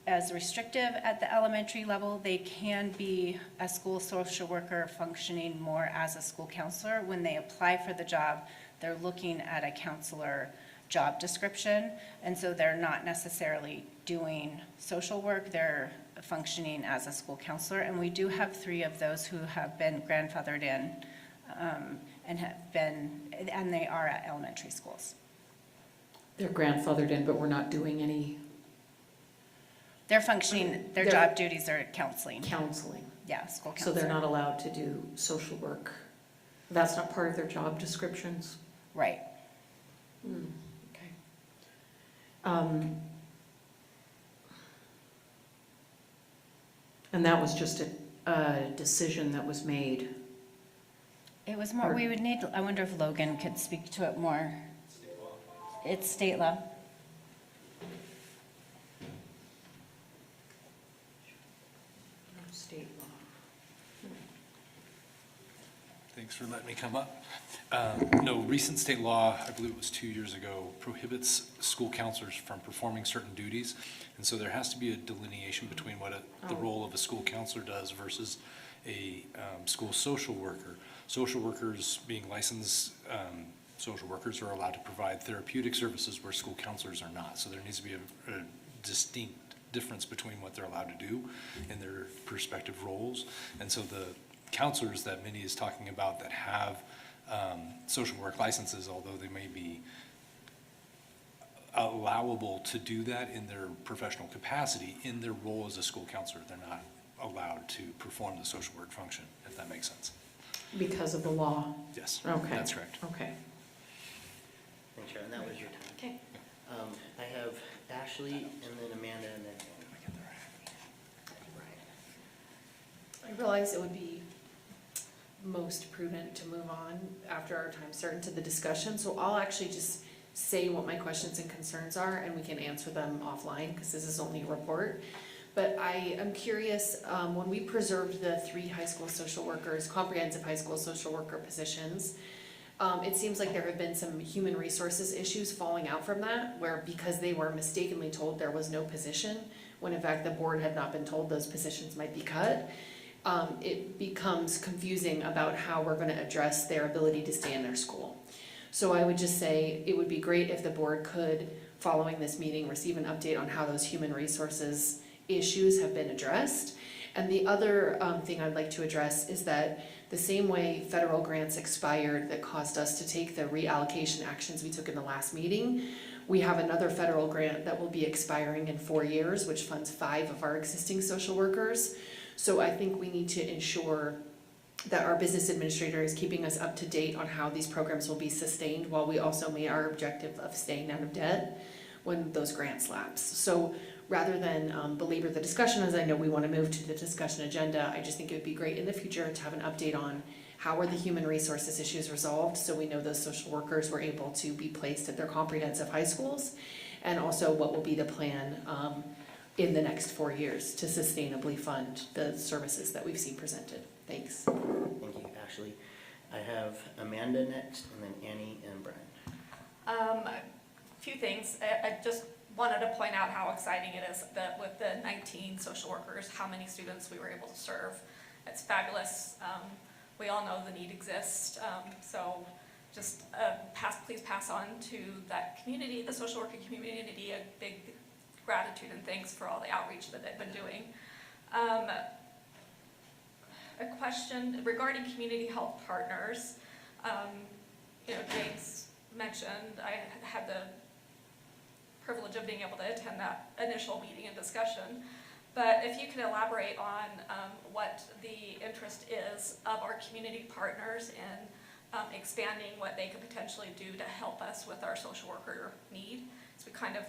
as restrictive at the elementary level. They can be a school social worker functioning more as a school counselor. When they apply for the job, they're looking at a counselor job description, and so they're not necessarily doing social work. They're functioning as a school counselor, and we do have 3 of those who have been grandfathered in and they are at elementary schools. They're grandfathered in, but we're not doing any They're functioning, their They're- job duties are counseling. Counseling. Yeah, school So counselor. they're not allowed to do social work. That's not part of their job descriptions? Right. Okay. And that was just a decision that was made. It was more, we would need, I wonder if Logan could speak to it more. It's state law. State law. Thanks for letting me come up. No, recent state law, I believe it was 2 years ago, prohibits school counselors from performing certain duties. And so there has to be a delineation between what the role of a school counselor does versus a school social worker. Social workers, being licensed social workers, are allowed to provide therapeutic services where school counselors are not. So there needs to be a distinct difference between what they're allowed to do in their respective roles. And so the counselors that Minnie is talking about that have social work licenses, although they may be allowable to do that in their professional capacity, in their role as a school counselor, they're not allowed to perform the social work function, if that makes sense. Because of the law? Yes, Okay. that's correct. Okay. Thanks, Sharon, that was your time. Okay. I have Ashley and then Amanda and then I realize it would be most prudent to move on after our time certain to the discussion, so I'll actually just say what my questions and concerns are, and we can answer them offline, because this is only a report. But I am curious, when we preserved the 3 high school social workers, comprehensive high school social worker positions, it seems like there have been some human resources issues falling out from that, where because they were mistakenly told there was no position, when in fact the board had not been told those positions might be cut, it becomes confusing about how we're gonna address their ability to stay in their school. So I would just say, it would be great if the board could, following this meeting, receive an update on how those human resources issues have been addressed. And the other thing I'd like to address is that the same way federal grants expired that caused us to take the reallocation actions we took in the last meeting, we have another federal grant that will be expiring in 4 years, which funds 5 of our existing social workers. So I think we need to ensure that our business administrator is keeping us up to date on how these programs will be sustained, while we also meet our objective of staying out of debt when those grants lapse. So rather than belabor the discussion, as I know we want to move to the discussion agenda, I just think it would be great in the future to have an update on how are the human resources issues resolved, so we know those social workers were able to be placed at their comprehensive high schools, and also what will be the plan in the next 4 years to sustainably fund the services that we've seen presented. Thanks. Thank you, Ashley. I have Amanda next, and then Annie and Brian. A few things. I just wanted to point out how exciting it is that with the 19 social workers, how many students we were able to serve. It's fabulous. We all know the need exists. So just please pass on to that community, the social working community, a big gratitude and thanks for all the outreach that they've been doing. A question regarding community health partners. James mentioned, I had the privilege of being able to attend that initial meeting and discussion. But if you could elaborate on what the interest is of our community partners in expanding what they could potentially do to help us with our social worker need. So we kind of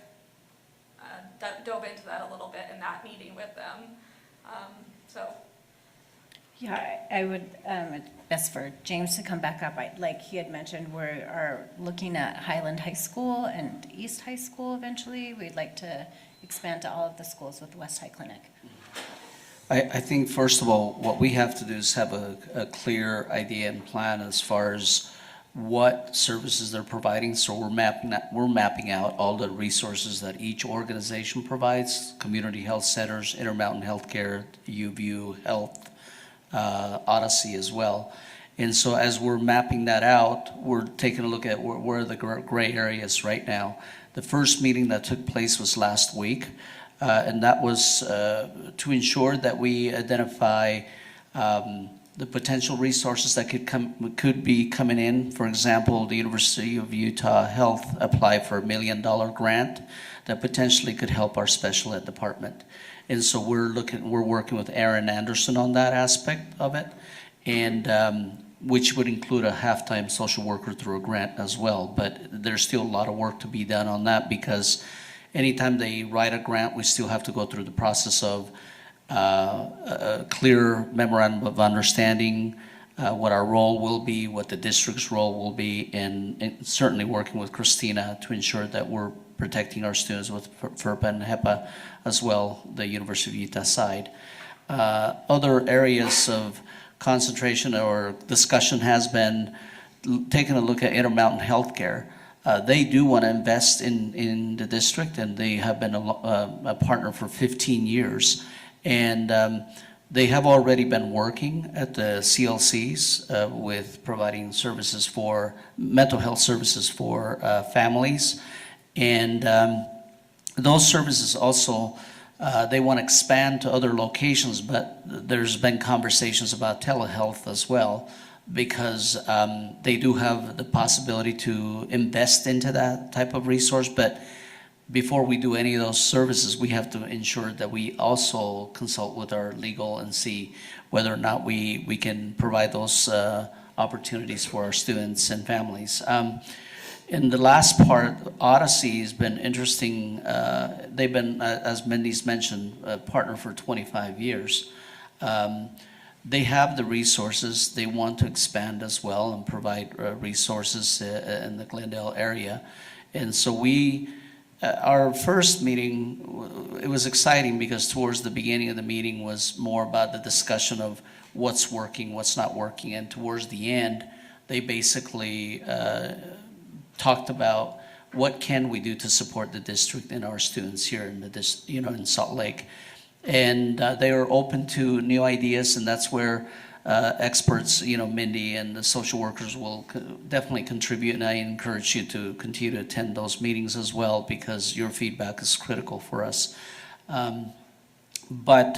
dove into that a little bit in that meeting with them. Yeah, I would, it's best for James to come back up. Like he had mentioned, we are looking at Highland High School and East High School eventually. We'd like to expand to all of the schools with the West High Clinic. I think, first of all, what we have to do is have a clear idea and plan as far as what services they're providing. So we're mapping out all the resources that each organization provides: community health centers, Intermountain Healthcare, UView Health, Odyssey as well. And so as we're mapping that out, we're taking a look at where are the gray areas right now. The first meeting that took place was last week, and that was to ensure that we identify the potential resources that could be coming in. For example, the University of Utah Health applied for $1 million grant that potentially could help our special ed department. And so we're working with Aaron Anderson on that aspect of it, and which would include a half-time social worker through a grant as well. But there's still a lot of work to be done on that, because anytime they write a grant, we still have to go through the process of a clear memorandum of understanding, what our role will be, what the district's role will be, and certainly working with Christina to ensure that we're protecting our students with FERPA and HEPA as well, the University of Utah side. Other areas of concentration or discussion has been taking a look at Intermountain Healthcare. They do want to invest in the district, and they have been a partner for 15 years. And they have already been working at the CLCs with providing services for mental health services for families. And those services also, they want to expand to other locations, but there's been conversations about telehealth as well, because they do have the possibility to invest into that type of resource. But before we do any of those services, we have to ensure that we also consult with our legal and see whether or not we can provide those opportunities for our students and families. In the last part, Odyssey has been interesting. They've been, as Mindy's mentioned, a partner for 25 years. They have the resources. They want to expand as well and provide resources in the Glendale area. And so our first meeting, it was exciting because towards the beginning of the meeting was more about the discussion of what's working, what's not working. And towards the end, they basically talked about what can we do to support the district and our students here in in Salt Lake. And they are open to new ideas, and that's where experts, Mindy and the social workers will definitely contribute. And I encourage you to continue to attend those meetings as well, because your feedback is critical for us. But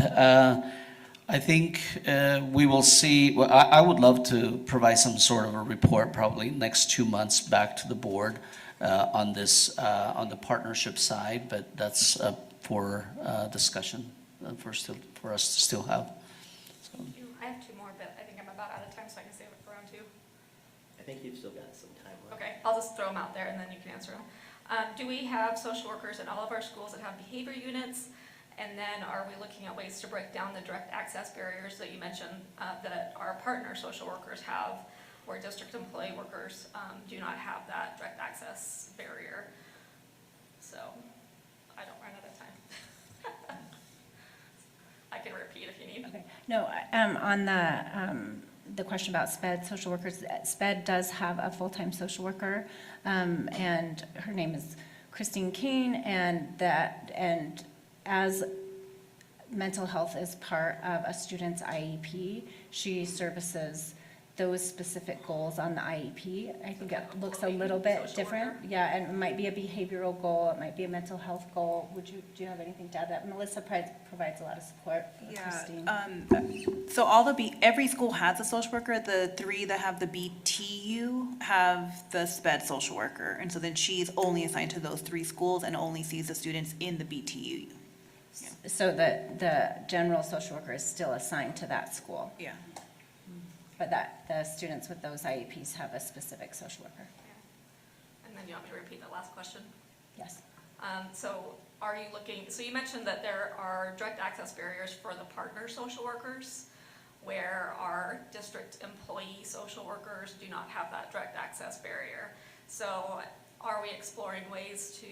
I think we will see. Well, I would love to provide some sort of a report, probably next 2 months, back to the board on this, on the partnership side. But that's for discussion for us to still have. So. I have two more, but I think I'm about out of time, so I can save it for round two. I think you've still got some time left. Okay, I'll just throw them out there and then you can answer them. Do we have social workers in all of our schools that have behavior units? And then are we looking at ways to break down the direct access barriers that you mentioned that our partner social workers have, where district employee workers do not have that direct access barrier? So I don't run out of time. I can repeat if you need. Okay. No, on the question about SPED social workers, SPED does have a full-time social worker, and her name is Christine Kane, and as mental health is part of a student's IEP, she services those specific goals on the IEP. I think it looks a little bit different. Yeah, and it might be a behavioral goal, it might be a mental health goal. Do you have anything to add to that? Melissa provides a lot of support for Christine. So every school has a social worker. The 3 that have the BTU have the SPED social worker. And so then she's only assigned to those 3 schools and only sees the students in the BTU. Yeah. So the general social worker is still assigned to that school. Yeah. But the students with those IEPs have a specific social worker. And then you want me to repeat that last question? Yes. So are you looking, so you mentioned that there are direct access barriers for the partner social workers, where our district employee social workers do not have that direct access barrier. So are we exploring ways to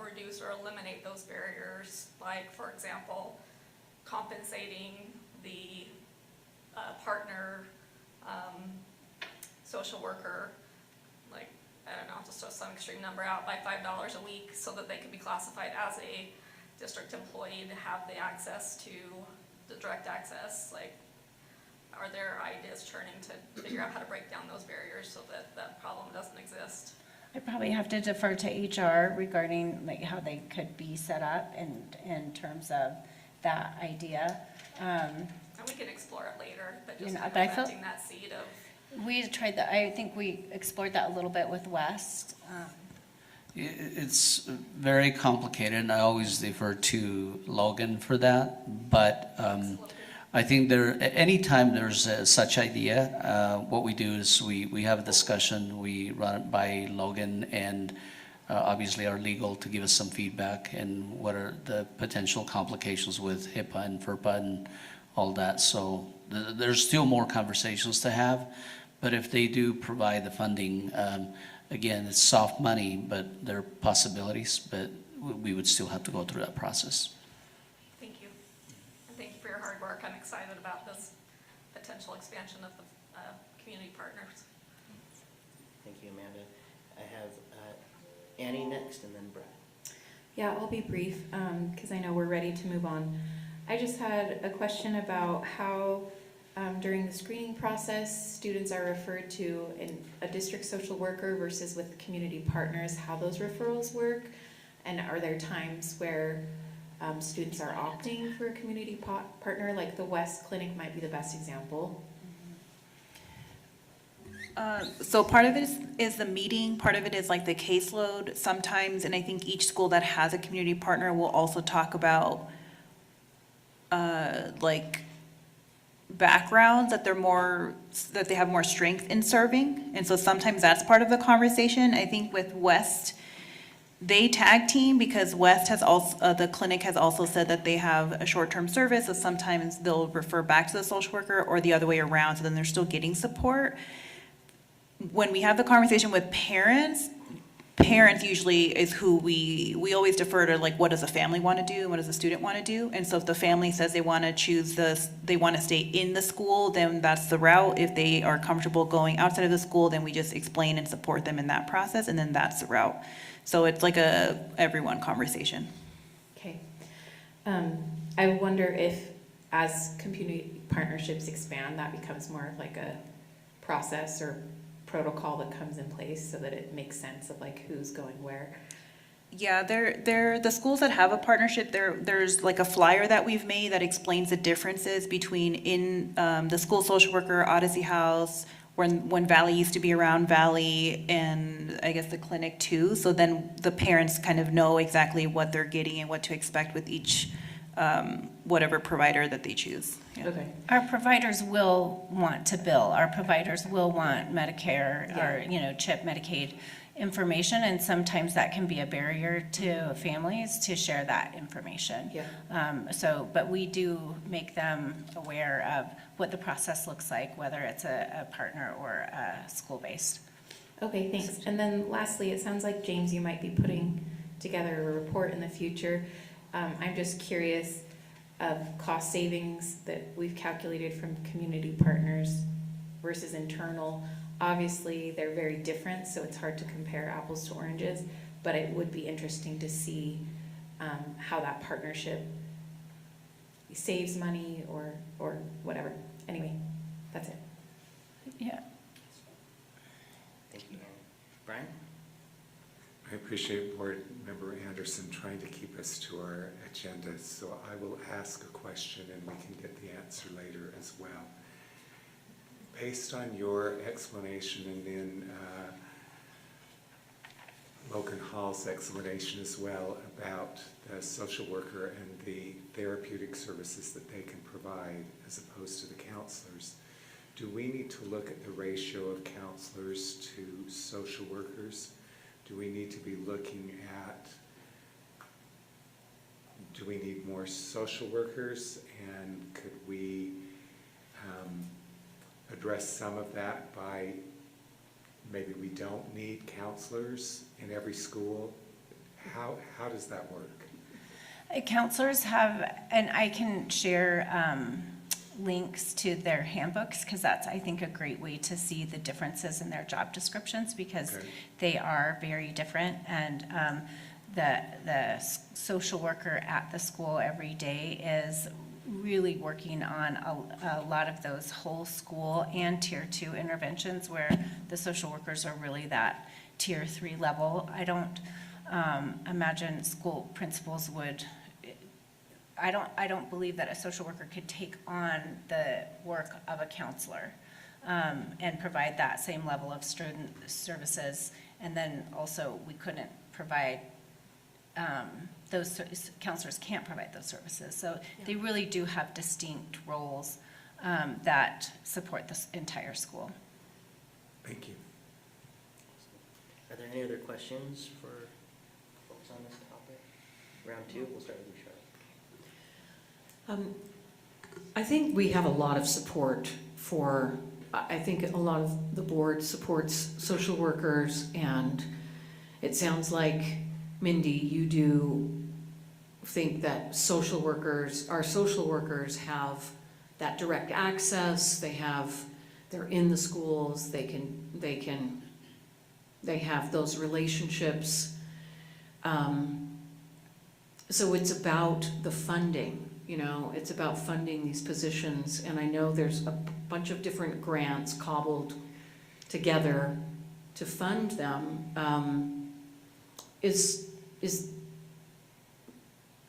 reduce or eliminate those barriers, like, for example, compensating the partner social worker, like, I don't know, just some extreme number out, by $5 a week, so that they can be classified as a district employee to have the access to the direct access? Like, are there ideas churning to figure out how to break down those barriers so that that problem doesn't exist? I probably have to defer to HR regarding like how they could be set up in terms of that idea. And we can explore it later, but You just know, kind but I of feel- planting that seed of. We tried that, I think we explored that a little bit with West. It's very complicated, and I always defer to Logan for that. But I think anytime there's such idea, what we do is we have a discussion, we run it by Logan and obviously our legal to give us some feedback and what are the potential complications with HIPAA and FERPA and all that. So there's still more conversations to have, but if they do provide the funding, again, it's soft money, but there are possibilities, but we would still have to go through that process. Thank you. And thank you for your hard work. I'm excited about this potential expansion of the community partners. Thank you, Amanda. I have Annie next and then Brad. Yeah, I'll be brief because I know we're ready to move on. I just had a question about how during the screening process, students are referred to in a district social worker versus with community partners, how those referrals work, and are there times where students are opting for a community partner, like the West Clinic might be the best example. So part of it is the meeting, part of it is like the caseload sometimes, and I think each school that has a community partner will also talk about like backgrounds that they have more strength in serving. And so sometimes that's part of the conversation. I think with West, they tag team because West has also, the clinic has also said that they have a short-term service, so sometimes they'll refer back to the social worker or the other way around, so then they're still getting support. When we have the conversation with parents usually is who we always defer to, like, what does a family want to do and what does a student want to do? And so if the family says they want to choose they want to stay in the school, then that's the route. If they are comfortable going outside of the school, then we just explain and support them in that process, and then that's the route. So it's like a everyone conversation. Okay. I wonder if as community partnerships expand, that becomes more of like a process or protocol that comes in place so that it makes sense of like who's going where. Yeah, the schools that have a partnership, there's like a flyer that we've made that explains the differences between in the school social worker, Odyssey House, when Valley used to be around Valley, and I guess the clinic too. So then the parents kind of know exactly what they're getting and what to expect with each whatever provider that they choose. Yeah. Okay. Our providers will want to bill. Our providers will want Medicare or, CHIP, Medicaid information, and sometimes that can be a barrier to families to share that information. Yeah. But we do make them aware of what the process looks like, whether it's a partner or school-based. Okay, thanks. And then lastly, it sounds like, James, you might be putting together a report in the future. I'm just curious of cost savings that we've calculated from community partners versus internal. Obviously, they're very different, so it's hard to compare apples to oranges, but it would be interesting to see how that partnership saves money or whatever. Anyway, that's it. Yeah. Thank you, Annie. Brian? I appreciate Board Member Anderson trying to keep us to our agenda, so I will ask a question and we can get the answer later as well. Based on your explanation and then Logan Hall's explanation as well about the social worker and the therapeutic services that they can provide as opposed to the counselors, do we need to look at the ratio of counselors to social workers? Do we need to be looking at, do we need more social workers, and could we address some of that by maybe we don't need counselors in every school? How does that work? Counselors have, and I can share links to their handbooks, because that's, I think, a great way to see the differences in their job descriptions, because they are very different. And the social worker at the school every day is really working on a lot of those whole school and tier 2 interventions, where the social workers are really that tier 3 level. I don't imagine school principals would I don't believe that a social worker could take on the work of a counselor and provide that same level of student services. And then also, we couldn't provide, counselors can't provide those services. So they really do have distinct roles that support this entire school. Thank you. Are there any other questions for folks on this topic? Round two, we'll start with you, Charlotte. I think we have a lot of support for, I think a lot of the board supports social workers, and it sounds like, Mindy, you do think that our social workers have that direct access, they're in the schools, they have those relationships. So it's about the funding, it's about funding these positions, and I know there's a bunch of different grants cobbled together to fund them. Is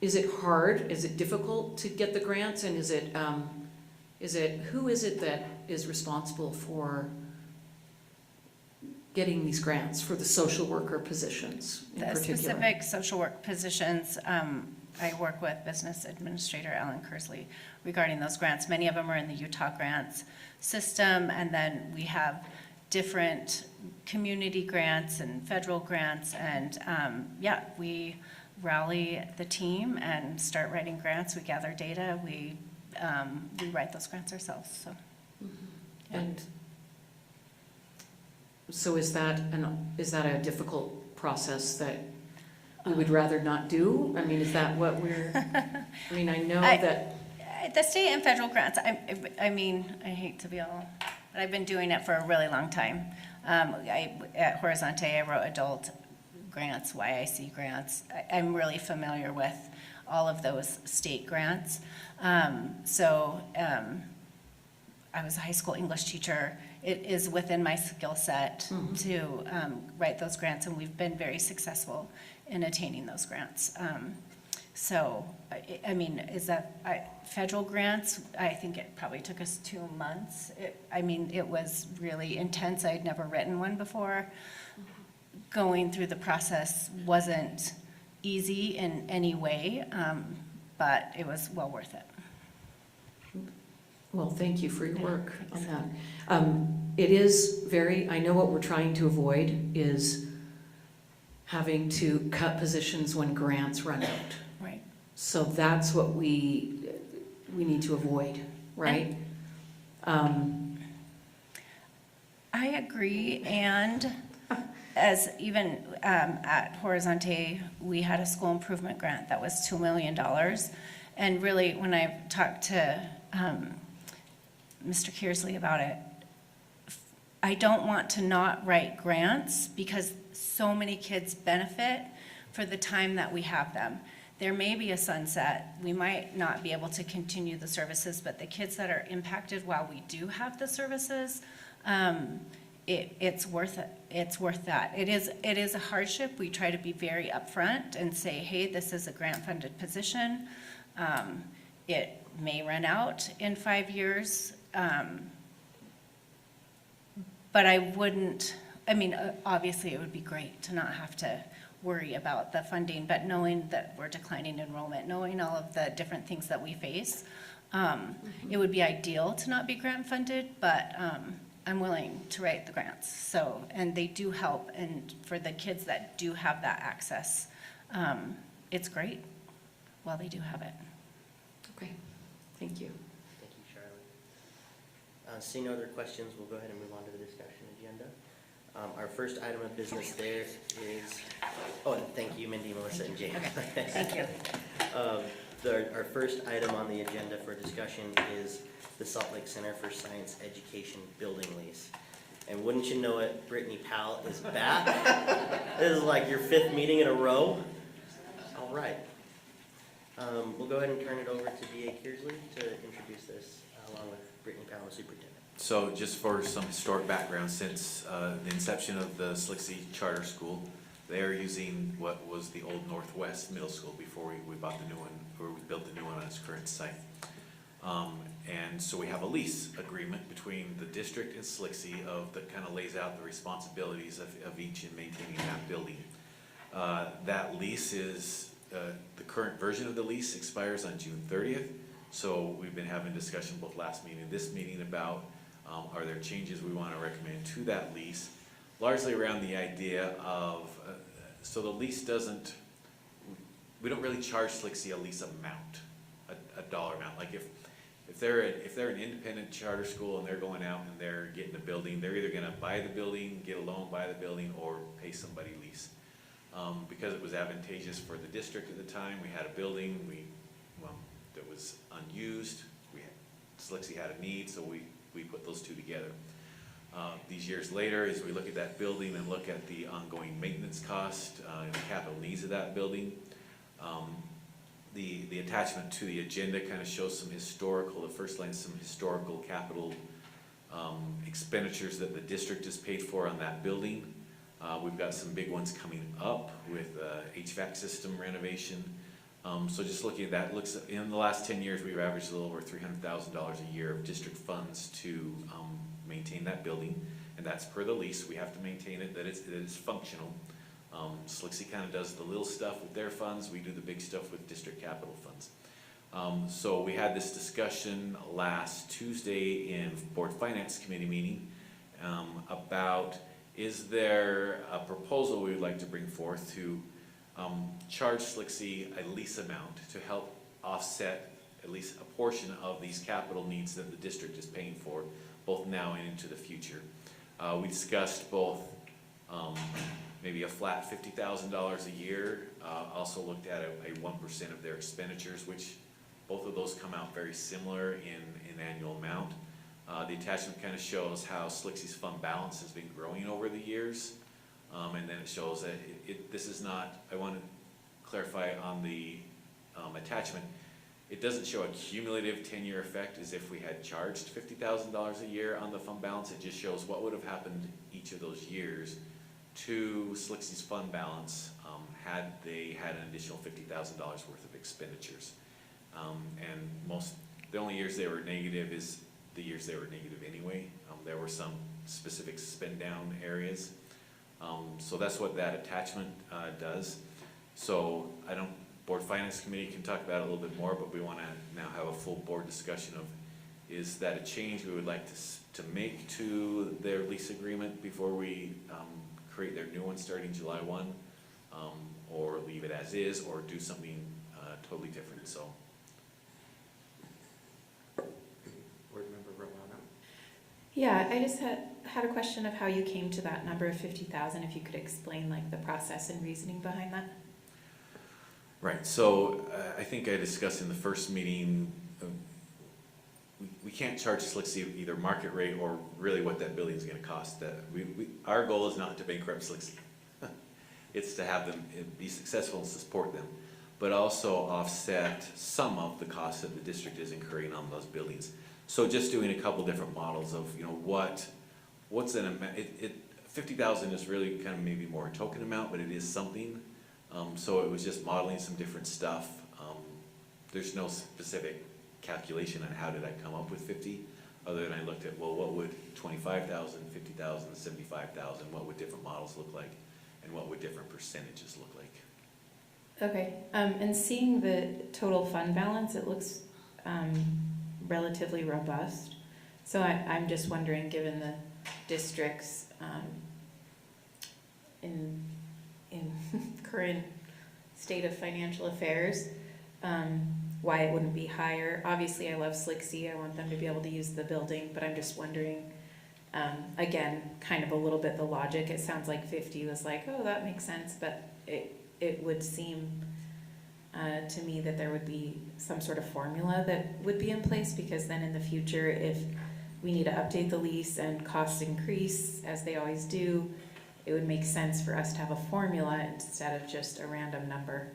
it hard? Is it difficult to get the grants? And who is it that is responsible for getting these grants for the social worker positions in The particular? specific social work positions, I work with Business Administrator Alan Kersley regarding those grants. Many of them are in the Utah grants system, and then we have different community grants and federal grants, and we rally the team and start writing grants. We gather data, we write those grants ourselves, so. And so is that a difficult process that we would rather not do? I mean, is that what I know that. The state and federal grants, I hate to be all, but I've been doing it for a really long time. At Horizonte, I wrote adult grants, YIC grants. I'm really familiar with all of those state grants. I was a high school English teacher. It is within my skill set to write those grants, and we've been very successful in attaining those grants. Is that federal grants? I think it probably took us 2 months. It was really intense. I'd never written one before. Going through the process wasn't easy in any way, but it was well worth it. Well, thank you for your work on that. It is I know what we're trying to avoid is having to cut positions when grants run out. Right. So that's what we need to avoid, right? I agree, and as even at Horizonte, we had a school improvement grant that was $2 million. And really, when I talked to Mr. Kearsley about it, I don't want to not write grants because so many kids benefit for the time that we have them. There may be a sunset. We might not be able to continue the services, but the kids that are impacted while we do have the services, it's worth it. It's worth that. It is a hardship. We try to be very upfront and say, hey, this is a grant-funded position. It may run out in 5 years. But I wouldn't, obviously it would be great to not have to worry about the funding, but knowing that we're declining enrollment, knowing all of the different things that we face, it would be ideal to not be grant funded, but I'm willing to write the grants. So, and they do help, and for the kids that do have that access, it's great while they do have it. Okay, thank you. Thank you, Charlotte. Seeing no other questions, we'll go ahead and move on to the discussion agenda. Our first item of business there is, and thank you, Mindy, Melissa, and James. Okay, thank you. Our first item on the agenda for discussion is the Salt Lake Center for Science Education building lease. And wouldn't you know it, Brittany Powell is back. This is like your 5th meeting in a row. All right. We'll go ahead and turn it over to D.A. Kearsley to introduce this along with Brittany Powell, the superintendent. So just for some historic background, since the inception of the SLCSD Charter School, They're using what was the old Northwest Middle School before we bought the new one, or we built the new one on its current site. And so we have a lease agreement between the district and SLCSD that kind of lays out the responsibilities of each in maintaining that building. That lease is, the current version of the lease expires on June 30th. So we've been having discussion both last meeting and this meeting about are there changes we want to recommend to that lease, largely around the idea of, so the lease doesn't, we don't really charge SLCSD a lease amount, a dollar amount. Like if they're an independent charter school and they're going out and they're getting a building, they're either gonna buy the building, get a loan, buy the building, or pay somebody lease. Because it was advantageous for the district at the time, we had a building that was unused. SLCSD had a need, so we put those two together. These years later, as we look at that building and look at the ongoing maintenance cost and the capital needs of that building, the attachment to the agenda kind of shows some historical, the first line, some historical capital expenditures that the district has paid for on that building. We've got some big ones coming up with HVAC system renovation. So just looking at that, looks in the last 10 years, we've averaged a little over $300,000 a year of district funds to maintain that building, and that's per the lease. We have to maintain it, that it's functional. SLCSD kind of does the little stuff with their funds. We do the big stuff with district capital funds. So we had this discussion last Tuesday in Board Finance Committee meeting about, is there a proposal we would like to bring forth to charge SLCSD a lease amount to help offset at least a portion of these capital needs that the district is paying for, both now and into the future. We discussed both maybe a flat $50,000 a year, also looked at a 1% of their expenditures, which both of those come out very similar in annual amount. The attachment kind of shows how SLCSD's fund balance has been growing over the years. And then it shows that this is not, I want to clarify on the attachment, it doesn't show a cumulative 10-year effect as if we had charged $50,000 a year on the fund balance. It just shows what would have happened each of those years to SLCSD's fund balance had they had an additional $50,000 worth of expenditures. And the only years they were negative is the years they were negative anyway. There were some specific spend down areas. So that's what that attachment does. So Board Finance Committee can talk about it a little bit more, but we want to now have a full board discussion of, is that a change we would like to make to their lease agreement before we create their new one starting July 1, or leave it as is, or do something totally different. So. Board Member Romano? Yeah, I just had a question of how you came to that number of 50,000, if you could explain like the process and reasoning behind that. Right, so I think I discussed in the first meeting, we can't charge SLCSD either market rate or really what that building is going to cost. Our goal is not to bankrupt SLCSD. It's to have them be successful and support them, but also offset some of the costs that the district is incurring on those buildings. So just doing a couple different models of, what's an amount, 50,000 is really kind of maybe more a token amount, but it is something. So it was just modeling some different stuff. There's no specific calculation on how did I come up with 50, other than I looked at, well, what would 25,000, 50,000, 75,000, what would different models look like, and what would different percentages look like? Okay, and seeing the total fund balance, it looks relatively robust. So I'm just wondering, given the district's in current state of financial affairs, why it wouldn't be higher. Obviously, I love SLCSD. I want them to be able to use the building, but I'm just wondering, again, kind of a little bit the logic. It sounds like 50 was like, oh, that makes sense, but it would seem to me that there would be some sort of formula that would be in place, because then in the future, if we need to update the lease and costs increase, as they always do, it would make sense for us to have a formula instead of just a random number.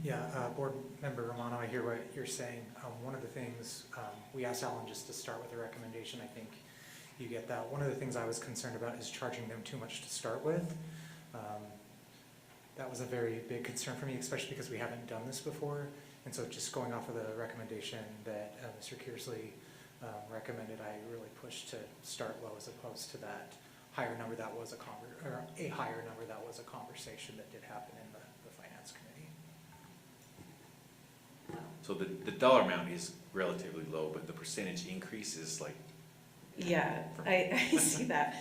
Yeah, Board Member Romano, I hear what you're saying. One of the things, we asked Alan just to start with a recommendation. I think you get that. One of the things I was concerned about is charging them too much to start with. That was a very big concern for me, especially because we haven't done this before. And so just going off of the recommendation that Mr. Kearsley recommended, I really pushed to start low as opposed to that higher number that was a higher number that was a conversation that did happen in the finance committee. So the dollar amount is relatively low, but the percentage increase is like. Yeah, I see that.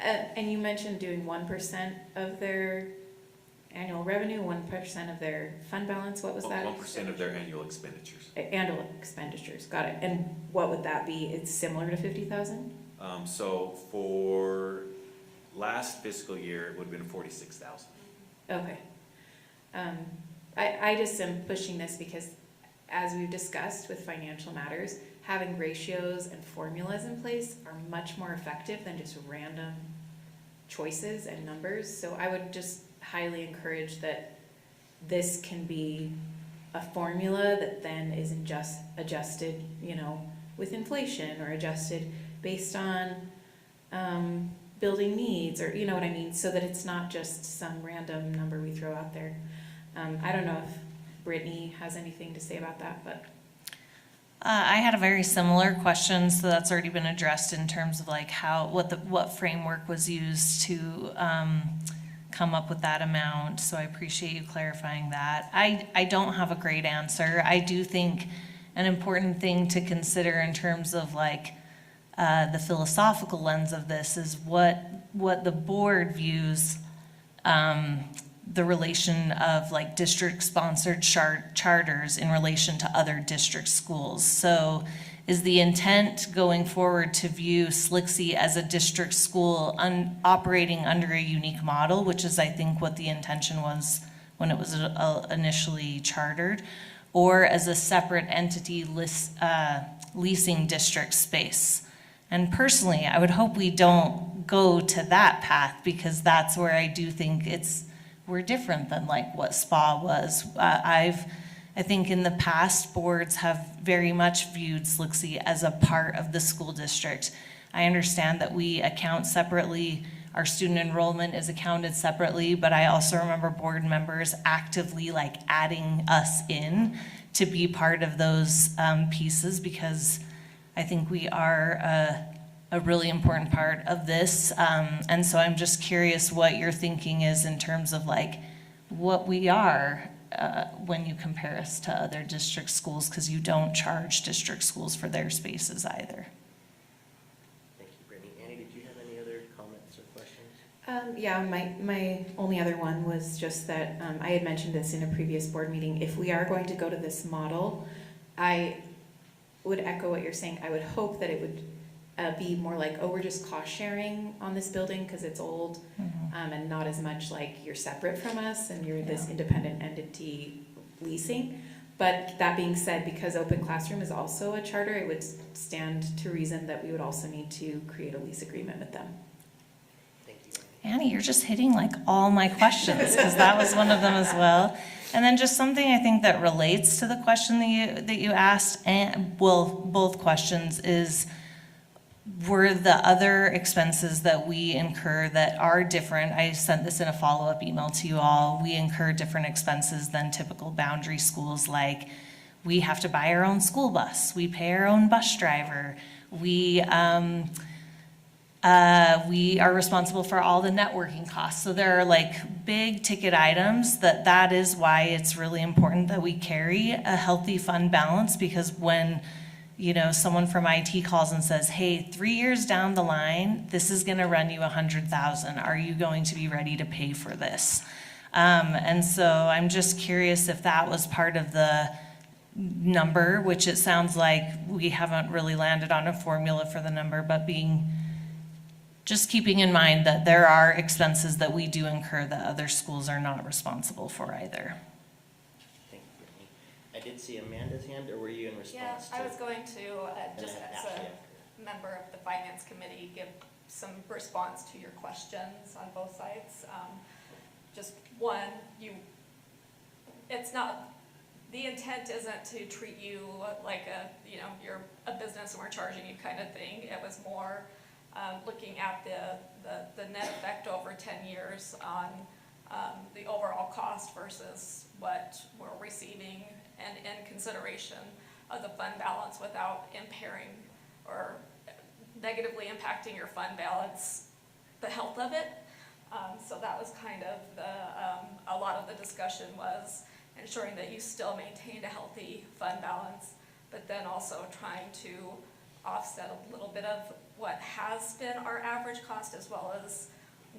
And you mentioned doing 1% of their annual revenue, 1% of their fund balance, what was that? 1% of their annual expenditures. Annual expenditures, got it. And what would that be? It's similar to 50,000? So for last fiscal year, it would have been 46,000. Okay. I just am pushing this because as we've discussed with financial matters, having ratios and formulas in place are much more effective than just random choices and numbers. So I would just highly encourage that this can be a formula that then is adjusted, you know, with inflation or adjusted based on building needs, or you know what I mean, so that it's not just some random number we throw out there. I don't know if Brittany has anything to say about that, but. I had a very similar question, so that's already been addressed in terms of like what framework was used to come up with that amount. So I appreciate you clarifying that. I don't have a great answer. I do think an important thing to consider in terms of like the philosophical lens of this is what the board views the relation of like district-sponsored charters in relation to other district schools. So is the intent going forward to view SLCSD as a district school operating under a unique model, which is I think what the intention was when it was initially chartered, or as a separate entity leasing district space? And personally, I would hope we don't go to that path, because that's where I do think we're different than like what SPA was. I think in the past, boards have very much viewed SLCSD as a part of the school district. I understand that we account separately, our student enrollment is accounted separately, but I also remember board members actively like adding us in to be part of those pieces, because I think we are a really important part of this. And so I'm just curious what your thinking is in terms of like what we are when you compare us to other district schools, because you don't charge district schools for their spaces either. Thank you, Brittany. Annie, did you have any other comments or questions? Yeah, my only other one was just that I had mentioned this in a previous board meeting. If we are going to go to this model, I would echo what you're saying. I would hope that it would be more like, oh, we're just cost sharing on this building because it's old, and not as much like you're separate from us and you're this independent entity leasing. But that being said, because Open Classroom is also a charter, it would stand to reason that we would also need to create a lease agreement with them. Thank you, Annie, you're just hitting like all my questions, because that was one of them as well. And then just something I think that relates to the question that you asked, and well, both questions, is were the other expenses that we incur that are different? I sent this in a follow-up email to you all. We incur different expenses than typical boundary schools, like we have to buy our own school bus, we pay our own bus driver, we are responsible for all the networking costs. So there are like big ticket items that is why it's really important that we carry a healthy fund balance, because when someone from IT calls and says, hey, 3 years down the line, this is gonna run you $100,000. Are you going to be ready to pay for this? And so I'm just curious if that was part of the number, which it sounds like we haven't really landed on a formula for the number, but just keeping in mind that there are expenses that we do incur that other schools are not responsible for either. Thank you, Brittany. I did see Amanda's hand, or were you in response to? I was going to, just then as Ashley a member of the finance committee, give some response to your questions on both sides. Just one, it's not the intent isn't to treat you like you're a business and we're charging you kind of thing. It was more looking at the net effect over 10 years on the overall cost versus what we're receiving, and in consideration of the fund balance without impairing or negatively impacting your fund balance, the health of it. So that was kind of a lot of the discussion was ensuring that you still maintained a healthy fund balance, but then also trying to offset a little bit of what has been our average cost, as well as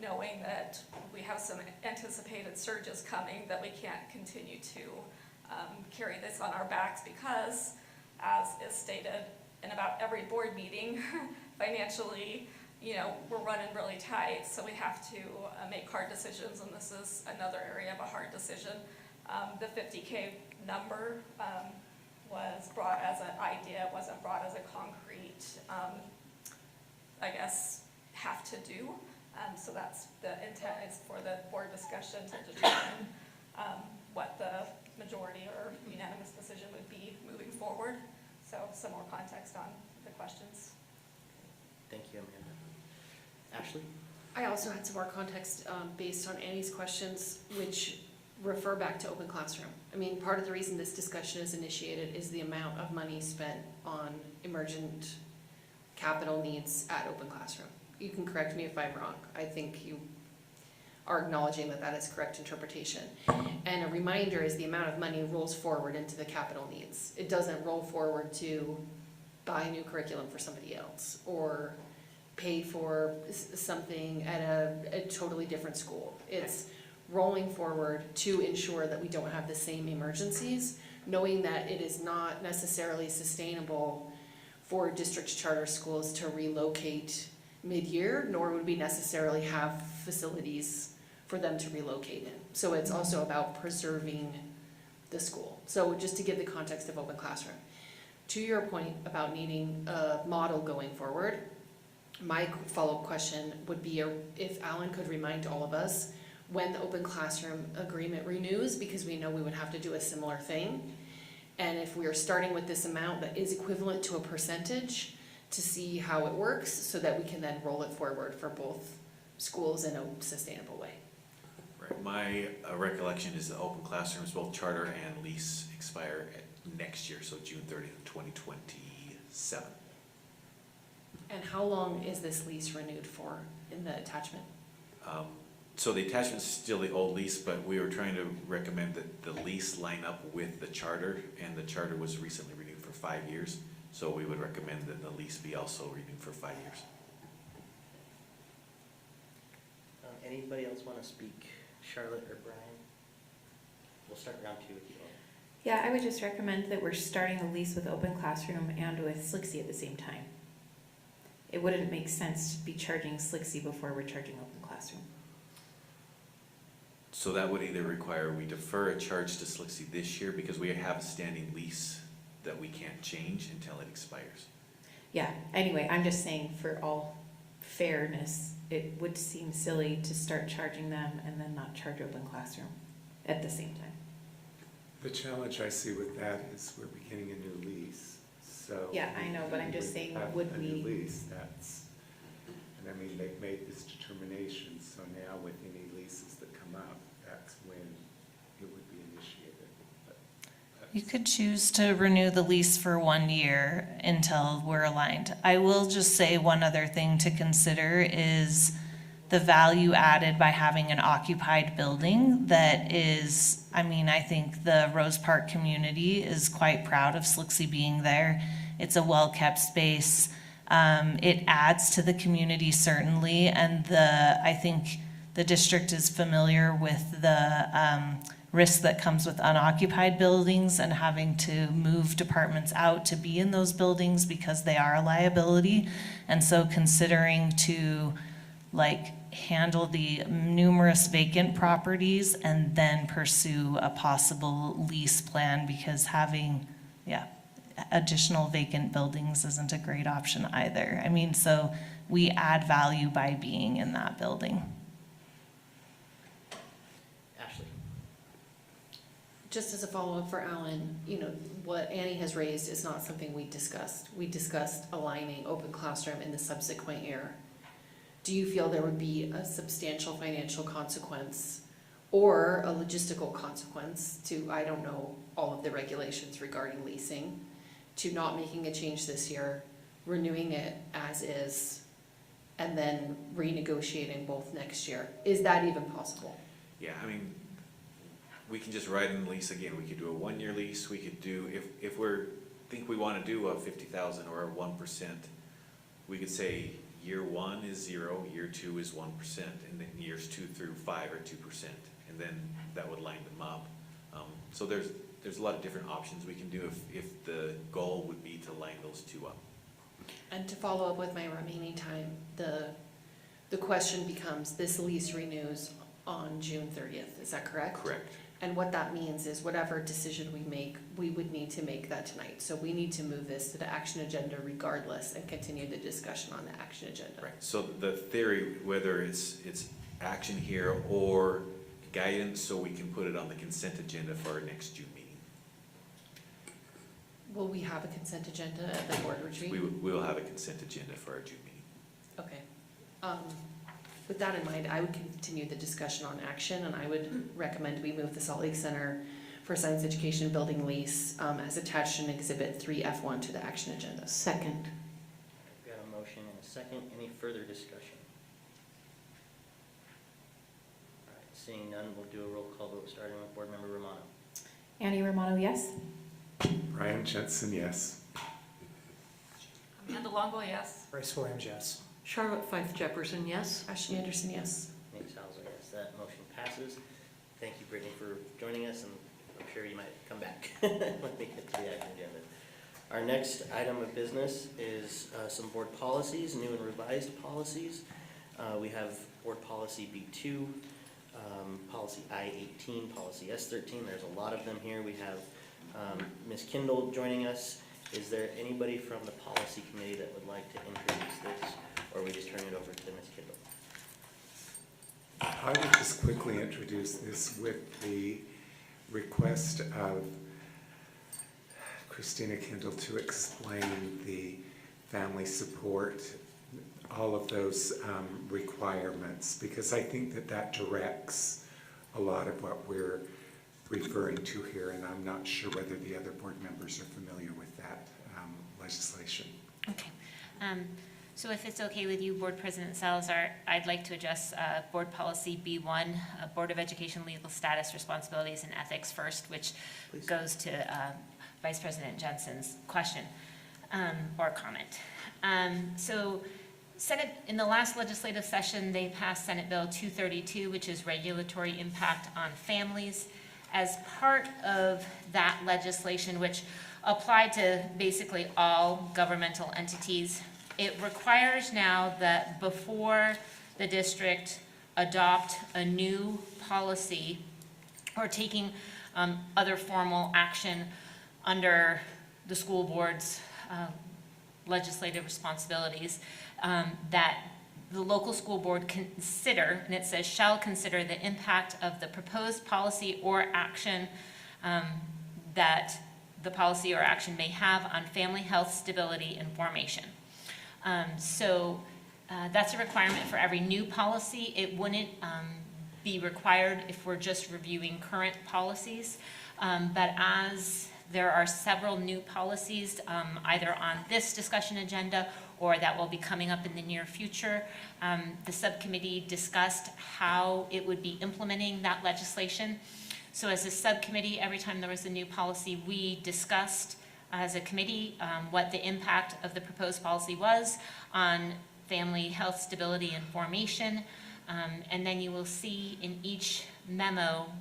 knowing that we have some anticipated surges coming, that we can't continue to carry this on our backs because, as is stated in about every board meeting, financially, we're running really tight, so we have to make hard decisions, and this is another area of a hard decision. The 50K number was brought as an idea, it wasn't brought as a concrete, have to do. So that's the intent, is for the board discussion to determine what the majority or unanimous decision would be moving forward. So some more context on the questions. Thank you, Amanda. Ashley? I also had some more context based on Annie's questions, which refer back to open classroom. I mean, part of the reason this discussion is initiated is the amount of money spent on emergent capital needs at open classroom. You can correct me if I'm wrong. I think you are acknowledging that that is correct interpretation. And a reminder is the amount of money rolls forward into the capital needs. It doesn't roll forward to buy new curriculum for somebody else or pay for something at a totally different school. It's rolling forward to ensure that we don't have the same emergencies, knowing that it is not necessarily sustainable for district charter schools to relocate mid-year, nor would we necessarily have facilities for them to relocate in. So it's also about preserving the school. So just to give the context of open classroom. To your point about needing a model going forward, my follow-up question would be if Alan could remind all of us when the open classroom agreement renews, because we know we would have to do a similar thing. And if we are starting with this amount that is equivalent to a percentage, to see how it works so that we can then roll it forward for both schools in a sustainable way. Right. My recollection is the open classrooms, both charter and lease, expire next year, so June 30th, 2027. And how long is this lease renewed for in the attachment? So the attachment's still the old lease, but we were trying to recommend that the lease line up with the charter, and the charter was recently renewed for 5 years. So we would recommend that the lease be also renewed for 5 years. Anybody else want to speak? Charlotte or Brian? We'll start round two with you all. Yeah, I would just recommend that we're starting a lease with open classroom and with SLCSD at the same time. It wouldn't make sense to be charging SLCSD before we're charging open classroom. So that would either require we defer a charge to SLCSD this year because we have a standing lease that we can't change until it expires. Yeah, anyway, I'm just saying for all fairness, it would seem silly to start charging them and then not charge open classroom at the same time. The challenge I see with that is we're beginning a new lease, so. Yeah, I know, but I'm just saying, would a new we? lease, and I mean, they've made this determination, so now with any leases that come up, that's when it would be initiated. You could choose to renew the lease for 1 year until we're aligned. I will just say one other thing to consider is the value added by having an occupied building that is, I think the Rose Park community is quite proud of SLCSD being there. It's a well-kept space. It adds to the community certainly, and I think the district is familiar with the risk that comes with unoccupied buildings and having to move departments out to be in those buildings because they are a liability. And so considering to handle the numerous vacant properties and then pursue a possible lease plan, because having, additional vacant buildings isn't a great option either. So we add value by being in that building. Ashley? Just as a follow-up for Alan, what Annie has raised is not something we discussed. We discussed aligning open classroom in the subsequent year. Do you feel there would be a substantial financial consequence or a logistical consequence to, I don't know, all of the regulations regarding leasing, to not making a change this year, renewing it as is, and then renegotiating both next year? Is that even possible? Yeah, I mean, we can just write in the lease again. We could do a 1-year lease. We could do, if think we want to do a 50,000 or a 1%, we could say year 1 is 0, year 2 is 1%, and then years 2 through 5 are 2%, and then that would line them up. So there's a lot of different options we can do if the goal would be to line those two up. And to follow up with my remaining time, the question becomes, this lease renews on June 30th, is that correct? Correct. And what that means is whatever decision we make, we would need to make that tonight. So we need to move this to the action agenda regardless and continue the discussion on the action agenda. Right, so the theory, whether it's action here or guidance, so we can put it on the consent agenda for our next June meeting. Will we have a consent agenda at the board retreat? We will have a consent agenda for our June meeting. Okay. With that in mind, I would continue the discussion on action, and I would recommend we move the Salt Lake Center for Science Education building lease as attached in Exhibit 3F1 to the action agenda. Second. We've got a motion and a second. Any further discussion? All right, seeing none, we'll do a roll call vote, starting with Board Member Romano. Annie Romano, yes? Brian Jensen, yes. Amanda Longo, yes. Bryce Williams, yes. Charlotte Fife Jefferson, yes. Ashton Anderson, yes. Nate Salzer, yes. That motion passes. Thank you, Brittany, for joining us, and I'm sure you might come back when we get to the action agenda. Our next item of business is some board policies, new and revised policies. We have Board Policy B2, Policy I-18, Policy S-13. There's a lot of them here. We have Ms. Kindle joining us. Is there anybody from the Policy Committee that would like to introduce this, or we just turn it over to Ms. Kindle? I would just quickly introduce this with the request of Christina Kindle to explain the family support, all of those requirements, because I think that directs a lot of what we're referring to here, and I'm not sure whether the other board members are familiar with that legislation. Okay. So if it's okay with you, Board President Salazar, I'd like to address Board Policy B1, Board of Education Legal Status, Responsibilities, and Ethics first, which goes to Vice President Jensen's question or comment. So Senate, in the last legislative session, they passed Senate Bill 232, which is regulatory impact on families. As part of that legislation, which applied to basically all governmental entities, it requires now that before the district adopt a new policy or taking other formal action under the school board's legislative responsibilities, that the local school board consider, and it says shall consider the impact of the proposed policy or action that the policy or action may have on family health, stability, and formation. So that's a requirement for every new policy. It wouldn't be required if we're just reviewing current policies. But as there are several new policies either on this discussion agenda or that will be coming up in the near future, the subcommittee discussed how it would be implementing that legislation. So as a subcommittee, every time there was a new policy, we discussed as a committee what the impact of the proposed policy was on family health, stability, and formation. And then you will see in each memo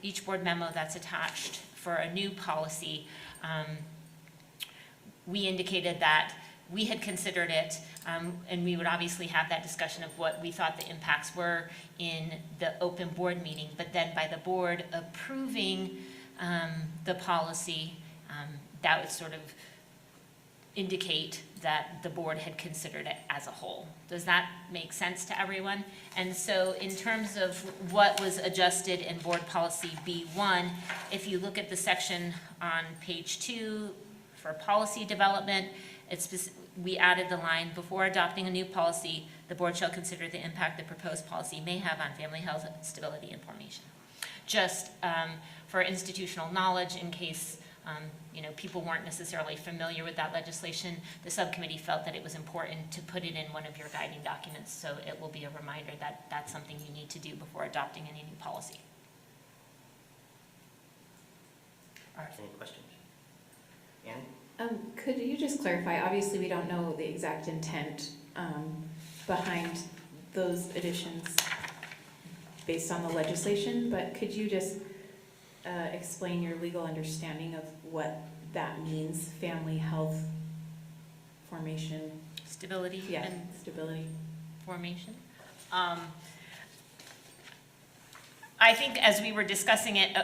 each board memo that's attached for a new policy, we indicated that we had considered it, and we would obviously have that discussion of what we thought the impacts were in the open board meeting, but then by the board approving the policy, that would sort of indicate that the board had considered it as a whole. Does that make sense to everyone? And so in terms of what was adjusted in board policy B1, if you look at the section on page 2 for policy development, we added the line, before adopting a new policy, the board shall consider the impact the proposed policy may have on family health, stability, and formation. Just for institutional knowledge, in case people weren't necessarily familiar with that legislation, the subcommittee felt that it was important to put it in one of your guiding documents, so it will be a reminder that that's something you need to do before adopting any new policy. Any questions? Annie? Could you just clarify, obviously we don't know the exact intent behind those additions based on the legislation, but could you just explain your legal understanding of what that means, family health formation? Stability Yeah, and stability. formation. I think as we were discussing it,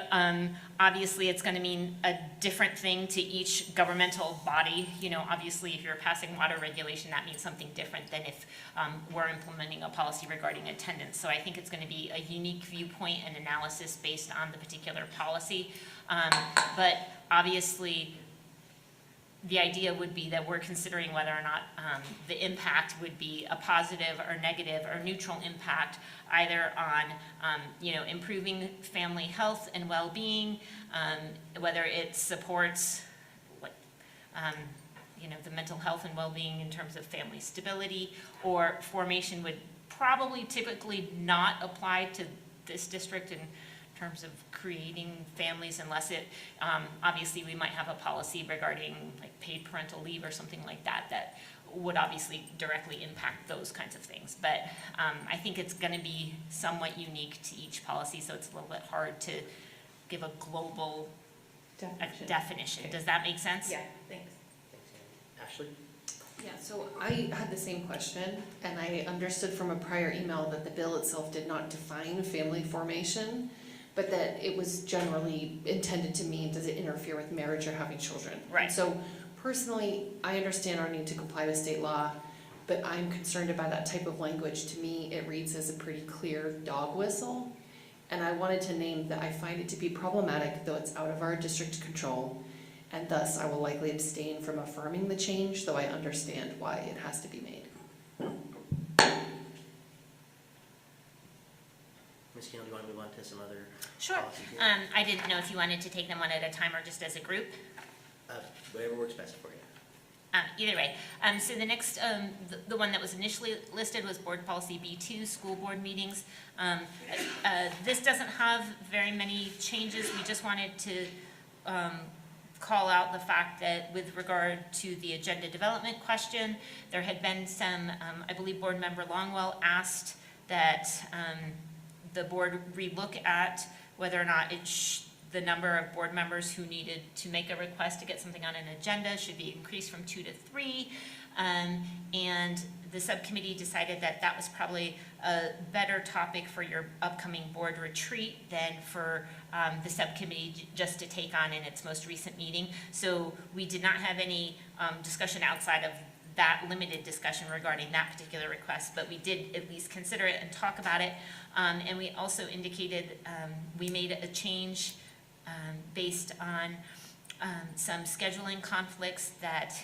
obviously it's going to mean a different thing to each governmental body. Obviously if you're passing water regulation, that means something different than if we're implementing a policy regarding attendance. So I think it's going to be a unique viewpoint and analysis based on the particular policy. But obviously the idea would be that we're considering whether or not the impact would be a positive or negative or neutral impact, either on improving family health and well-being, whether it supports the mental health and well-being in terms of family stability, or formation would probably typically not apply to this district in terms of creating families, unless it, obviously we might have a policy regarding like paid parental leave or something like that, that would obviously directly impact those kinds of things. But I think it's gonna be somewhat unique to each policy, so it's a little bit hard to give a global definition. Okay. Does that make sense? Yeah, thanks. Thanks, Annie. Ashley? Yeah, so I had the same question, and I understood from a prior email that the bill itself did not define family formation, but that it was generally intended to mean, does it interfere with marriage or having children? Right. And so personally, I understand our need to comply with state law, but I'm concerned about that type of language. To me, it reads as a pretty clear dog whistle. And I wanted to name that I find it to be problematic, though it's out of our district control, and thus I will likely abstain from affirming the change, though I understand why it has to be made. Ms. Keel, do you want to move on to some other Sure. policies here? I didn't know if you wanted to take them one at a time or just as a group. Whatever works best for you. Either way. So the next, the one that was initially listed was board policy B2, school board meetings. This doesn't have very many changes. We just wanted to call out the fact that with regard to the agenda development question, there had been some, I believe board member Longwell asked that the board relook at whether or not the number of board members who needed to make a request to get something on an agenda should be increased from 2 to 3. And the subcommittee decided that that was probably a better topic for your upcoming board retreat than for the subcommittee just to take on in its most recent meeting. So we did not have any discussion outside of that limited discussion regarding that particular request, but we did at least consider it and talk about it. And we also indicated we made a change based on some scheduling conflicts that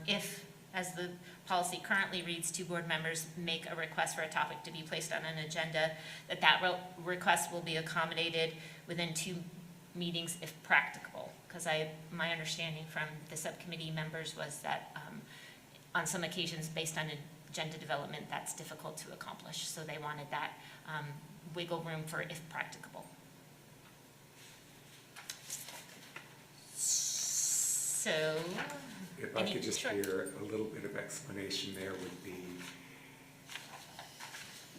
if, as the policy currently reads, 2 board members make a request for a topic to be placed on an agenda, that request will be accommodated within 2 meetings if practicable. Because my understanding from the subcommittee members was that on some occasions, based on agenda development, that's difficult to accomplish. So they wanted that wiggle room for if practicable. So, If I could just hear a little bit of explanation there would be,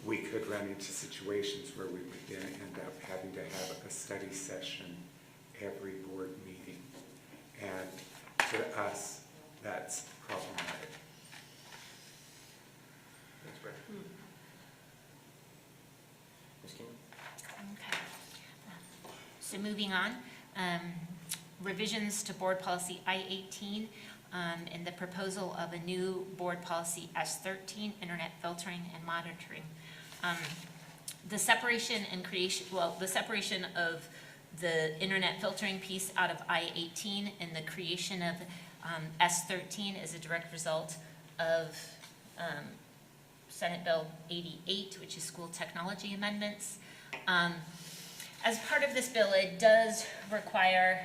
we could run into situations where we would then end up having to have a study session every board meeting. And to us, that's problematic. Thanks, Brett. Ms. Keel? Okay. So moving on, revisions to board policy I-18. in the proposal of a new board policy S13, internet filtering and monitoring. The separation and creation, well, the separation of the internet filtering piece out of I-18 and the creation of S13 is a direct result of Senate Bill 88, which is school technology amendments. As part of this bill, it does require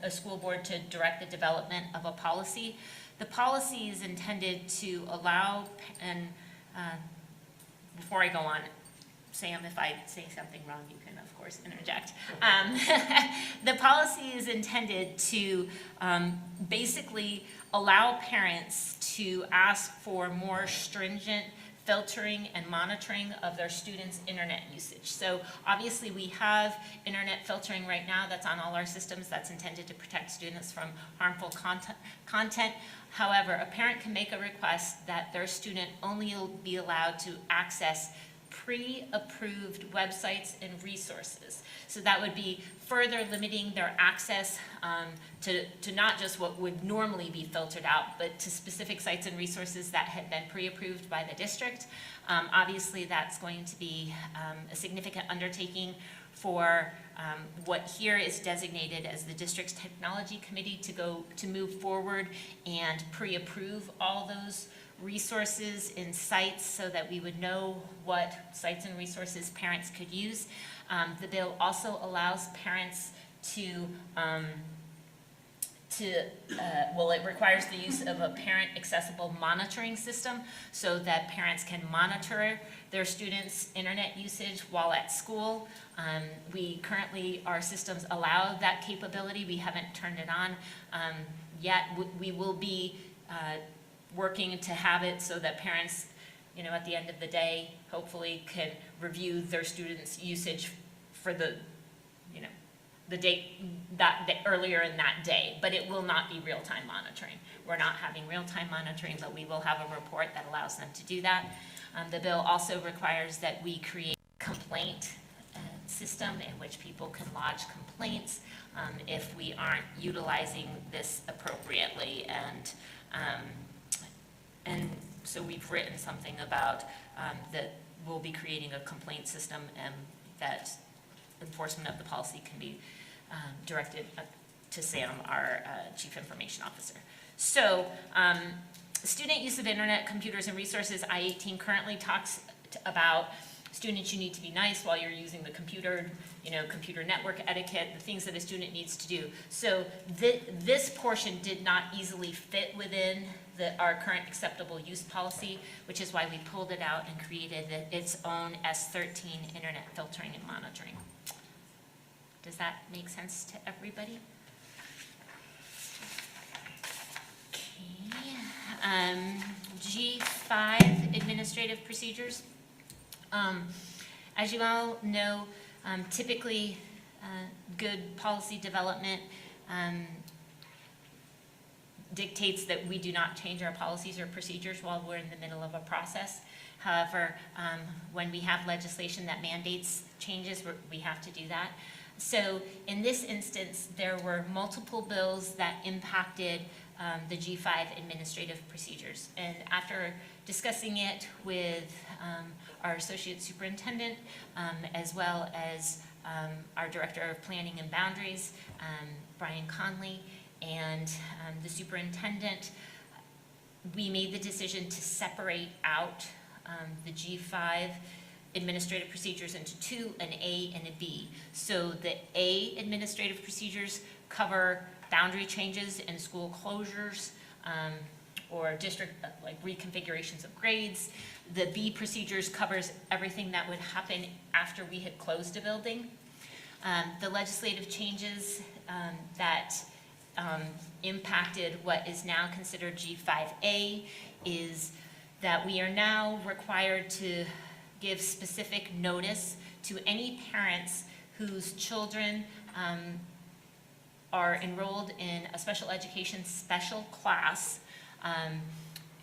a school board to direct the development of a policy. The policy is intended to allow, and before I go on, Sam, if I say something wrong, you can, of course, interject. The policy is intended to basically allow parents to ask for more stringent filtering and monitoring of their students' internet usage. So obviously we have internet filtering right now that's on all our systems that's intended to protect students from harmful content. However, a parent can make a request that their student only will be allowed to access pre-approved websites and resources. So that would be further limiting their access to not just what would normally be filtered out, but to specific sites and resources that had been pre-approved by the district. Obviously, that's going to be a significant undertaking for what here is designated as the district's technology committee to move forward and pre-approve all those resources and sites so that we would know what sites and resources parents could use. The bill also allows parents it requires the use of a parent accessible monitoring system so that parents can monitor their students' internet usage while at school. We currently, our systems allow that capability. We haven't turned it on yet. We will be working to have it so that parents, at the end of the day, hopefully can review their students' usage for the date earlier in that day, but it will not be real-time monitoring. We're not having real-time monitoring, but we will have a report that allows them to do that. The bill also requires that we create a complaint system in which people can lodge complaints if we aren't utilizing this appropriately, and so we've written something about that we'll be creating a complaint system and that enforcement of the policy can be directed to Sam, our Chief Information Officer. So, student use of internet, computers, and resources, I-18 currently talks about students, you need to be nice while you're using the computer, computer network etiquette, the things that a student needs to do. So this portion did not easily fit within our current acceptable use policy, which is why we pulled it out and created its own S13 internet filtering and monitoring. Does that make sense to everybody? Okay. G5, administrative procedures. As you all know, typically good policy development dictates that we do not change our policies or procedures while we're in the middle of a process. However, when we have legislation that mandates changes, we have to do that. So in this instance, there were multiple bills that impacted the G5 administrative procedures. And after discussing it with our associate superintendent, as well as our director of planning and boundaries, Brian Conley, and the superintendent, we made the decision to separate out the G5 administrative procedures into two, an A and a B. So the A administrative procedures cover boundary changes and school closures, or district like reconfigurations of grades. The B procedures covers everything that would happen after we had closed a building. The legislative changes that impacted what is now considered G5A is that we are now required to give specific notice to any parents whose children are enrolled in a special education special class,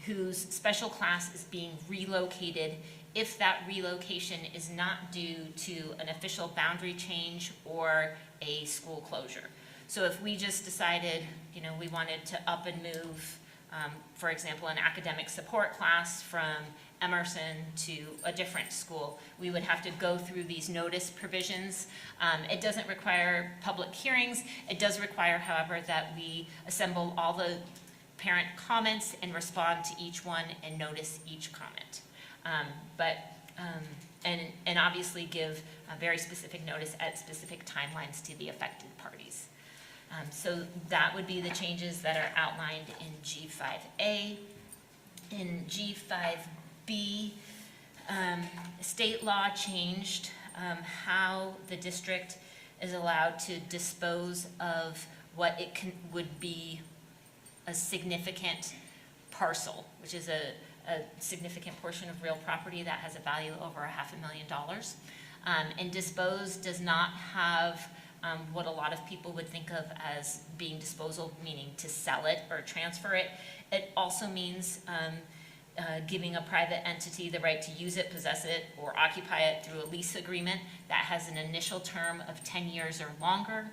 whose special class is being relocated if that relocation is not due to an official boundary change or a school closure. So if we just decided, we wanted to up and move, for example, an academic support class from Emerson to a different school, we would have to go through these notice provisions. It doesn't require public hearings. It does require, however, that we assemble all the parent comments and respond to each one and notice each comment. And obviously give a very specific notice at specific timelines to the affected parties. So that would be the changes that are outlined in G5A. In G5B, state law changed how the district is allowed to dispose of what would be a significant parcel, which is a significant portion of real property that has a value over $500,000. And dispose does not have what a lot of people would think of as being disposal, meaning to sell it or transfer it. It also means giving a private entity the right to use it, possess it, or occupy it through a lease agreement that has an initial term of 10 years or longer,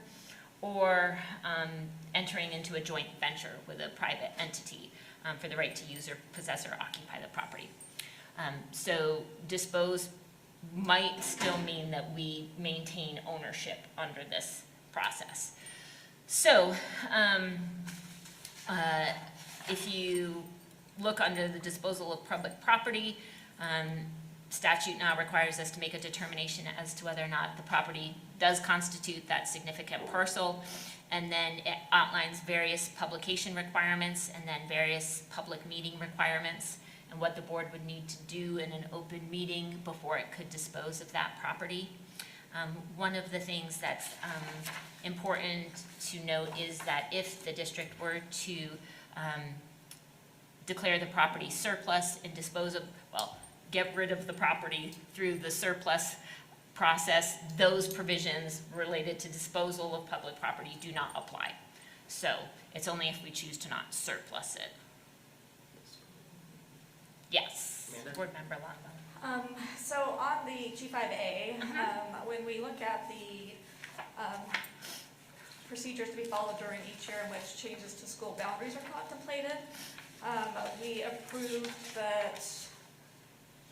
or entering into a joint venture with a private entity for the right to use or possess or occupy the property. So dispose might still mean that we maintain ownership under this process. So if you look under the disposal of public property, statute now requires us to make a determination as to whether or not the property does constitute that significant parcel, and then it outlines various publication requirements and then various public meeting requirements and what the board would need to do in an open meeting before it could dispose of that property. One of the things that's important to note is that if the district were to declare the property surplus and dispose of, get rid of the property through the surplus process, those provisions related to disposal of public property do not apply. So it's only if we choose to not surplus it. Yes, Amanda? Board Member Longwell. So on the G5A, when we look at the procedures to be followed during each year in which changes to school boundaries are contemplated, we approved that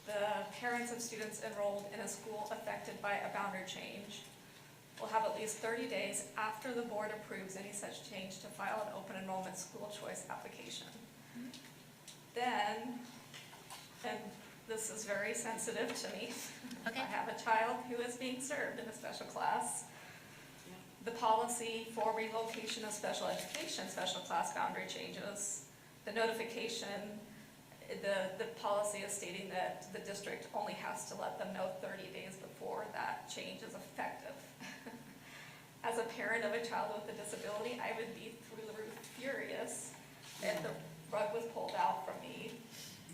the parents of students enrolled in a school affected by a boundary change will have at least 30 days after the board approves any such change to file an open enrollment school choice application. Then, and this is very sensitive to me, Okay. I have a child who is being served in a special class. The policy for relocation of special education special class boundary changes, the notification, the policy is stating that the district only has to let them know 30 days before that change is effective. As a parent of a child with a disability, I would be through the roof furious if the rug was pulled out from me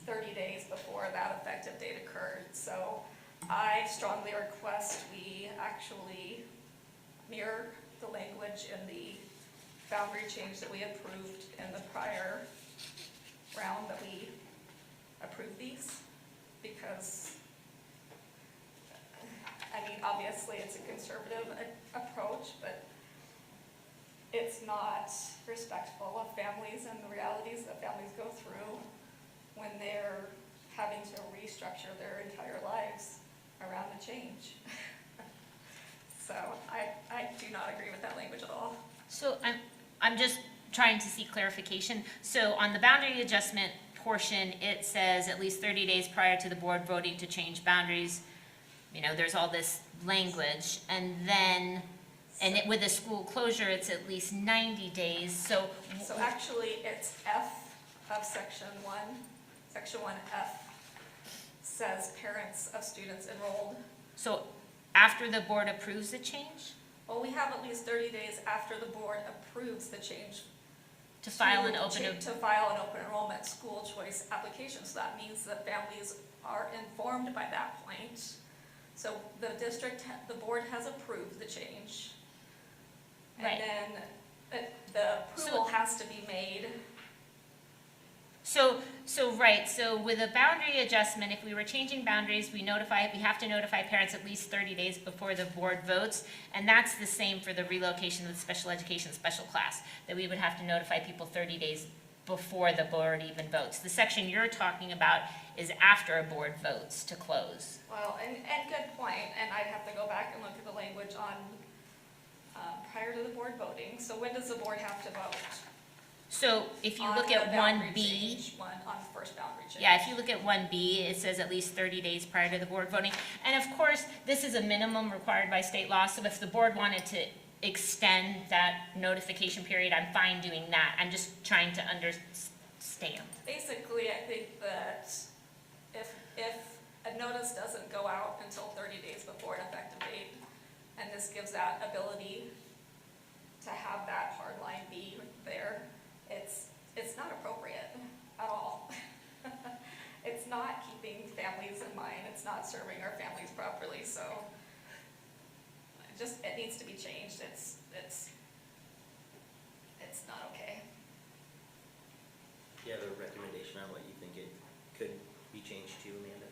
30 days before that effective date occurred. So I strongly request we actually mirror the language in the boundary change that we approved in the prior round that we approved these, because obviously it's a conservative approach, but it's not respectful of families and the realities that families go through when they're having to restructure their entire lives around the change. So I do not agree with that language at all. So I'm just trying to seek clarification. So on the boundary adjustment portion, it says at least 30 days prior to the board voting to change boundaries. There's all this language, and then, with a school closure, it's at least 90 days, so actually, it's F of section 1. Section 1F says parents of students enrolled. So after the board approves the change? Well, we have at least 30 days after the board approves the change To file an open enrollment school choice application. So that means that families are informed by that point. So the board has approved the change. And Right. then the approval has to be made Right, so with a boundary adjustment, if we were changing boundaries, we have to notify parents at least 30 days before the board votes, and that's the same for the relocation of the special education special class, that we would have to notify people 30 days before the board even votes. The section you're talking about is after a board votes to close. Well, and good point, and I'd have to go back and look at the language on prior to the board voting. So when does the board have to vote? So if you On look the at boundary 1B, change one, on the first boundary change. yeah, if you look at 1B, it says at least 30 days prior to the board voting. And of course, this is a minimum required by state law, so if the board wanted to extend that notification period, I'm fine doing that. I'm just trying to understand. Basically, I think that if a notice doesn't go out until 30 days before an effective date, and this gives that ability to have that hard line be there, it's not appropriate at all. It's not keeping families in mind, it's not serving our families properly, so it needs to be changed. It's not okay. Do you have a recommendation on what you think it could be changed to, Amanda?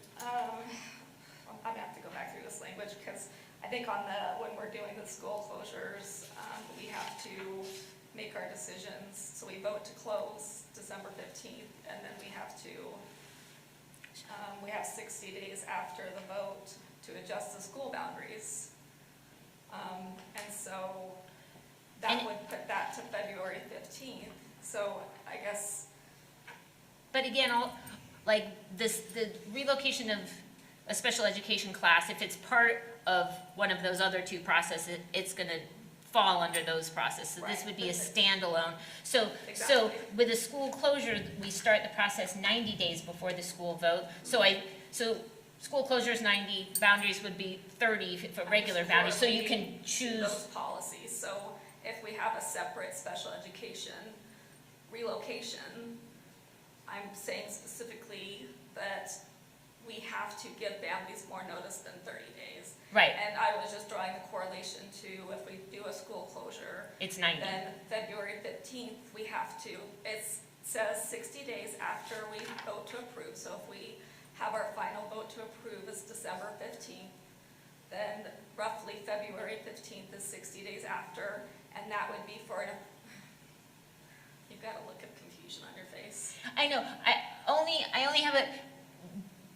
I'm gonna have to go back through this language, because I think when we're doing the school closures, we have to make our decisions. So we vote to close December 15th, and then we have 60 days after the vote to adjust the school boundaries. And so that would put that to February 15th. So I guess. But again, the relocation of a special education class, if it's part of one of those other two processes, it's gonna fall under those processes. So this would be a standalone. So with a school closure, we start the process 90 days before the school vote. So school closure is 90, boundaries would be 30 for regular boundaries, so you can choose. Those policies, so if we have a separate special education relocation, I'm saying specifically that we have to give families more notice than 30 days. Right. And I was just drawing the correlation to if we do a school closure. It's 90. Then February 15th, we have to, it says 60 days after we vote to approve. So if we have our final vote to approve is December 15th, then roughly February 15th is 60 days after, and that would be for you've got a look of confusion on your face. I know, I only have it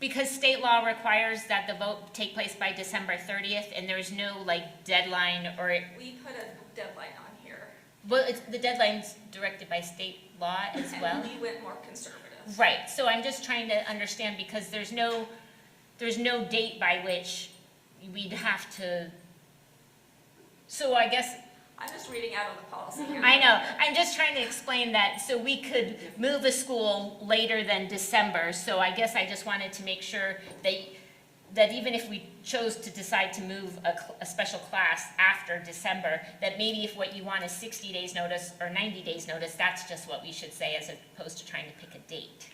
because state law requires that the vote take place by December 30th, and there's no deadline or. We put a deadline on here. Well, the deadline's directed by state law as well. And we went more conservative. Right, so I'm just trying to understand because there's no date by which we'd have to, so I guess. I'm just reading out of the policy here. I know, I'm just trying to explain that, so we could move a school later than December, so I guess I just wanted to make sure that even if we chose to decide to move a special class after December, that maybe if what you want is 60 days notice or 90 days notice, that's just what we should say as opposed to trying to pick a date.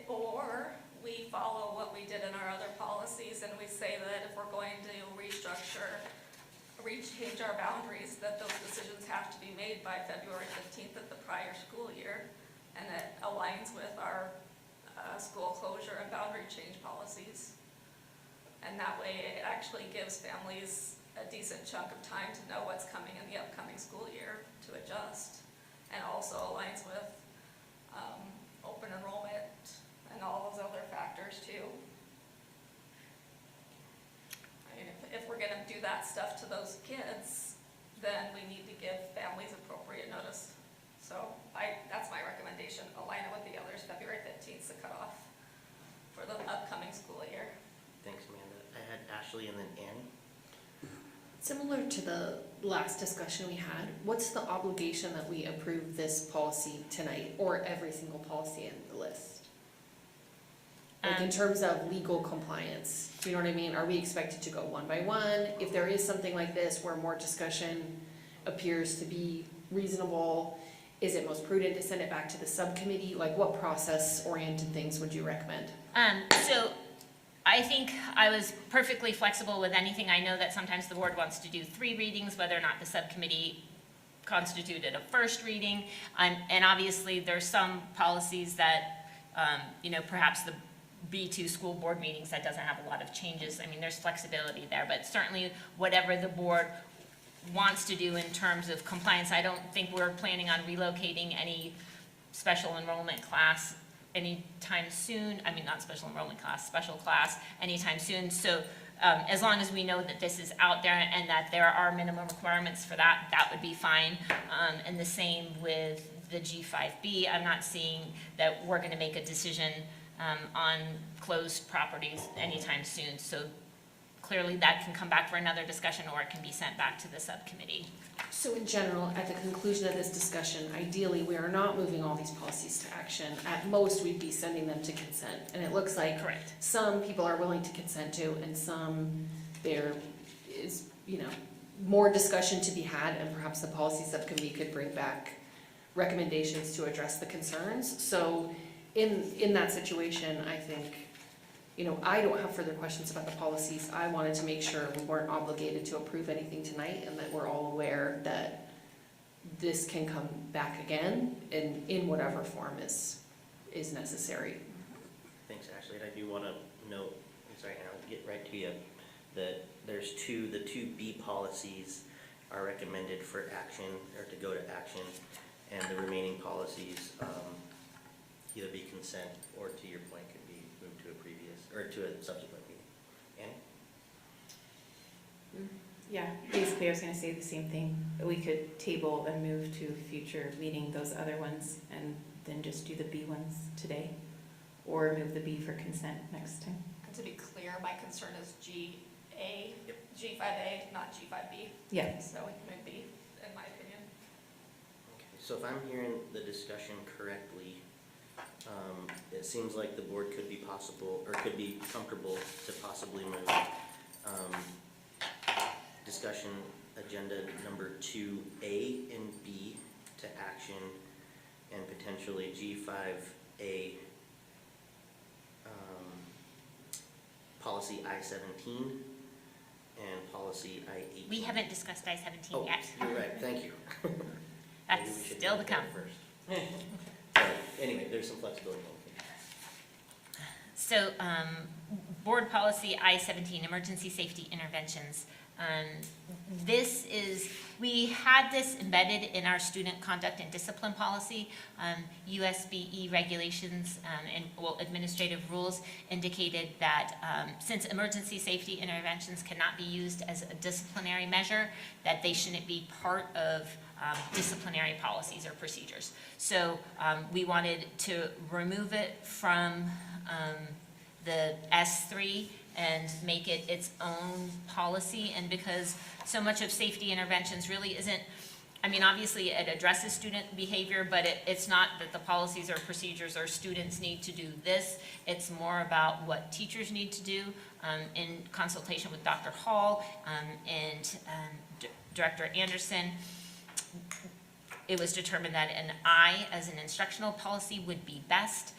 Or we follow what we did in our other policies and we say that if we're going to change our boundaries, that those decisions have to be made by February 15th of the prior school year, and it aligns with our school closure and boundary change policies. And that way it actually gives families a decent chunk of time to know what's coming in the upcoming school year to adjust, and also aligns with open enrollment and all those other factors too. I mean, if we're gonna do that stuff to those kids, then we need to give families appropriate notice. So that's my recommendation, align it with the others. February 15th is the cutoff for the upcoming school year. Thanks, Amanda. I had Ashley and then Annie. Similar to the last discussion we had, what's the obligation that we approve this policy tonight or every single policy in the list? Like in terms of legal compliance, you know what I mean? Are we expected to go one by one? If there is something like this where more discussion appears to be reasonable, is it most prudent to send it back to the subcommittee? Like what process-oriented things would you recommend? So I think I was perfectly flexible with anything. I know that sometimes the board wants to do 3 readings, whether or not the subcommittee constituted a first reading. And obviously, there's some policies that, perhaps the B2 school board meetings, that doesn't have a lot of changes. I mean, there's flexibility there, but certainly whatever the board wants to do in terms of compliance, I don't think we're planning on relocating any special enrollment class anytime soon. I mean, not special enrollment class, special class anytime soon. So as long as we know that this is out there and that there are minimum requirements for that, that would be fine. And the same with the G5B. I'm not seeing that we're gonna make a decision on closed properties anytime soon. So clearly that can come back for another discussion, or it can be sent back to the subcommittee. So in general, at the conclusion of this discussion, ideally, we are not moving all these policies to action. At most, we'd be sending them to consent. And it looks like Correct. some people are willing to consent to, and some there is, more discussion to be had, and perhaps the policy subcommittee could bring back recommendations to address the concerns. So in that situation, I think, I don't have further questions about the policies. I wanted to make sure we weren't obligated to approve anything tonight, and that we're all aware that this can come back again in whatever form is necessary. Thanks, Ashley. And I do want to note, sorry, and I'll get right to you, that the two B policies are recommended for action, or to go to action, and the remaining policies either be consent or, to your point, could be moved to a previous, or to a subsequent meeting. Annie? Yeah, basically I was gonna say the same thing. We could table and move to a future meeting those other ones and then just do the B ones today, or move the B for consent next time. And to be clear, my concern is G5A, not G5B. Yeah. So we can move B, in my opinion. Okay, so if I'm hearing the discussion correctly, it seems like the board could be comfortable to possibly move discussion agenda number 2A and B to action, and potentially G5A policy I-17 and policy I-18. We haven't discussed I-17 Oh, yet. you're right, thank you. That's Maybe we should still to do that come. first. But anyway, there's some flexibility. So, board policy I-17, emergency safety interventions. We had this embedded in our student conduct and discipline policy. USBE regulations and administrative rules indicated that since emergency safety interventions cannot be used as a disciplinary measure, that they shouldn't be part of disciplinary policies or procedures. So we wanted to remove it from the S3 and make it its own policy. And because so much of safety interventions really isn't, obviously it addresses student behavior, but it's not that the policies or procedures or students need to do this. It's more about what teachers need to do in consultation with Dr. Hall and Director Anderson. It was determined that an I as an instructional policy would be best.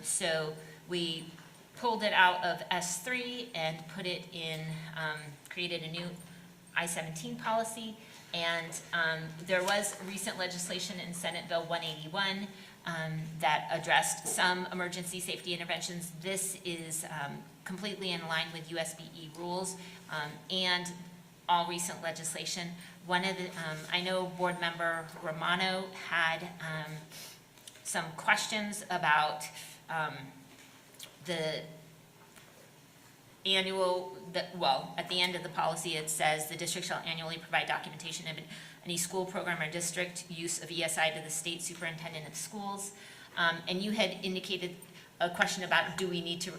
So we pulled it out of S3 and put it in, created a new I-17 policy. And there was recent legislation in Senate Bill 181 that addressed some emergency safety interventions. This is completely in line with USBE rules and all recent legislation. One of the, I know Board Member Romano had some questions about the annual, at the end of the policy it says the district shall annually provide documentation of any school program or district use of ESI to the state superintendent of schools. And you had indicated a question about, do we need to,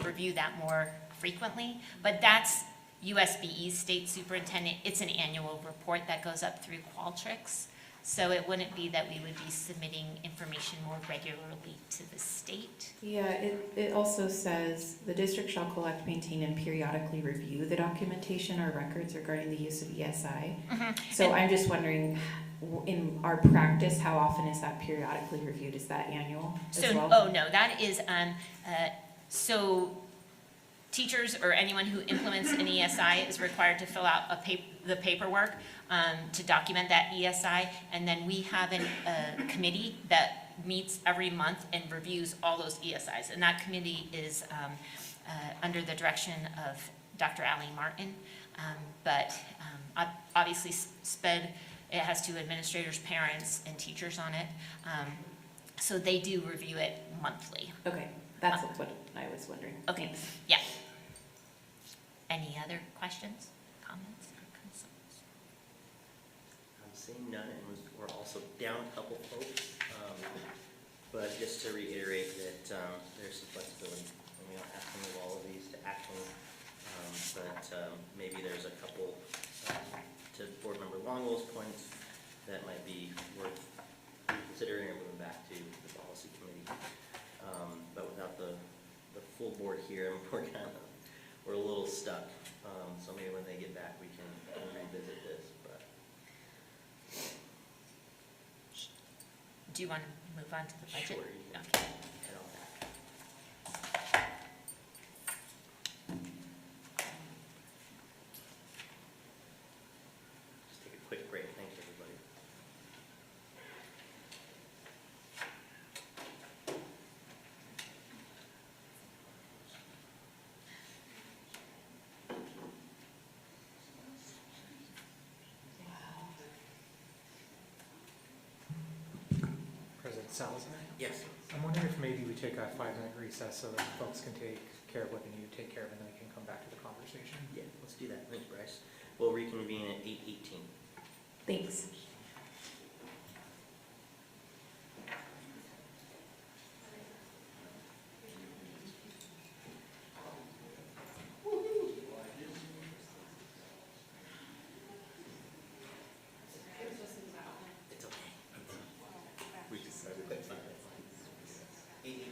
review that more frequently? But that's USBE's state superintendent. It's an annual report that goes up through Qualtrics. So it wouldn't be that we would be submitting information more regularly to the state. Yeah, it also says the district shall collect, maintain, and periodically review the documentation or records regarding the use of ESI. Mm-hmm. So I'm just wondering, in our practice, how often is that periodically reviewed? Is that annual as well? Oh no, that is, so teachers or anyone who implements an ESI is required to fill out the paperwork to document that ESI. And then we have a committee that meets every month and reviews all those ESIs. And that committee is under the direction of Dr. Allie Martin. Obviously, SPED, it has 2 administrators, parents, and teachers on it. So they do review it monthly. Okay, that's what I was wondering. Okay, Thanks. yeah. Any other questions, comments, or concerns? I'm seeing none, and we're also down a couple folks. But just to reiterate that there's some flexibility, and we don't have to move all of these to action. Maybe there's a couple, to Board Member Longwell's points, that might be worth considering or moving back to the policy committee. But without the full board here, we're a little stuck. So maybe when they get back, we can revisit this, but. Do you want to move on to the budget? Sure, you can Okay. head on back. Just take a quick break. Thanks, everybody. President Salazar? Yes. I'm wondering if maybe we take a 5-minute recess so that folks can take care of what they need to take care of, and then we can come back to the conversation. Yeah, let's do that. Thanks, Bryce. We'll reconvene at 8:18. Thanks. It's okay. We decided that's not. 8:18.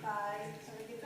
Bye. Have a good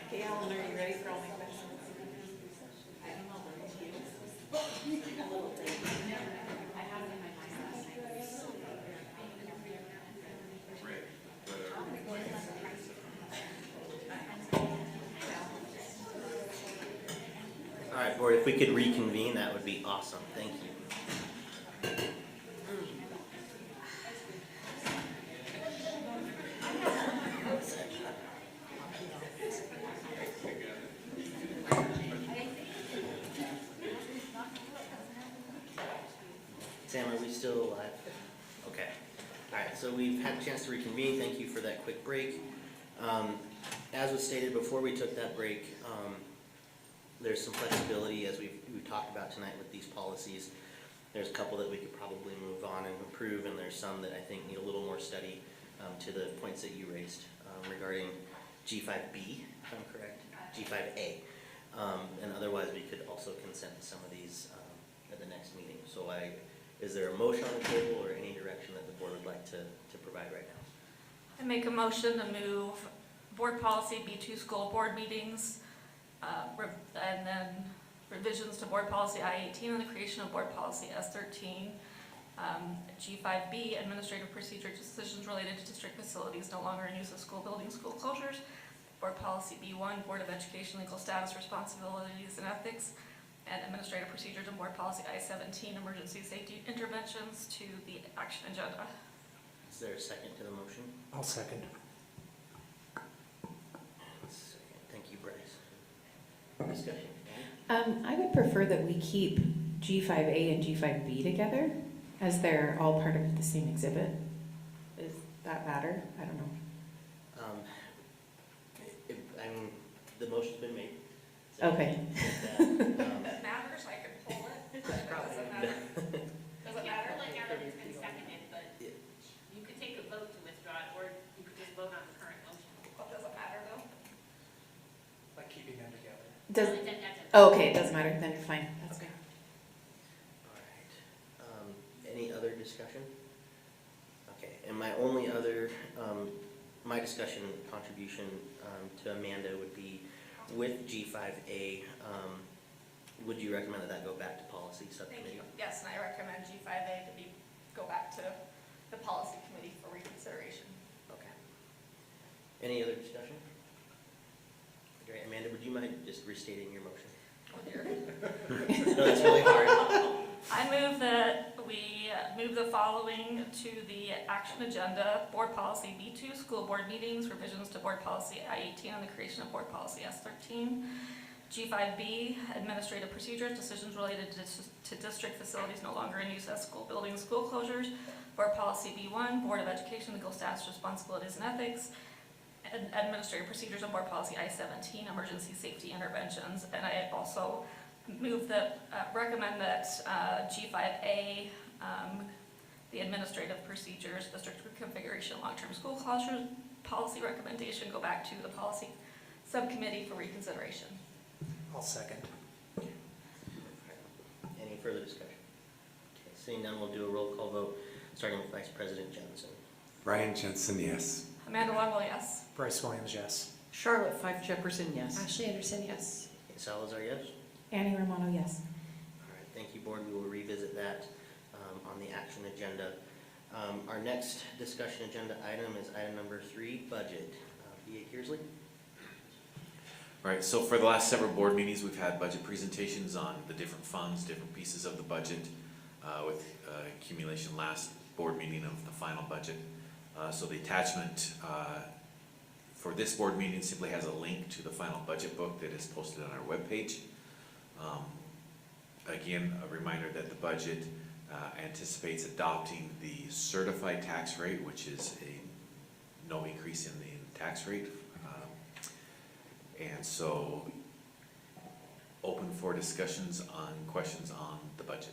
Okay, Alan, are you ready for all my questions? All right, board, if we could reconvene, that would be awesome. Thank you. Sam, are we still alive? Okay. All right, so we've had a chance to reconvene. Thank you for that quick break. As was stated before we took that break, there's some flexibility as we've talked about tonight with these policies. There's a couple that we could probably move on and improve, and there's some that I think need a little more study to the points that you raised regarding G5B, if I'm correct, G5A. And otherwise, we could also consent to some of these at the next meeting. So is there a motion on the table or any direction that the board would like to provide right now? I make a motion to move board policy B2 school board meetings, and then revisions to board policy I-18 and the creation of board policy S-13. G5B, administrative procedure decisions related to district facilities no longer in use of school buildings, school closures. Board policy B1, Board of Education, legal status, responsibilities, and ethics. And administrative procedures and board policy I-17, emergency safety interventions to the action agenda. Is there a second to the motion? I'll second. Thank you, Bryce. Discussion. I would prefer that we keep G5A and G5B together, as they're all part of the same exhibit. Does that matter? I don't know. I mean, the motion's been made. Okay. That matters, I can pull it. Does it matter? Does it matter? Like everything's been seconded, but you could take a vote to withdraw it, or you could just vote on the current motion. What does it matter though? Like keeping them together. Okay, it doesn't matter, then you're fine. That's okay. All right. Any other discussion? Okay, and my only other, my discussion contribution to Amanda would be with G5A, would you recommend that go back to policy subcommittee? Thank you. Yes, and I recommend G5A to go back to the policy committee for reconsideration. Okay. Any other discussion? Great. Amanda, would you mind just restating your motion? Oh dear. No, that's really hard. I move that we move the following to the action agenda: board policy B2, school board meetings, revisions to board policy I-18 and the creation of board policy S-13. G5B, administrative procedures, decisions related to district facilities no longer in use as school buildings, school closures. Board policy B1, Board of Education, legal status, responsibilities, and ethics. And administrative procedures and board policy I-17, emergency safety interventions. And I also move that, recommend that G5A, the administrative procedures, district configuration, long-term school closures policy recommendation, go back to the policy subcommittee for reconsideration. I'll second. Any further discussion? Okay, seeing none, we'll do a roll call vote, starting with Vice President Jensen. Brian Jensen, yes. Amanda Wongwell, yes. Bryce Williams, yes. Charlotte Fife Jefferson, yes. Ashley Anderson, yes. Salazar, yes? Annie Romano, yes. All right, thank you, board. We will revisit that on the action agenda. Our next discussion agenda item is item number 3, budget. B.A. Kearsley? All right, so for the last several board meetings, we've had budget presentations on the different funds, different pieces of the budget, with accumulation last board meeting of the final budget. So the attachment for this board meeting simply has a link to the final budget book that is posted on our webpage. Again, a reminder that the budget anticipates adopting the certified tax rate, which is no increase in the tax rate. And so open for discussions on questions on the budget.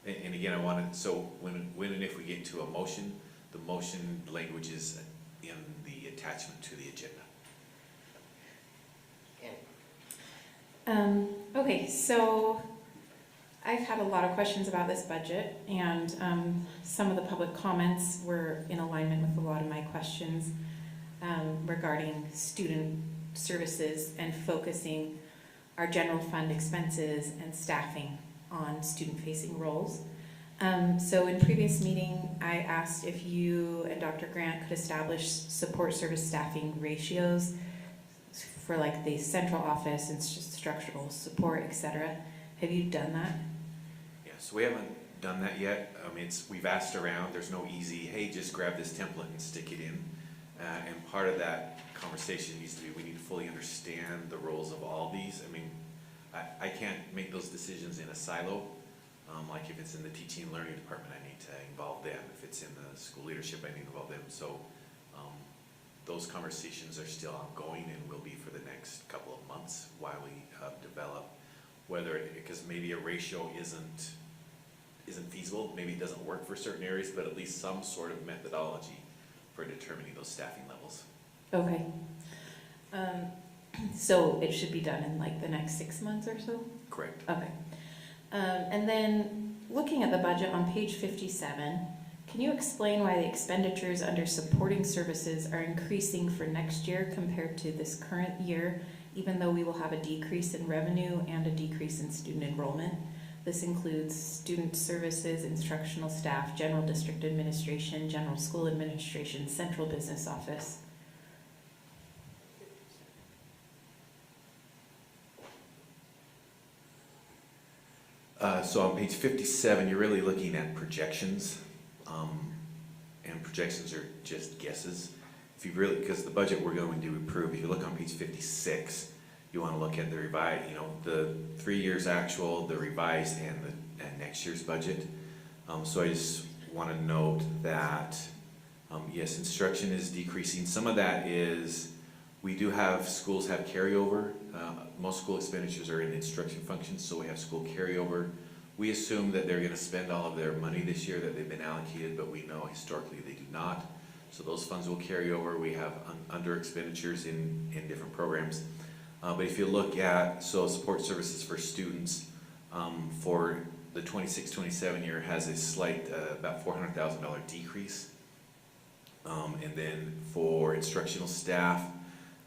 And again, I wanted, so when and if we get to a motion, the motion language is in the attachment to the agenda. Okay, so I've had a lot of questions about this budget, and some of the public comments were in alignment with a lot of my questions regarding student services and focusing our general fund expenses and staffing on student-facing roles. So in previous meeting, I asked if you and Dr. Grant could establish support service staffing ratios for like the central office and structural support, etc. Have you done that? Yeah, so we haven't done that yet. We've asked around. There's no easy, hey, just grab this template and stick it in. And part of that conversation needs to be, we need to fully understand the roles of all these. I can't make those decisions in a silo. Like if it's in the teaching and learning department, I need to involve them. If it's in the school leadership, I need to involve them. So those conversations are still ongoing and will be for the next couple of months while we develop because maybe a ratio isn't feasible, maybe it doesn't work for certain areas, but at least some sort of methodology for determining those staffing levels. Okay. So it should be done in like the next 6 months or so? Correct. Okay. And then looking at the budget on page 57, can you explain why the expenditures under supporting services are increasing for next year compared to this current year, even though we will have a decrease in revenue and a decrease in student enrollment? This includes student services, instructional staff, general district administration, general school administration, central business office. So on page 57, you're really looking at projections, and projections are just guesses. If you really, because the budget we're going to approve, if you look on page 56, you want to look at the revised, the 3 years actual, the revised, and next year's budget. So I just want to note that, yes, instruction is decreasing. Some of that is, we do have, schools have carryover. Most school expenditures are in instruction functions, so we have school carryover. We assume that they're going to spend all of their money this year that they've been allocated, but we know historically they do not. So those funds will carry over. We have under expenditures in different programs. But if you look at, support services for students for the 26-27 year has a slight, about $400,000 decrease. And then for instructional staff,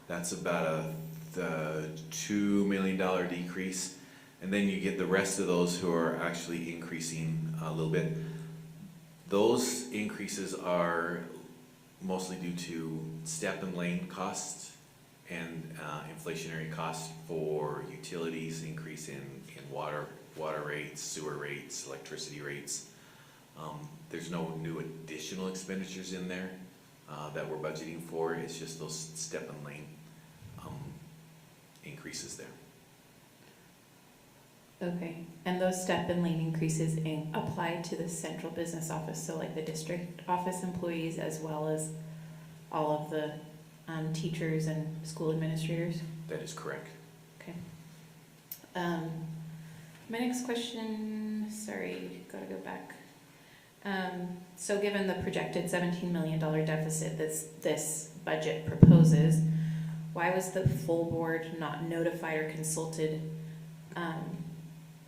that's about a $2 million decrease. And then you get the rest of those who are actually increasing a little bit. Those increases are mostly due to step and lane costs and inflationary costs for utilities, increase in water rates, sewer rates, electricity rates. There's no new additional expenditures in there that we're budgeting for. It's just those step and lane increases there. Okay, and those step and lane increases apply to the central business office, so like the district office employees as well as all of the teachers and school administrators? That is correct. Okay. My next question, sorry, gotta go back. So given the projected $17 million deficit this budget proposes, why was the full board not notified or consulted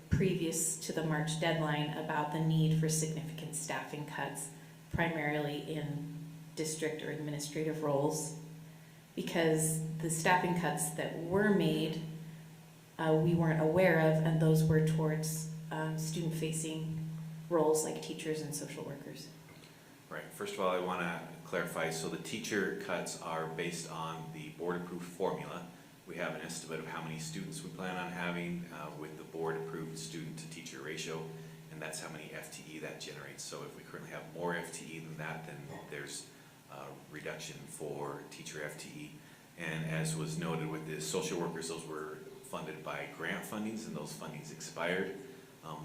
previous to the March deadline about the need for significant staffing cuts, primarily in district or administrative roles? Because the staffing cuts that were made, we weren't aware of, and those were towards student-facing roles like teachers and social workers. Right, first of all, I want to clarify, so the teacher cuts are based on the board-approved formula. We have an estimate of how many students we plan on having with the board-approved student-to-teacher ratio, and that's how many FTE that generates. So if we currently have more FTE than that, then there's a reduction for teacher FTE. And as was noted with the social workers, those were funded by grant fundings, and those fundings expired.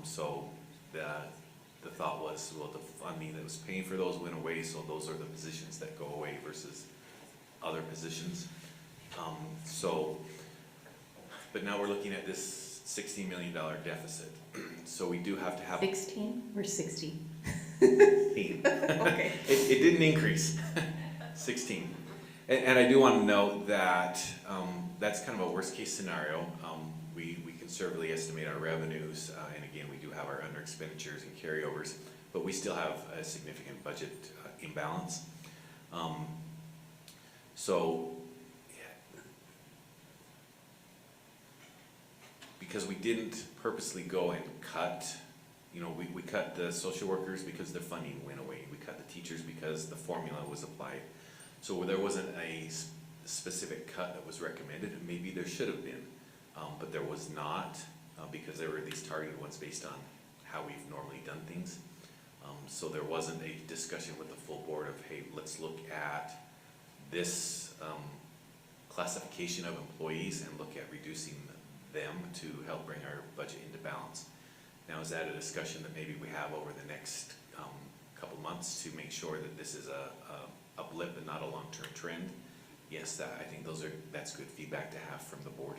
So the thought was, well, the funding that was paying for those went away, so those are the positions that go away versus other positions. But now we're looking at this $16 million deficit. So we do have to have 16 or 60? 16. Okay. It didn't increase, 16. And I do want to note that that's kind of a worst case scenario. We conservatively estimate our revenues, and again, we do have our under expenditures and carryovers, but we still have a significant budget imbalance. Because we didn't purposely go and cut, we cut the social workers because their funding went away. We cut the teachers because the formula was applied. So there wasn't a specific cut that was recommended, and maybe there should have been, but there was not, because there were these targeted ones based on how we've normally done things. So there wasn't a discussion with the full board of, hey, let's look at this classification of employees and look at reducing them to help bring our budget into balance. Now, is that a discussion that maybe we have over the next couple months to make sure that this is a blip and not a long-term trend? Yes, I think that's good feedback to have from the board.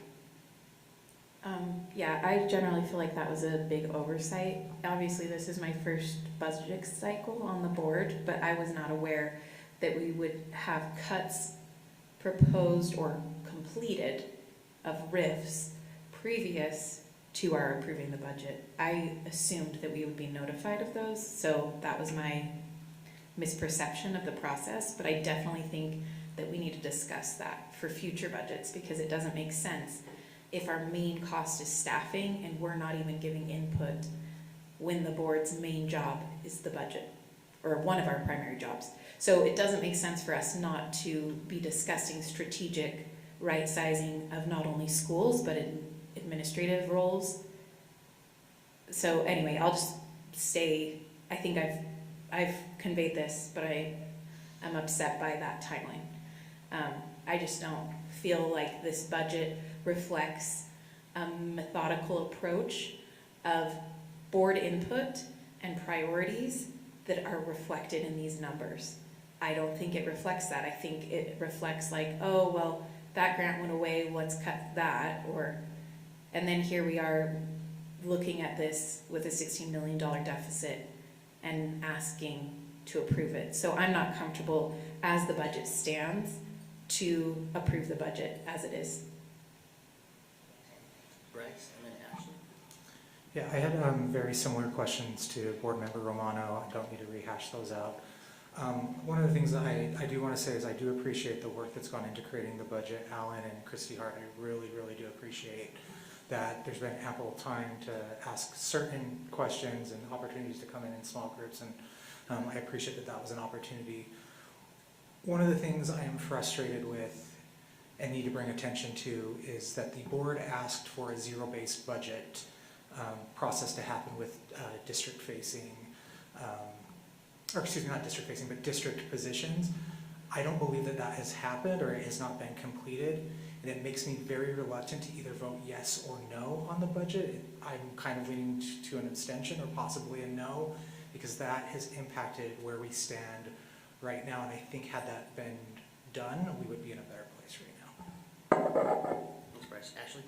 Yeah, I generally feel like that was a big oversight. Obviously, this is my first budget cycle on the board, but I was not aware that we would have cuts proposed or completed of RIFs previous to our approving the budget. I assumed that we would be notified of those, so that was my misperception of the process, but I definitely think that we need to discuss that for future budgets, because it doesn't make sense if our main cost is staffing and we're not even giving input when the board's main job is the budget, or one of our primary jobs. So it doesn't make sense for us not to be discussing strategic right sizing of not only schools, but in administrative roles. So anyway, I'll just say, I think I've conveyed this, but I am upset by that timeline. I just don't feel like this budget reflects a methodical approach of board input and priorities that are reflected in these numbers. I don't think it reflects that. I think it reflects like, oh, well, that grant went away, let's cut that, and then here we are looking at this with a $16 million deficit and asking to approve it. So I'm not comfortable, as the budget stands, to approve the budget as it is. Bryce, and then Ashley. Yeah, I had very similar questions to Board Member Romano. I don't need to rehash those out. One of the things that I do want to say is I do appreciate the work that's gone into creating the budget. Alan and Christy Hart, I really, really do appreciate that there's been ample time to ask certain questions and opportunities to come in small groups, and I appreciate that that was an opportunity. One of the things I am frustrated with and need to bring attention to is that the board asked for a zero-based budget process to happen with district-facing, or excuse me, not district-facing, but district positions. I don't believe that that has happened, or it has not been completed, and it makes me very reluctant to either vote yes or no on the budget. I'm kind of leaning to an abstention or possibly a no, because that has impacted where we stand right now, and I think had that been done, we would be in a better place right now. Thanks, Bryce. Ashley?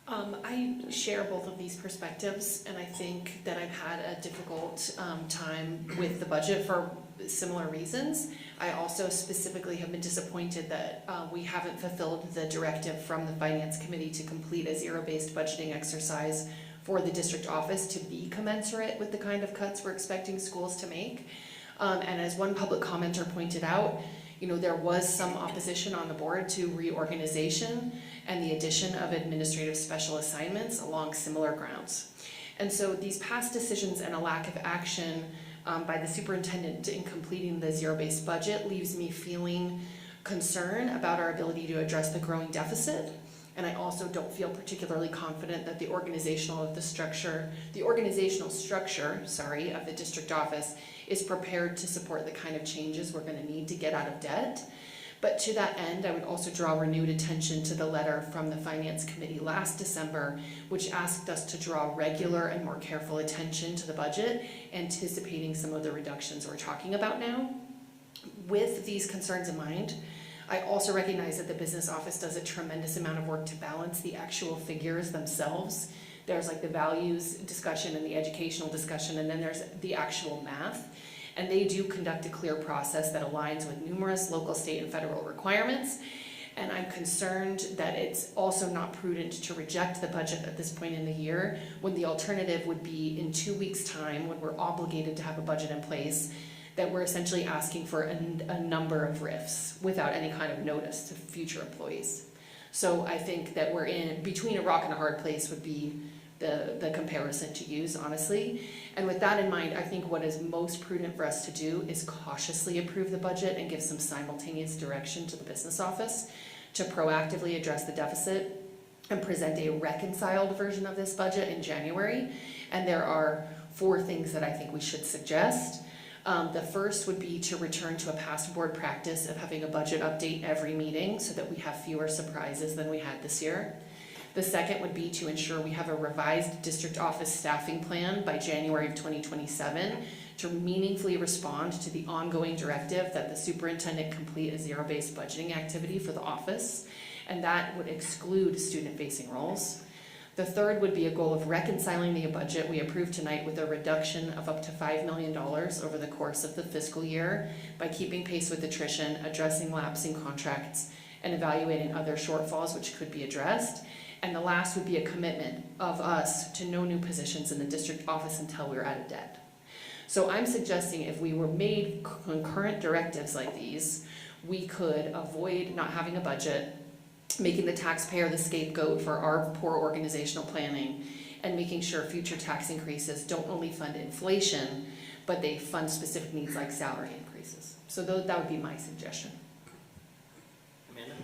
I share both of these perspectives, and I think that I've had a difficult time with the budget for similar reasons. I also specifically have been disappointed that we haven't fulfilled the directive from the Finance Committee to complete a zero-based budgeting exercise for the district office to be commensurate with the kind of cuts we're expecting schools to make. And as one public commenter pointed out, there was some opposition on the board to reorganization and the addition of administrative special assignments along similar grounds. And so these past decisions and a lack of action by the superintendent in completing the zero-based budget leaves me feeling concern about our ability to address the growing deficit. And I also don't feel particularly confident that the organizational structure of the district office is prepared to support the kind of changes we're going to need to get out of debt. But to that end, I would also draw renewed attention to the letter from the Finance Committee last December, which asked us to draw regular and more careful attention to the budget, anticipating some of the reductions we're talking about now. With these concerns in mind, I also recognize that the business office does a tremendous amount of work to balance the actual figures themselves. There's like the values discussion and the educational discussion, and then there's the actual math. And they do conduct a clear process that aligns with numerous local, state, and federal requirements. And I'm concerned that it's also not prudent to reject the budget at this point in the year, when the alternative would be in 2 weeks' time, when we're obligated to have a budget in place, that we're essentially asking for a number of RIFs without any kind of notice to future employees. So I think that we're in between a rock and a hard place would be the comparison to use, honestly. And with that in mind, I think what is most prudent for us to do is cautiously approve the budget and give some simultaneous direction to the business office to proactively address the deficit and present a reconciled version of this budget in January. And there are 4 things that I think we should suggest. The first would be to return to a past board practice of having a budget update every meeting so that we have fewer surprises than we had this year. The second would be to ensure we have a revised district office staffing plan by January of 2027 to meaningfully respond to the ongoing directive that the superintendent complete a zero-based budgeting activity for the office, and that would exclude student-facing roles. The third would be a goal of reconciling the budget we approved tonight with a reduction of up to $5 million over the course of the fiscal year by keeping pace with attrition, addressing lapsing contracts, and evaluating other shortfalls which could be addressed. And the last would be a commitment of us to no new positions in the district office until we were out of debt. So I'm suggesting if we were made concurrent directives like these, we could avoid not having a budget, making the taxpayer the scapegoat for our poor organizational planning, and making sure future tax increases don't only fund inflation, but they fund specific needs like salary increases. So that would be my suggestion. Amanda?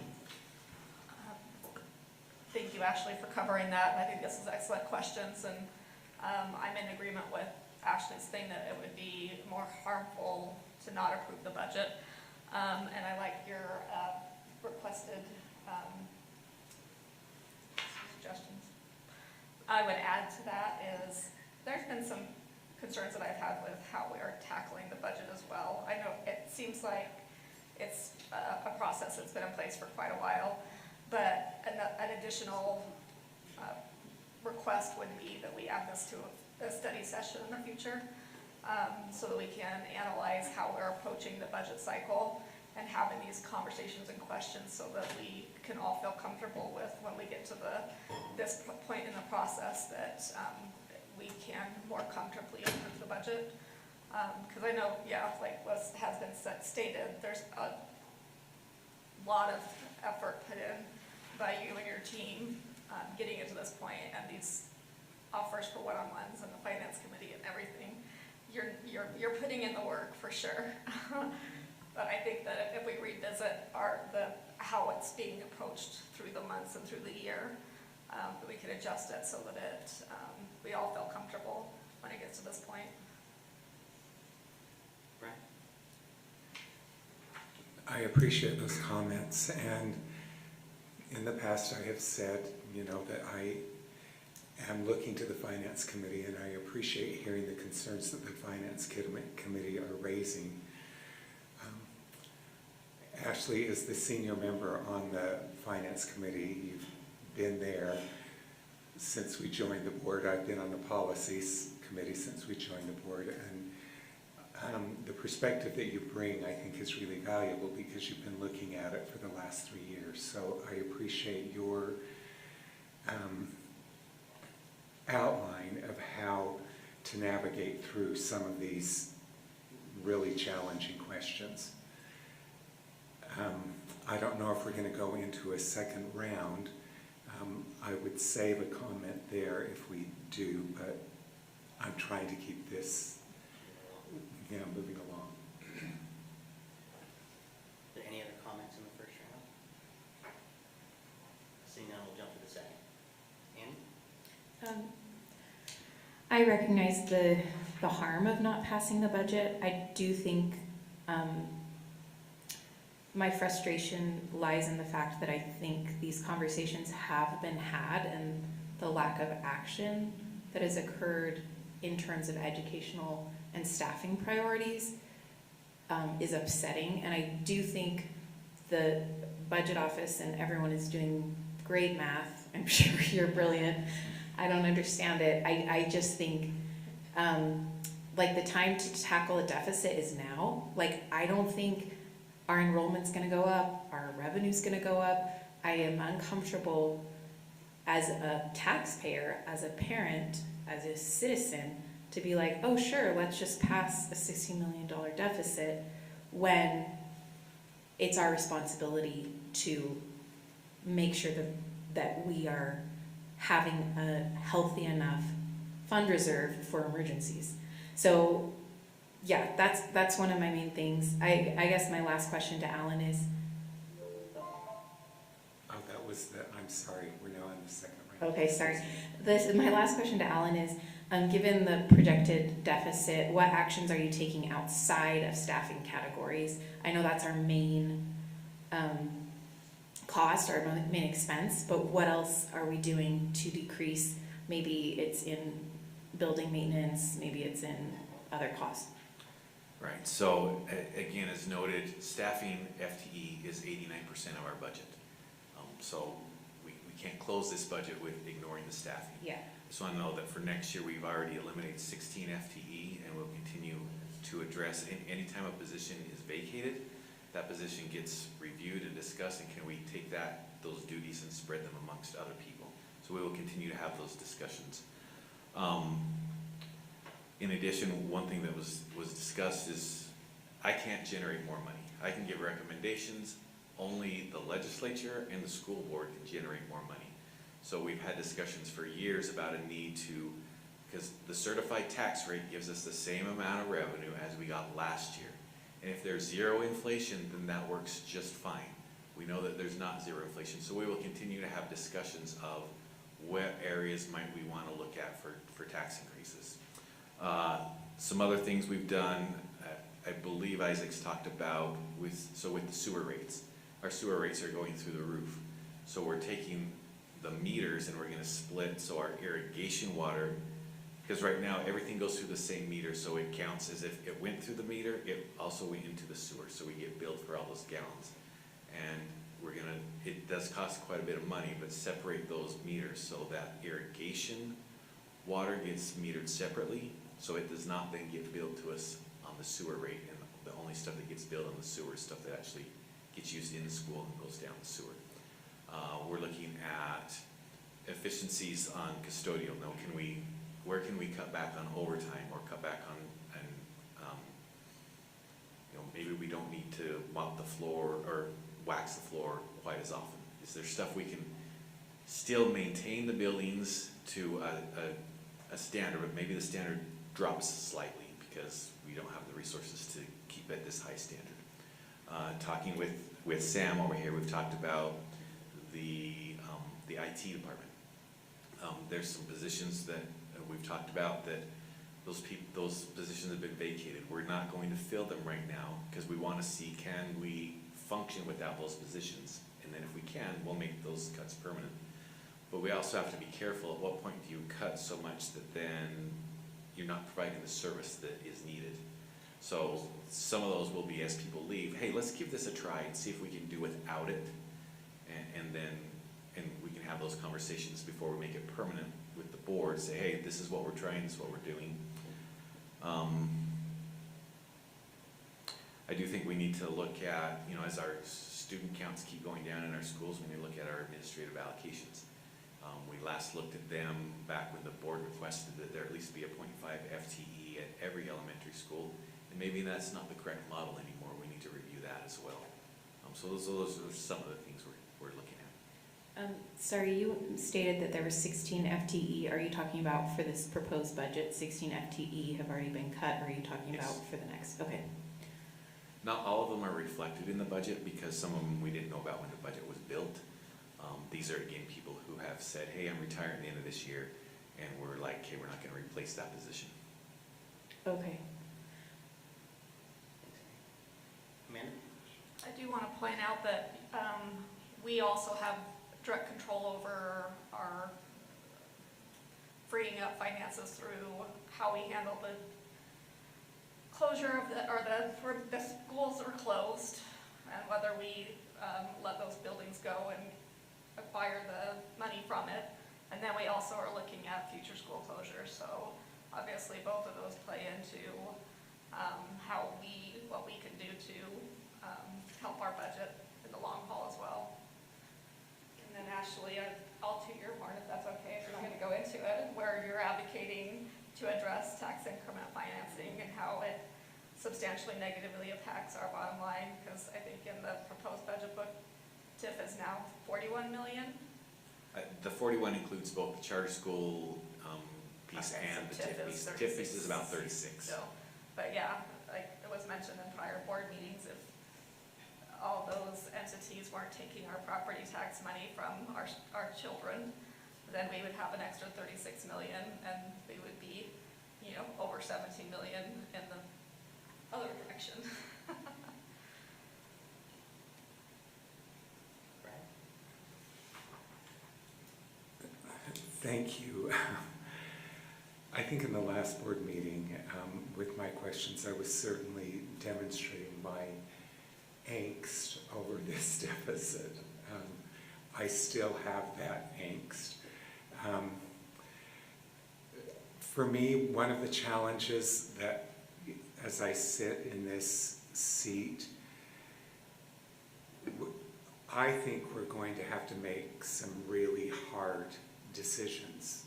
Thank you, Ashley, for covering that. I think this is excellent questions, and I'm in agreement with Ashley's thing that it would be more harmful to not approve the budget. And I like your requested suggestions. I would add to that is there's been some concerns that I've had with how we are tackling the budget as well. I know it seems like it's a process that's been in place for quite a while, but an additional request would be that we add this to a study session in the future, so that we can analyze how we're approaching the budget cycle and having these conversations and questions so that we can all feel comfortable with when we get to this point in the process that we can more comfortably approve the budget. Because I know, yeah, like what has been stated, there's a lot of effort put in by you and your team getting it to this point, and these offers for one-on-ones and the finance committee and everything. You're putting in the work for sure. But I think that if we revisit how it's being approached through the months and through the year, that we can adjust it so that we all feel comfortable when it gets to this point. Brian? I appreciate those comments, and in the past I have said, that I am looking to the Finance Committee, and I appreciate hearing the concerns that the Finance Committee are raising. Ashley is the senior member on the Finance Committee. You've been there since we joined the board. I've been on the Policies Committee since we joined the board, and the perspective that you bring, I think, is really valuable because you've been looking at it for the last 3 years. So I appreciate your outline of how to navigate through some of these really challenging questions. I don't know if we're going to go into a second round. I would save a comment there if we do, but I'm trying to keep this moving along. Are there any other comments in the first round? Seeing none, we'll jump to the second. Annie? I recognize the harm of not passing the budget. I do think my frustration lies in the fact that I think these conversations have been had, and the lack of action that has occurred in terms of educational and staffing priorities is upsetting. And I do think the budget office and everyone is doing great math. I'm sure you're brilliant. I don't understand it. I just think like the time to tackle a deficit is now. Like, I don't think our enrollment's gonna go up, our revenue's gonna go up. I am uncomfortable as a taxpayer, as a parent, as a citizen, to be like, oh sure, let's just pass a $60 million deficit when it's our responsibility to make sure that we are having a healthy enough fund reserve for emergencies. So yeah, that's one of my main things. I guess my last question to Alan is, Oh, that was the, I'm sorry, we're now in the second round. okay, sorry. My last question to Alan is, given the projected deficit, what actions are you taking outside of staffing categories? I know that's our main cost, our main expense, but what else are we doing to decrease? Maybe it's in building maintenance, maybe it's in other costs. Right, so again, as noted, staffing FTE is 89% of our budget. So we can't close this budget with ignoring the staffing. Yeah. Just want to know that for next year, we've already eliminated 16 FTE, and we'll continue to address anytime a position is vacated, that position gets reviewed and discussed, and can we take those duties and spread them amongst other people? So we will continue to have those discussions. In addition, one thing that was discussed is I can't generate more money. I can give recommendations, only the legislature and the school board can generate more money. So we've had discussions for years about a need to, because the certified tax rate gives us the same amount of revenue as we got last year. And if there's zero inflation, then that works just fine. We know that there's not zero inflation, so we will continue to have discussions of what areas might we want to look at for tax increases. Some other things we've done, I believe Isaac's talked about with the sewer rates. Our sewer rates are going through the roof. So we're taking the meters and we're going to split, so our irrigation water, because right now everything goes through the same meter, so it counts as if it went through the meter, it also went into the sewer, so we get billed for all those gallons. And it does cost quite a bit of money, but separate those meters so that irrigation water gets metered separately, so it does not then get billed to us on the sewer rate, and the only stuff that gets billed on the sewer is stuff that actually gets used in the school and goes down the sewer. We're looking at efficiencies on custodial. Now, where can we cut back on overtime or cut back on, maybe we don't need to mop the floor or wax the floor quite as often. Is there stuff we can still maintain the buildings to a standard, but maybe the standard drops slightly because we don't have the resources to keep at this high standard? Talking with Sam over here, we've talked about the IT department. There's some positions that we've talked about that those positions have been vacated. We're not going to fill them right now because we want to see, can we function without those positions? And then if we can, we'll make those cuts permanent. But we also have to be careful at what point do you cut so much that then you're not providing the service that is needed. So some of those will be, as people leave, hey, let's give this a try and see if we can do without it. And we can have those conversations before we make it permanent with the board. Say, hey, this is what we're trying, this is what we're doing. I do think we need to look at, as our student counts keep going down in our schools, we need to look at our administrative allocations. We last looked at them back when the board requested that there at least be a 0.5 FTE at every elementary school, and maybe that's not the correct model anymore. We need to review that as well. So those are some of the things we're looking at. Sorry, you stated that there were 16 FTE. Are you talking about for this proposed budget, 16 FTE have already been cut, or are you talking about for the next? Okay. Not all of them are reflected in the budget because some of them we didn't know about when the budget was built. These are, again, people who have said, hey, I'm retiring at the end of this year, and we're like, okay, we're not going to replace that position. Okay. Amanda? I do want to point out that we also have direct control over our freeing up finances through how we handle the closure of where the schools are closed, and whether we let those buildings go and acquire the money from it. And then we also are looking at future school closures. So obviously both of those play into what we can do to help our budget in the long haul as well. And then Ashley, I'll toot your horn if that's okay, if you're not going to go into it, where you're advocating to address tax increment financing and how it substantially negatively impacts our bottom line, because I think in the proposed budget book, TIF is now 41 million. The 41 includes both the charter school piece and the TIF piece. The TIF piece is about 36. So, but yeah, like it was mentioned in prior board meetings, if all those entities weren't taking our property tax money from our children, then we would have an extra 36 million, and we would be, over 17 million in the other direction. Thank you. I think in the last board meeting, with my questions, I was certainly demonstrating my angst over this deficit. I still have that angst. For me, one of the challenges that, as I sit in this seat, I think we're going to have to make some really hard decisions.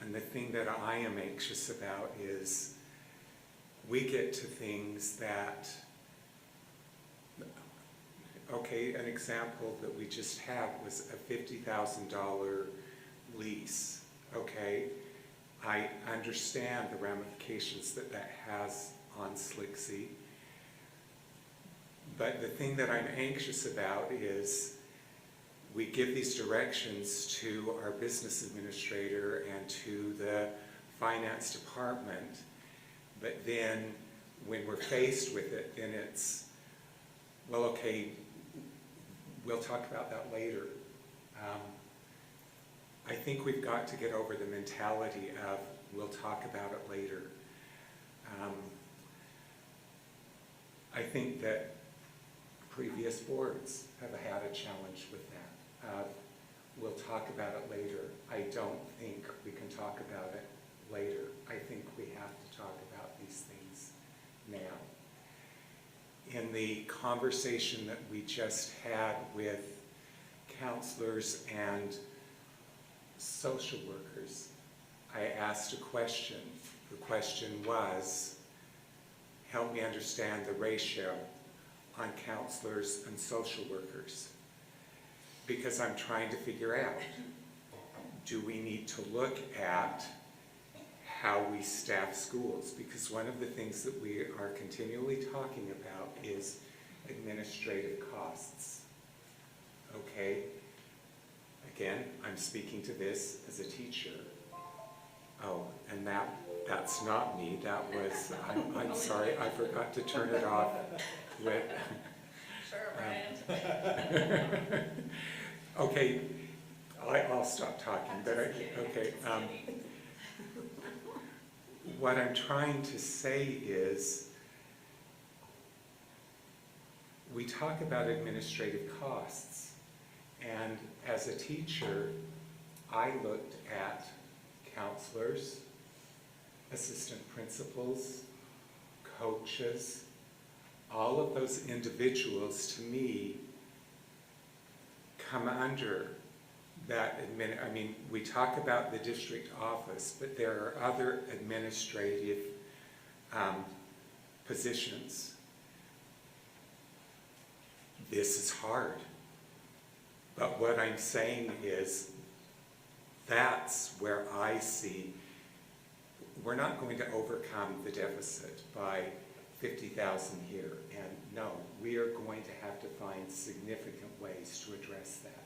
And the thing that I am anxious about is we get to things that, okay, an example that we just had was a $50,000 lease, okay? I understand the ramifications that that has on SLCSD, but the thing that I'm anxious about is we give these directions to our business administrator and to the finance department, but then when we're faced with it, then it's, well, okay, we'll talk about that later. I think we've got to get over the mentality of we'll talk about it later. I think that previous boards have had a challenge with that. We'll talk about it later. I don't think we can talk about it later. I think we have to talk about these things now. In the conversation that we just had with counselors and social workers, I asked a question. The question was, help me understand the ratio on counselors and social workers. Because I'm trying to figure out, do we need to look at how we staff schools? Because one of the things that we are continually talking about is administrative costs. Okay? Again, I'm speaking to this as a teacher. Oh, and that's not me. That was, I'm sorry, I forgot to turn it off with. Sure, Brian. Okay, I'll stop talking, but okay. What I'm trying to say is, we talk about administrative costs, and as a teacher, I looked at counselors, assistant principals, coaches, all of those individuals, to me, come under that I mean, we talk about the district office, but there are other administrative positions. This is hard, But what I'm saying is, that's where I see, we're not going to overcome the deficit by 50,000 here. And no, we are going to have to find significant ways to address that.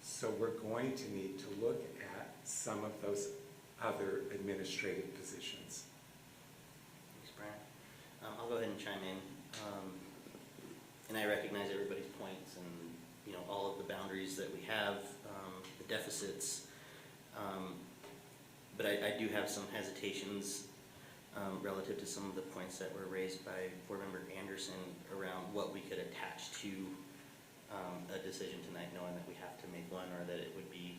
So we're going to need to look at some of those other administrative positions. Thanks, Brian. I'll go ahead and chime in. And I recognize everybody's points and, you know, all of the boundaries that we have, the deficits. But I do have some hesitations relative to some of the points that were raised by Board Member Anderson around what we could attach to a decision tonight, knowing that we have to make one, or that it would be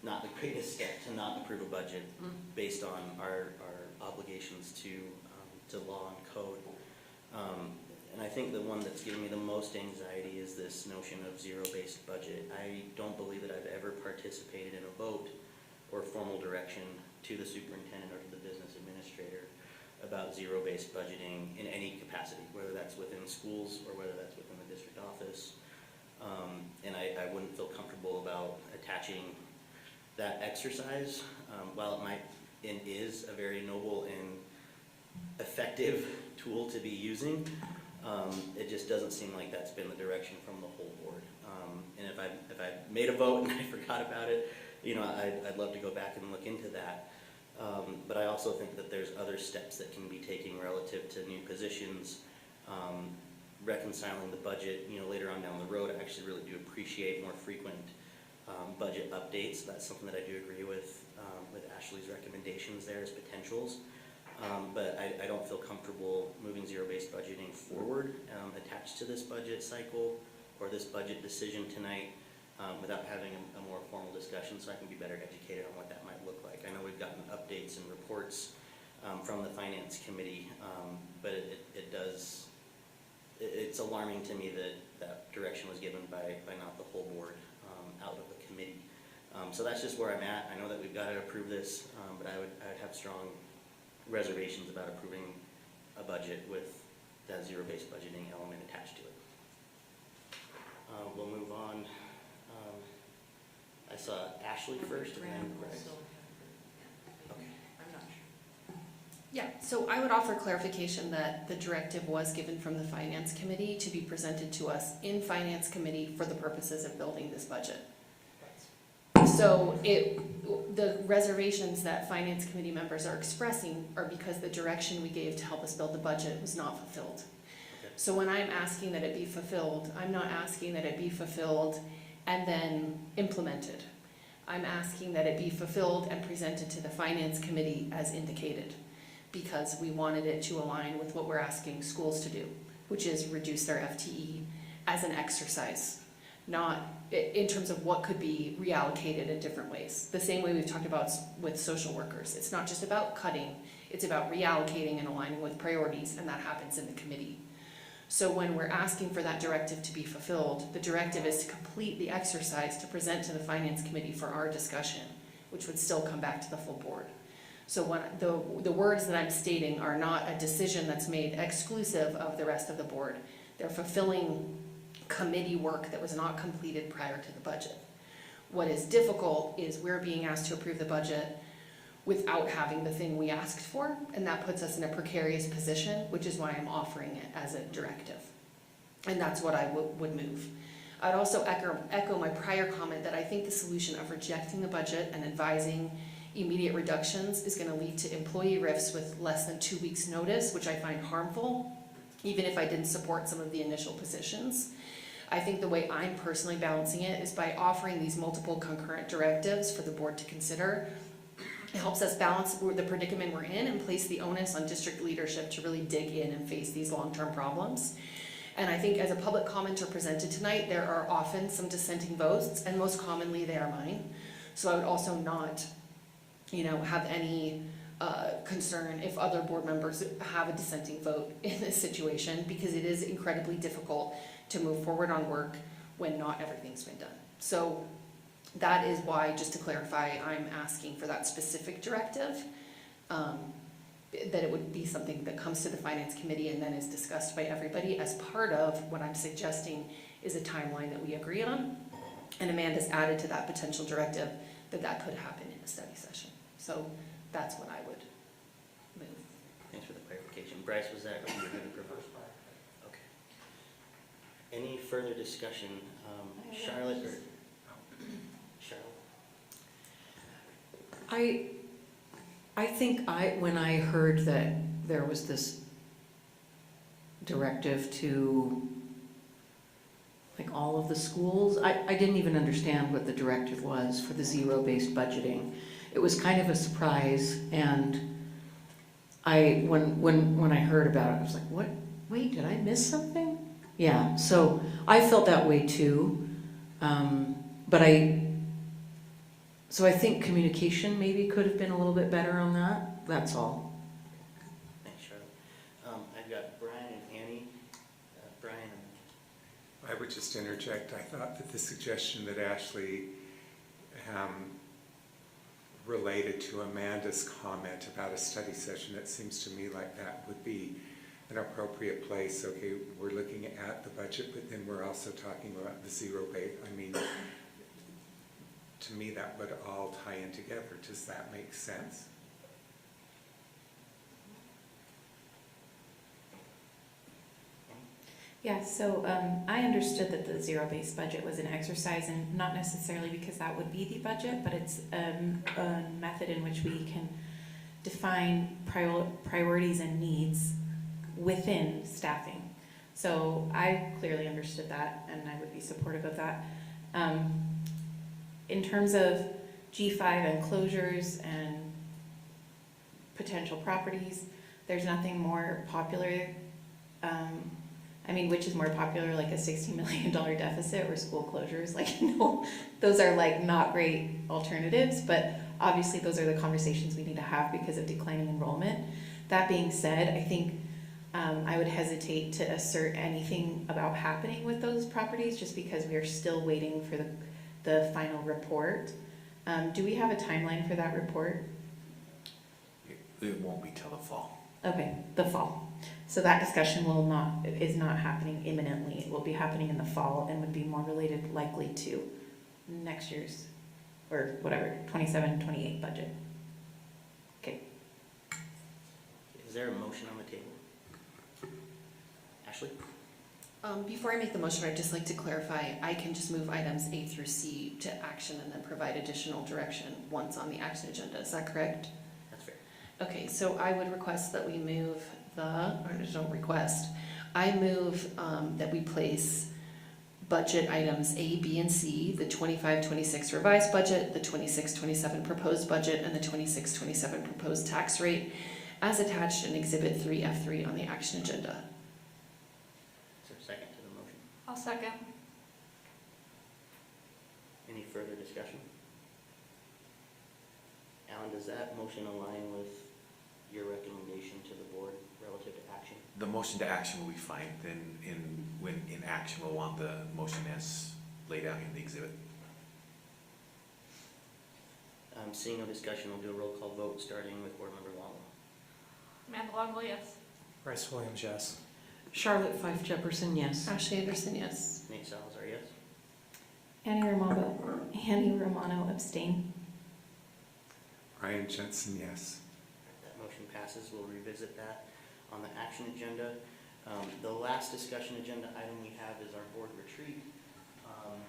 not the greatest step to not approve a budget based on our obligations to law and code. And I think the one that's giving me the most anxiety is this notion of zero-based budget. I don't believe that I've ever participated in a vote or formal direction to the superintendent or to the business administrator about zero-based budgeting in any capacity, whether that's within schools or whether that's within the district office. And I wouldn't feel comfortable about attaching that exercise, while it might and is a very noble and effective tool to be using. It just doesn't seem like that's been the direction from the whole board. And if I made a vote and I forgot about it, you know, I'd love to go back and look into that. But I also think that there's other steps that can be taken relative to new positions, reconciling the budget, you know, later on down the road. I actually really do appreciate more frequent budget updates. That's something that I do agree with Ashley's recommendations there as potentials. But I don't feel comfortable moving zero-based budgeting forward attached to this budget cycle or this budget decision tonight without having a more formal discussion, so I can be better educated on what that might look like. I know we've gotten updates and reports from the Finance Committee, but it's alarming to me that that direction was given by not the whole board out of the committee. So that's just where I'm at. I know that we've got to approve this, but I would have strong reservations about approving a budget with that zero-based budgeting element attached to it. We'll move on. I saw Ashley first and then Bryce. Okay. I'm not sure. Yeah, so I would offer clarification that the directive was given from the Finance Committee to be presented to us in Finance Committee for the purposes of building this budget. So the reservations that Finance Committee members are expressing are because the direction we gave to help us build the budget was not fulfilled. Okay. So when I'm asking that it be fulfilled, I'm not asking that it be fulfilled and then implemented. I'm asking that it be fulfilled and presented to the Finance Committee as indicated, because we wanted it to align with what we're asking schools to do, which is reduce their FTE as an exercise, not in terms of what could be reallocated in different ways. The same way we've talked about with social workers. It's not just about cutting, it's about reallocating and aligning with priorities, and that happens in the committee. So when we're asking for that directive to be fulfilled, the directive is to complete the exercise to present to the Finance Committee for our discussion, which would still come back to the full board. So when the words that I'm stating are not a decision that's made exclusive of the rest of the board. They're fulfilling committee work that was not completed prior to the budget. What is difficult is we're being asked to approve the budget without having the thing we asked for, and that puts us in a precarious position, which is why I'm offering it as a directive. And that's what I would move. I'd also echo my prior comment that I think the solution of rejecting the budget and advising immediate reductions is going to lead to employee rifts with less than 2 weeks' notice, which I find harmful, even if I didn't support some of the initial positions. I think the way I'm personally balancing it is by offering these multiple concurrent directives for the board to consider. It helps us balance the predicament we're in and place the onus on district leadership to really dig in and face these long-term problems. And I think as a public commenter presented tonight, there are often some dissenting votes, and most commonly they are mine. So I would also not, have any concern if other board members have a dissenting vote in this situation, because it is incredibly difficult to move forward on work when not everything's been done. So that is why, just to clarify, I'm asking for that specific directive, that it would be something that comes to the Finance Committee and then is discussed by everybody as part of what I'm suggesting is a timeline that we agree on. and Amanda's added to that potential directive, that could happen in a study session. So that's what I would move. Thanks for the clarification. Bryce, was that what you were going to propose? Okay. Any further discussion? Charlotte or? Charlotte? I think when I heard that there was this directive to like all of the schools, I didn't even understand what the directive was for the zero-based budgeting. It was kind of a surprise, and when I heard about it, I was like, what? Wait, did I miss something? Yeah, so I felt that way too. So I think communication maybe could have been a little bit better on that. That's all. Thanks, Charlotte. I've got Brian and Annie. Brian. I would just interject, I thought that the suggestion that Ashley related to Amanda's comment about a study session, it seems to me like that would be an appropriate place. Okay, we're looking at the budget, but then we're also talking about the zero base. I mean, to me, that would all tie in together. Does that make sense? Yeah, so I understood that the zero-based budget was an exercise, and not necessarily because that would be the budget, but it's a method in which we can define priorities and needs within staffing. So I clearly understood that, and I would be supportive of that. In terms of G5 and closures and potential properties, there's nothing more popular. Which is more popular, like a $60 million deficit or school closures? Like, no, those are like not great alternatives, but obviously those are the conversations we need to have because of declining enrollment. That being said, I think I would hesitate to assert anything about happening with those properties just because we are still waiting for the final report. Do we have a timeline for that report? It won't be till the fall. Okay, the fall. So that discussion is not happening imminently. It will be happening in the fall and would be more related likely to next year's, or whatever, 27, 28 budget. Okay. Is there a motion on the table? Ashley? Before I make the motion, I'd just like to clarify, I can just move items A through C to action and then provide additional direction once on the action agenda. Is that correct? That's fair. Okay, so I would request that we move I move that we place budget items A, B, and C, the 25-26 revised budget, the 26-27 proposed budget, and the 26-27 proposed tax rate as attached in Exhibit 3F3 on the action agenda. Is there a second to the motion? I'll second. Any further discussion? Alan, does that motion align with your recommendation to the board relative to action? The motion to action will be fine. Then when in action, we'll want the motion as laid out in the exhibit. Seeing no discussion, we'll do a roll call vote starting with Board Member Longo. Amanda Longo, yes. Bryce Williams, yes. Charlotte Fife Jefferson, yes. Ashley Anderson, yes. Nate Salazar, yes. Annie Romano abstain. Ryan Jensen, yes. That motion passes. We'll revisit that on the action agenda. The last discussion agenda item we have is our board retreat. I'm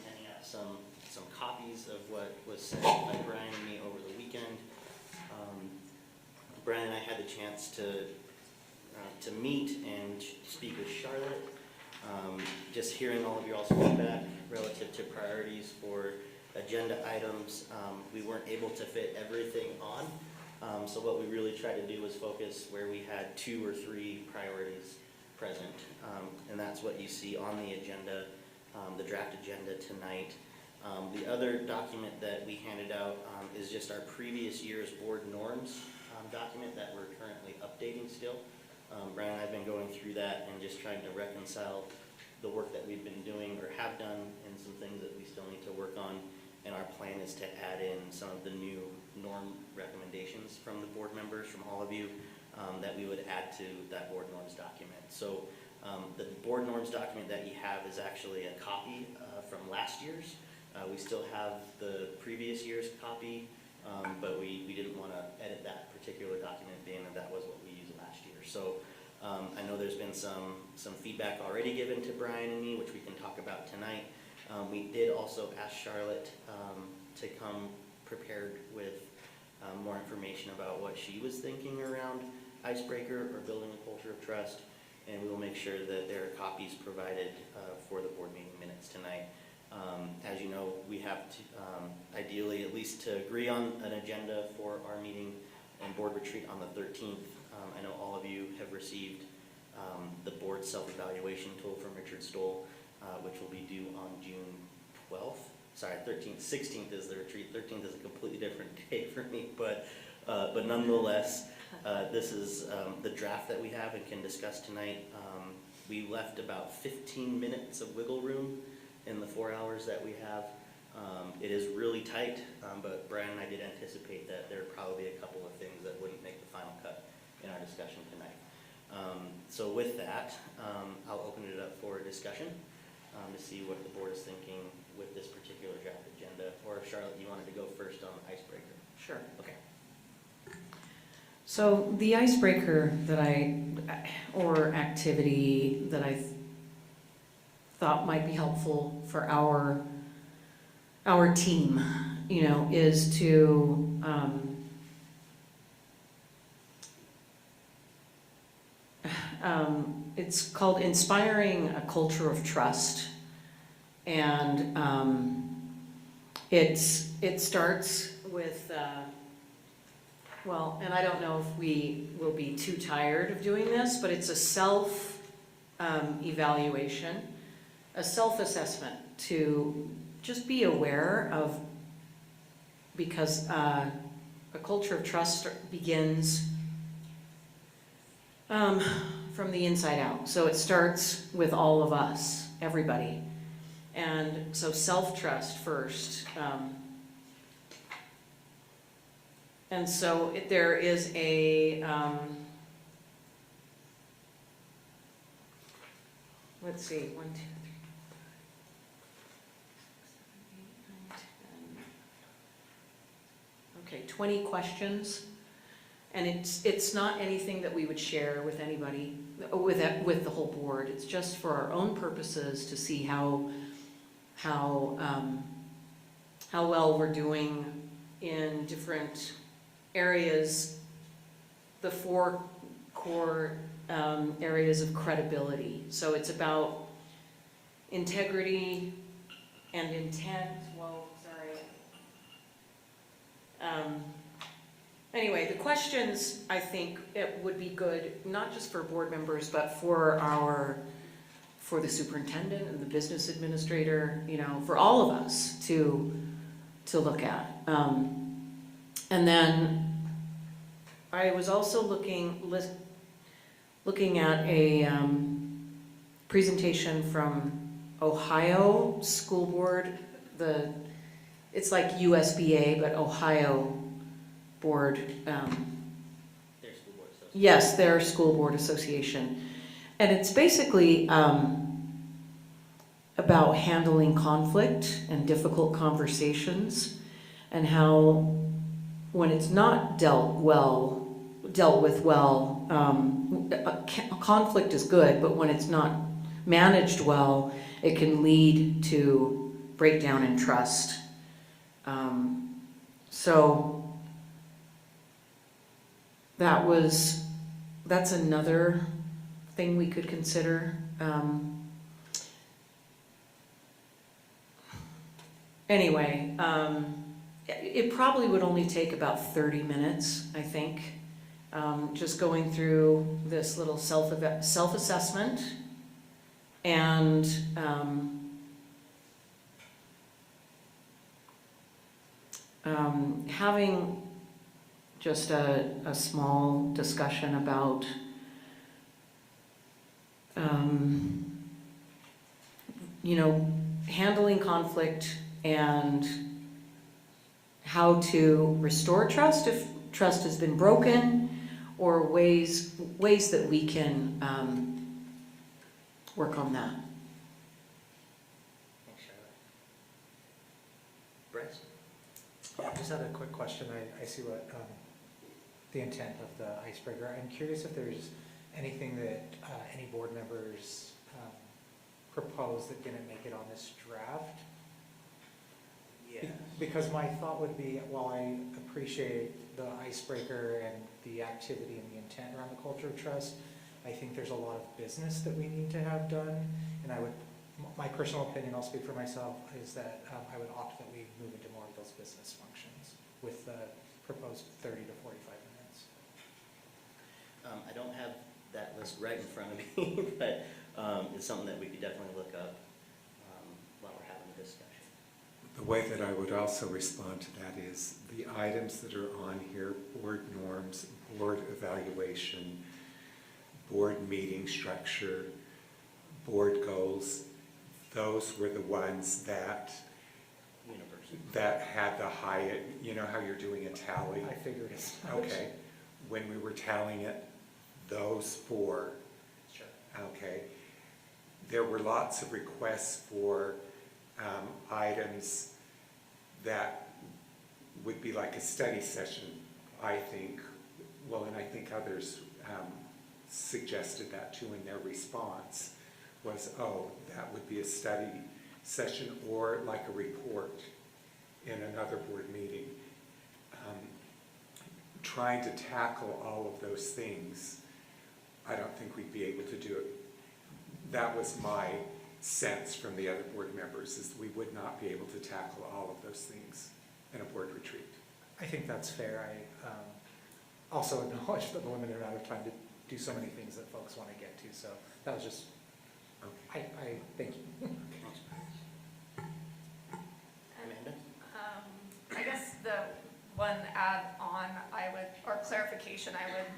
handing out some copies of what was sent by Brian and me over the weekend. Brian and I had the chance to meet and speak with Charlotte. Just hearing all of y'all's feedback relative to priorities for agenda items. We weren't able to fit everything on. So what we really tried to do was focus where we had 2 or 3 priorities present. And that's what you see on the agenda, the draft agenda tonight. The other document that we handed out is just our previous year's board norms document that we're currently updating still. Brian and I have been going through that and just trying to reconcile the work that we've been doing or have done and some things that we still need to work on. And our plan is to add in some of the new norm recommendations from the board members, from all of you, that we would add to that board norms document. So The board norms document that you have is actually a copy from last year's. We still have the previous year's copy, but we didn't want to edit that particular document, being that that was what we used last year. So I know there's been some feedback already given to Brian and me, which we can talk about tonight. We did also ask Charlotte to come prepared with more information about what she was thinking around icebreaker or building a culture of trust, and we will make sure that there are copies provided for the board meeting minutes tonight. As you know, we have to ideally at least to agree on an agenda for our meeting and board retreat on the 13th. I know all of you have received the board self-evaluation tool from Richard Stoll, which will be due on June 12th. Sorry, 13th, 16th is the retreat. 13th is a completely different day for me, but nonetheless, this is the draft that we have and can discuss tonight. We left about 15 minutes of wiggle room in the 4 hours that we have. It is really tight, but Brian and I did anticipate that there would probably be a couple of things that wouldn't make the final cut in our discussion tonight. So with that, I'll open it up for discussion to see what the board is thinking with this particular draft agenda. Or Charlotte, you wanted to go first on icebreaker? Sure. Okay. So the icebreaker or activity that I thought might be helpful for our team, is to it's called Inspiring a Culture of Trust, and it starts with and I don't know if we will be too tired of doing this, but it's a self-evaluation, a self-assessment to just be aware of, because a culture of trust begins from the inside out. So it starts with all of us, everybody. And so self-trust first. And so there is a, let's see, 1, 2, 3, 4, 5, 6, 7, 8, 9, 10. Okay, 20 questions. And it's not anything that we would share with anybody, with the whole board. It's just for our own purposes to see how well we're doing in different areas, the 4 core areas of credibility. So it's about integrity and intent. Anyway, the questions, I think it would be good, not just for board members, but for the superintendent and the business administrator, for all of us to look at. And then I was also looking at a presentation from Ohio School Board. It's like USBA, but Ohio Board. Their school board association. Yes, their school board association. And it's basically about handling conflict and difficult conversations, and how when it's not dealt with well, conflict is good, but when it's not managed well, it can lead to breakdown in trust. So that's another thing we could consider. Anyway, it probably would only take about 30 minutes, I think, just going through this little self-assessment and having just a small discussion about handling conflict and how to restore trust if trust has been broken, or ways that we can work on that. Thanks, Charlotte. Bryce? Yeah, I just had a quick question. I see what the intent of the icebreaker. I'm curious if there's anything that any board members proposed that didn't make it on this draft. Yeah. Because my thought would be, while I appreciate the icebreaker and the activity and the intent around the culture of trust, I think there's a lot of business that we need to have done. And my personal opinion, I'll speak for myself, is that I would opt that we move into more of those business functions with the proposed 30 to 45 minutes. I don't have that list right in front of me, but it's something that we could definitely look up while we're having the discussion. The way that I would also respond to that is the items that are on here, board norms, board evaluation, board meeting structure, board goals, those were the ones that had the high, you know how you're doing a tally? I figured it. Okay. When we were tallying it, those four. Sure. Okay. There were lots of requests for items that would be like a study session, I think. Well, and I think others suggested that too in their response, was, oh, that would be a study session or like a report in another board meeting. Trying to tackle all of those things, I don't think we'd be able to do it. That was my sense from the other board members, is we would not be able to tackle all of those things in a board retreat. I think that's fair. I also acknowledge the limited amount of time to do so many things that folks want to get to, so that was just, okay. I thank you. Amanda? I guess the one add-on or clarification I would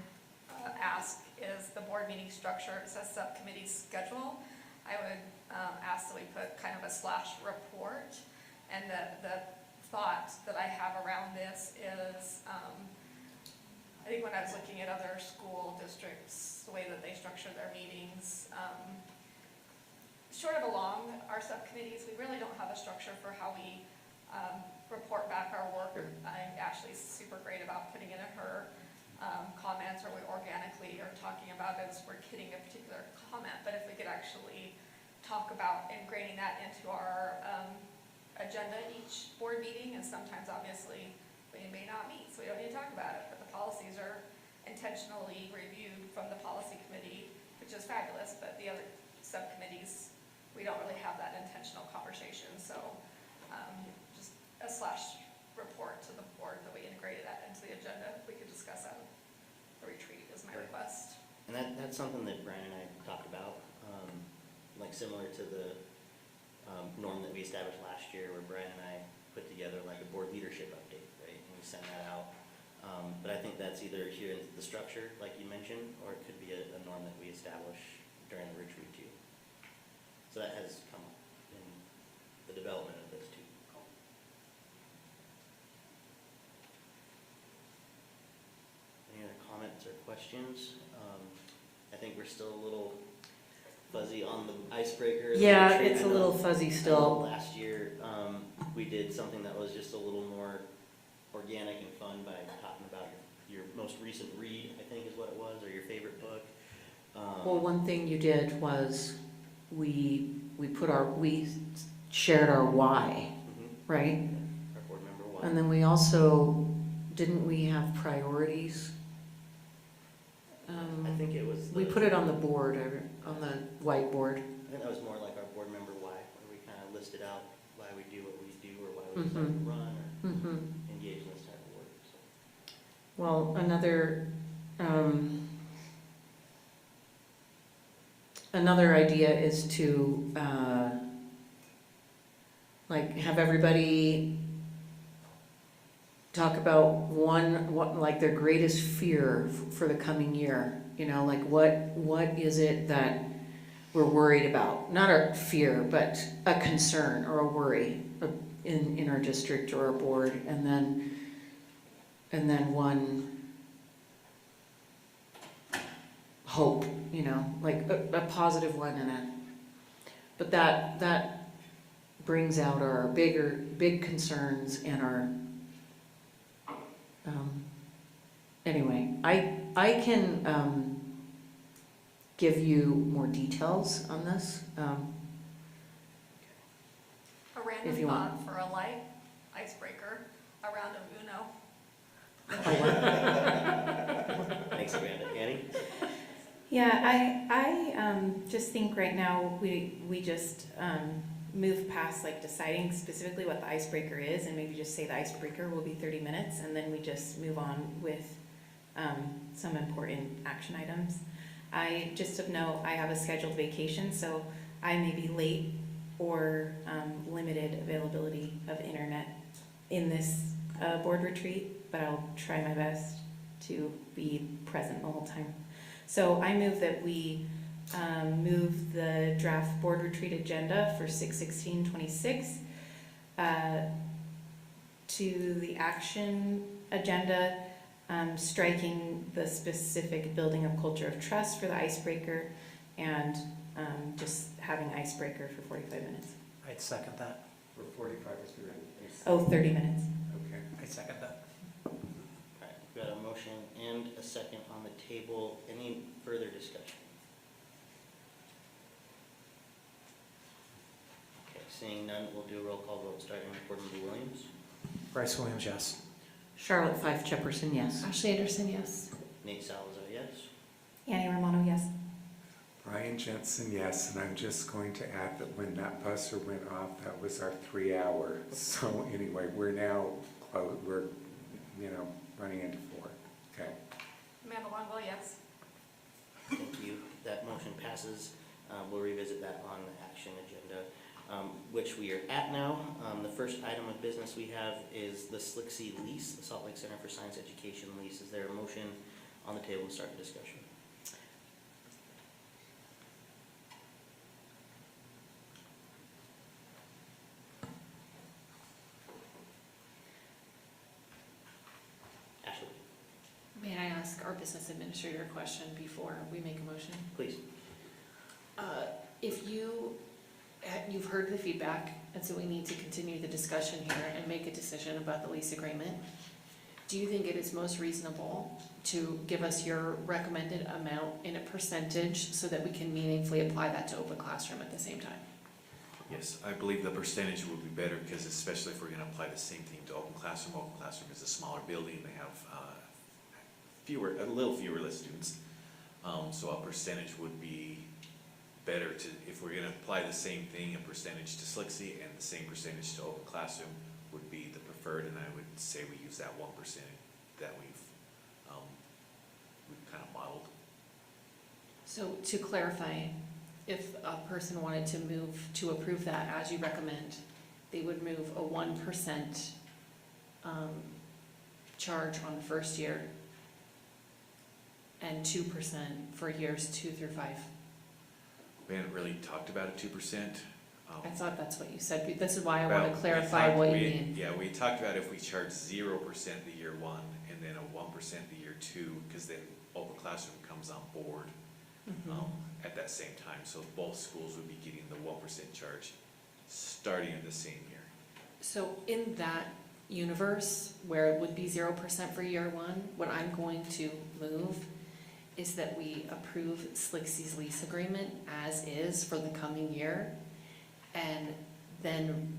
ask is the board meeting structure. It says subcommittee schedule. I would ask that we put kind of a / report. And the thought that I have around this is, I think when I was looking at other school districts, the way that they structure their meetings, short of along our subcommittees, we really don't have a structure for how we report back our work. I'm Ashley's super great about putting it in her comments, or we organically are talking about it as we're hitting a particular comment. But if we could actually talk about integrating that into our agenda each board meeting, and sometimes obviously we may not meet, so we don't need to talk about it, but the policies are intentionally reviewed from the policy committee, which is fabulous, but the other subcommittees, we don't really have that intentional conversation. So just a / report to the board that we integrated that into the agenda. We could discuss that at the retreat is my request. And that's something that Brian and I talked about, like similar to the norm that we established last year, where Brian and I put together like a board leadership update, right? And we send that out. But I think that's either here in the structure, like you mentioned, or it could be a norm that we establish during the retreat too. So that has come up in the development of this too. Any other comments or questions? I think we're still a little fuzzy on the icebreaker. Yeah, retreat. it's I a know- little fuzzy I know still. Last year, we did something that was just a little more organic and fun by talking about your most recent read, I think is what it was, or your favorite book. Well, one thing you did was we shared our why, right? Our board member one. And then we also, didn't we have priorities? I think it was. We put it on the board, on the whiteboard. I think that was more like our board member why, where we kind of listed out why we do what we do, or why we decide to run, or engage in this type of work. So. Well, another idea is to like have everybody talk about what like their greatest fear for the coming year. You know, like what is it that we're worried about? Not a fear, but a concern or a worry in our district or our board, and then one hope, you know, like a positive one and But that brings out our big concerns and our, anyway, I can give you more details on this. A If random you want. thought for a light icebreaker, a round of Uno. Thanks, Amanda. Annie? Yeah, I just think right now we just move past like deciding specifically what the icebreaker is, and maybe just say the icebreaker will be 30 minutes, and then we just move on with some important action items. I just of note, I have a scheduled vacation, so I may be late or limited availability of internet in this board retreat, but I'll try my best to be present the whole time. So I move that we move the draft board retreat agenda for 6/16/26 to the action agenda, striking the specific building of culture of trust for the icebreaker, and just having icebreaker for 45 minutes. I'd second that. For 45 is good. Oh, 30 minutes. Okay. I second that. All right, we've got a motion and a second on the table. Any further discussion? Okay, seeing none, we'll do a roll call vote starting with Board Member Williams. Bryce Williams, yes. Charlotte Fife Jefferson, yes. Ashley Anderson, yes. Nate Salazar, yes. Annie Romano, yes. Brian Jensen, yes, and I'm just going to add that when that buzzer went off, that was our 3 hour. So anyway, we're now we're running into 4. Okay. Amanda Longo, yes. Thank you. That motion passes. We'll revisit that on the action agenda, which we are at now. The first item of business we have is the SLCSD lease, the Salt Lake Center for Science Education lease. Is there a motion on the table to start the discussion? Ashley, May I ask our business administrator a question before we make a motion? please. If you've heard the feedback, and so we need to continue the discussion here and make a decision about the lease agreement, do you think it is most reasonable to give us your recommended amount in a percentage so that we can meaningfully apply that to open classroom at the same time? Yes, I believe the percentage would be better, because especially if we're gonna apply the same thing to open classroom is a smaller building, they have a little fewer less students. So a percentage would be better if we're gonna apply the same thing, a percentage to SLCSD and the same percentage to open classroom would be the preferred, and I would say we use that 1% that we've kind of modeled. So to clarify, if a person wanted to approve that as you recommend, they would move a 1% charge on the first year and 2% for years 2 through 5. We hadn't really talked about a 2%. I thought that's what you said. This is why I want to clarify what you mean. Yeah, we talked about if we charge 0% the year 1 and then a 1% the year 2, because then open classroom comes on board at that same time. So both schools would be getting the 1% charge starting in the same year. So in that universe where it would be 0% for year 1, what I'm going to move is that we approve SLCSD's lease agreement as is for the coming year, and then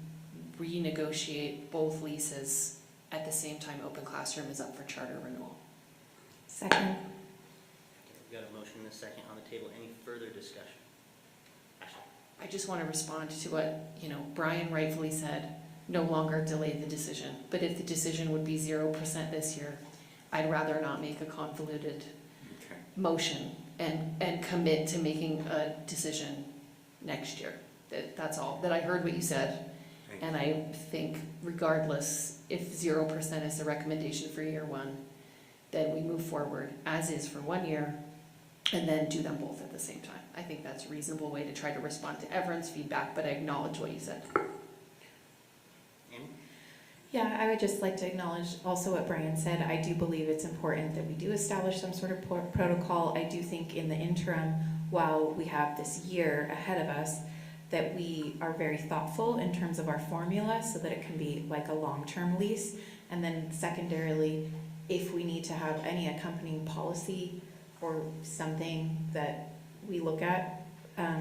renegotiate both leases at the same time open classroom is up for charter renewal. Second. Okay, we've got a motion and a second on the table. Any further discussion? Ashley? I just want to respond to what, Brian rightfully said, no longer delay the decision. But if the decision would be 0% this year, I'd rather not make a convoluted motion and commit to making a decision next year. That's all. That I heard what you said, and I think regardless, if 0% is the recommendation for year 1, then we move forward as is for 1 year, and then do them both at the same time. I think that's a reasonable way to try to respond to everyone's feedback, but I acknowledge what you said. Amy? Yeah, I would just like to acknowledge also what Brian said. I do believe it's important that we do establish some sort of protocol. I do think in the interim, while we have this year ahead of us, that we are very thoughtful in terms of our formula so that it can be like a long-term lease. And then secondarily, if we need to have any accompanying policy or something that we look at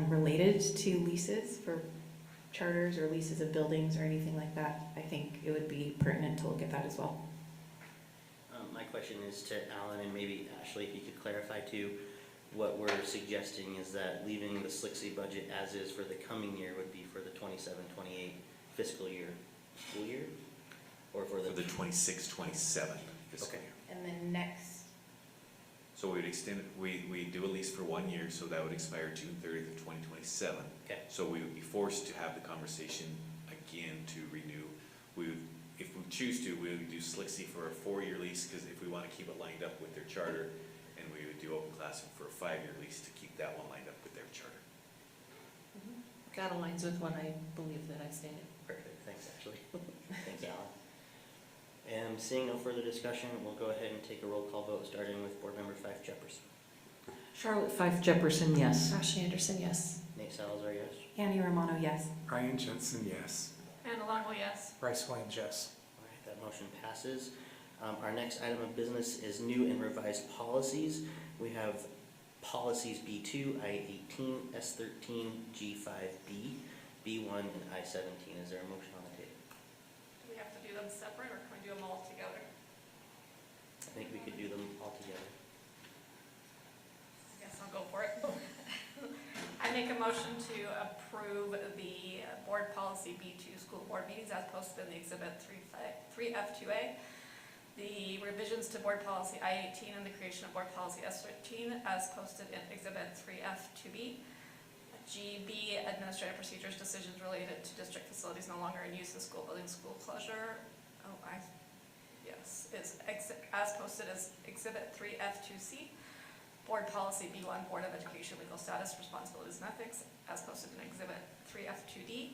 related to leases for charters or leases of buildings or anything like that, I think it would be pertinent to look at that as well. My question is to Alan, and maybe Ashley, if you could clarify too, what we're suggesting is that leaving the SLCSD budget as is for the coming year would be for the 27-28 fiscal year, school year? Or for the 26-27 fiscal Okay. year. And then next, So we would extend, we do a lease for 1 year, so that would expire June 30th of 2027. Okay. So we would be forced to have the conversation again to renew. We would, if we choose to, we would do SLCSD for a 4-year lease, because if we want to keep it lined up with their charter, and we would do open classroom for a 5-year lease to keep that one lined up with their charter. That aligns with what I believe that I stated. Perfect, thanks Ashley. Thanks Alan. And seeing no further discussion, we'll go ahead and take a roll call vote, starting with Board Member Fife Jefferson. Charlotte Fife Jefferson, yes. Ashley Anderson, yes. Nate Salazar, yes. Annie Romano, yes. Brian Jensen, yes. Anna Longo, yes. Bryce Williams, yes. All right, that motion passes. Our next item of business is new and revised policies. We have policies B2, I-18, S-13, G5B, B1, and I-17. Is there a motion on the table? Do we have to do them separate, or can we do them all together? I think we could do them all together. I guess I'll go for it. I make a motion to approve the board policy B2 school board meetings as posted in the exhibit 3F2A, the revisions to board policy I-18 and the creation of board policy S-13 as posted in exhibit 3F2B, GB administrative procedures decisions related to district facilities no longer in use in school building, school closure. Is as posted as exhibit 3F2C. Board policy B1, Board of Education legal status, responsibilities and ethics, as posted in exhibit 3F2D.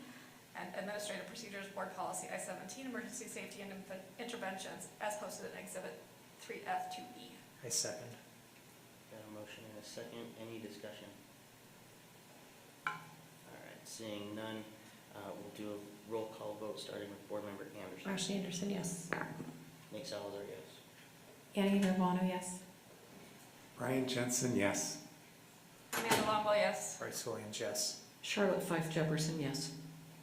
And administrative procedures, board policy I-17, emergency safety and interventions, as posted in exhibit 3F2E. I second. Got a motion and a second. Any discussion? All right, seeing none, we'll do a roll call vote, starting with Board Member Anderson. Ashley Anderson, yes. Nate Salazar, yes. Annie Romano, yes. Brian Jensen, yes. Amanda Longo, yes. Bryce Williams, yes. Charlotte Fife Jefferson, yes.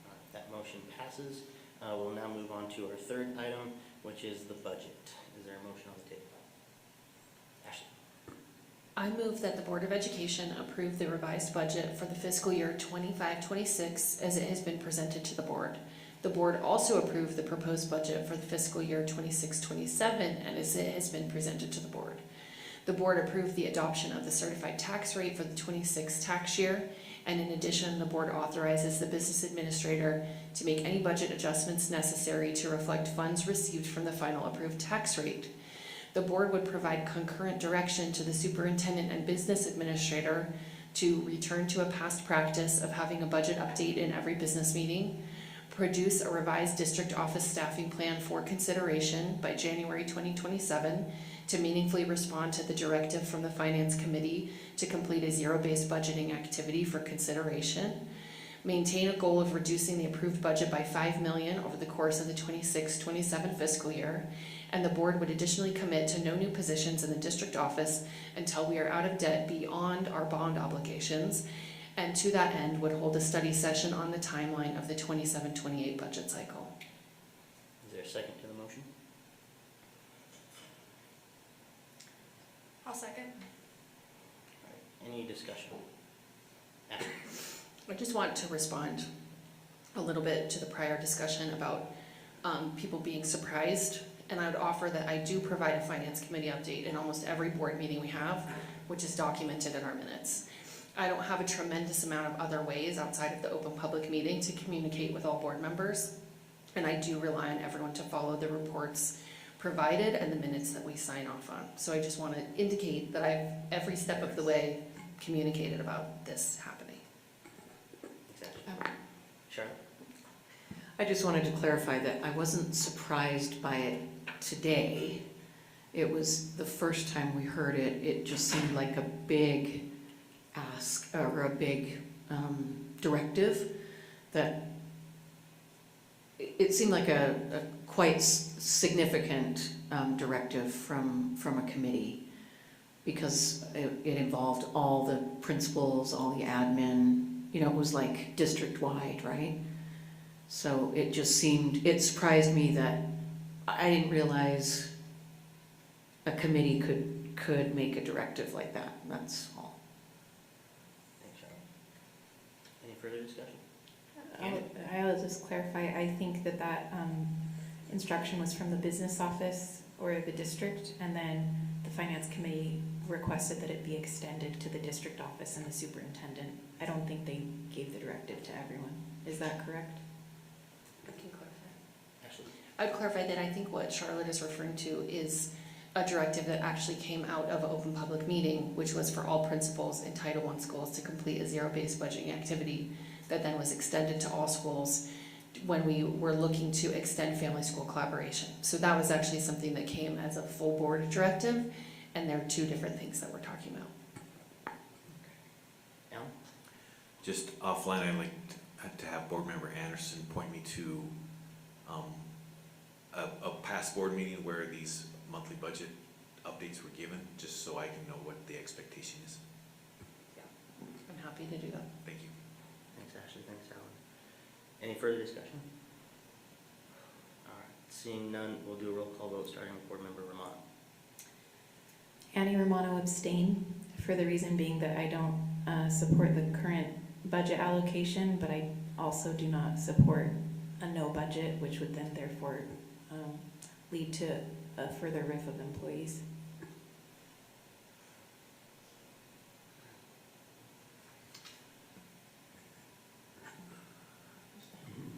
All right, that motion passes. We'll now move on to our third item, which is the budget. Is there a motion on the table? Ashley. I move that the Board of Education approve the revised budget for the fiscal year 25-26 as it has been presented to the board. The board also approved the proposed budget for the fiscal year 26-27 and as it has been presented to the board. The board approved the adoption of the certified tax rate for the 26 tax year, and in addition, the board authorizes the business administrator to make any budget adjustments necessary to reflect funds received from the final approved tax rate. The board would provide concurrent direction to the superintendent and business administrator to return to a past practice of having a budget update in every business meeting, produce a revised district office staffing plan for consideration by January 2027 to meaningfully respond to the directive from the Finance Committee to complete a zero-based budgeting activity for consideration, maintain a goal of reducing the approved budget by $5 million over the course of the 26-27 fiscal year, and the board would additionally commit to no new positions in the district office until we are out of debt beyond our bond obligations, and to that end would hold a study session on the timeline of the 27-28 budget cycle. Is there a second to the motion? I'll second. All right, any discussion? Ashley. I just want to respond a little bit to the prior discussion about people being surprised. And I would offer that I do provide a Finance Committee update in almost every board meeting we have, which is documented in our minutes. I don't have a tremendous amount of other ways outside of the open public meeting to communicate with all board members. And I do rely on everyone to follow the reports provided and the minutes that we sign off on. So I just want to indicate that I've every step of the way communicated about this happening. Exactly. Charlotte? I just wanted to clarify that I wasn't surprised by it today. It was the first time we heard it, it just seemed like a big ask or a big directive that it seemed like a quite significant directive from a committee, because it involved all the principals, all the admin, you know, it was like district-wide, right? So it just seemed, it surprised me that I didn't realize a committee could make a directive like that, that's all. Thanks, Charlotte. Any further discussion? I'll just clarify, I think that instruction was from the business office or the district, and then the finance committee requested that it be extended to the district office and the superintendent. I don't think they gave the directive to everyone. Is that correct? I can clarify. Ashley? I'd clarify that I think what Charlotte is referring to is a directive that actually came out of an open public meeting, which was for all principals in Title I schools to complete a zero-based budgeting activity that then was extended to all schools when we were looking to extend family-school collaboration. So that was actually something that came as a full board directive, and there are two different things that we're talking about. Alan? Just offline, I'd like to have Board Member Anderson point me to a past board meeting where these monthly budget updates were given, just so I can know what the expectation is. I'm happy to do that. Thank you. Thanks, Ashley. Thanks, Alan. Any further discussion? All right, seeing none, we'll do a roll call vote, starting with Board Member Romano. Annie Romano abstain, for the reason being that I don't support the current budget allocation, but I also do not support a no budget, which would then therefore lead to a further riff of employees.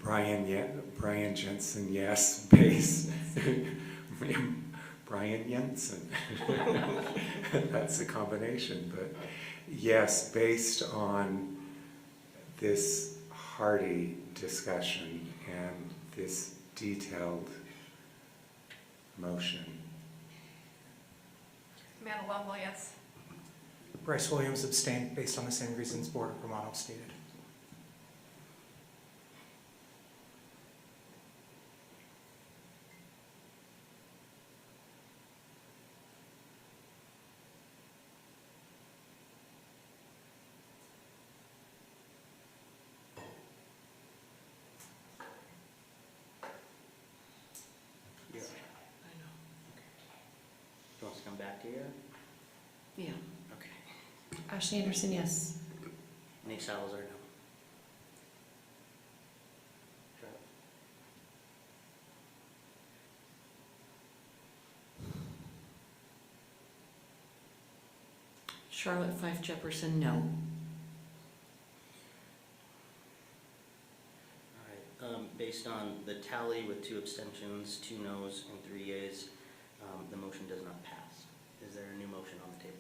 Brian Jensen, yes. Base. Brian Jensen. That's a combination, but yes, based on this hearty discussion and this detailed motion. Amanda Lovell, yes. Bryce Williams abstained based on the same reasons Board Romano stated. Do you want us to come back to you? Yeah. Okay. Ashley Anderson, yes. Nate Salazar, no. Charlotte? Charlotte Fife Jefferson, no. All right, based on the tally with 2 abstentions, 2 noes, and 3 yeas, the motion does not pass. Is there a new motion on the table?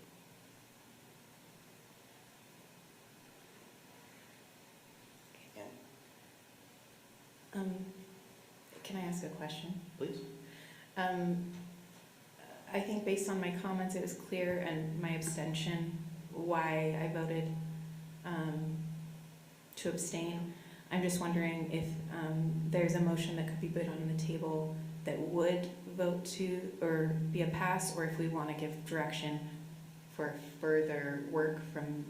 Can I ask a question? Please. I think based on my comments, it was clear, and my abstention, why I voted to abstain. I'm just wondering if there's a motion that could be put on the table that would vote to, or be a pass, or if we want to give direction for further work from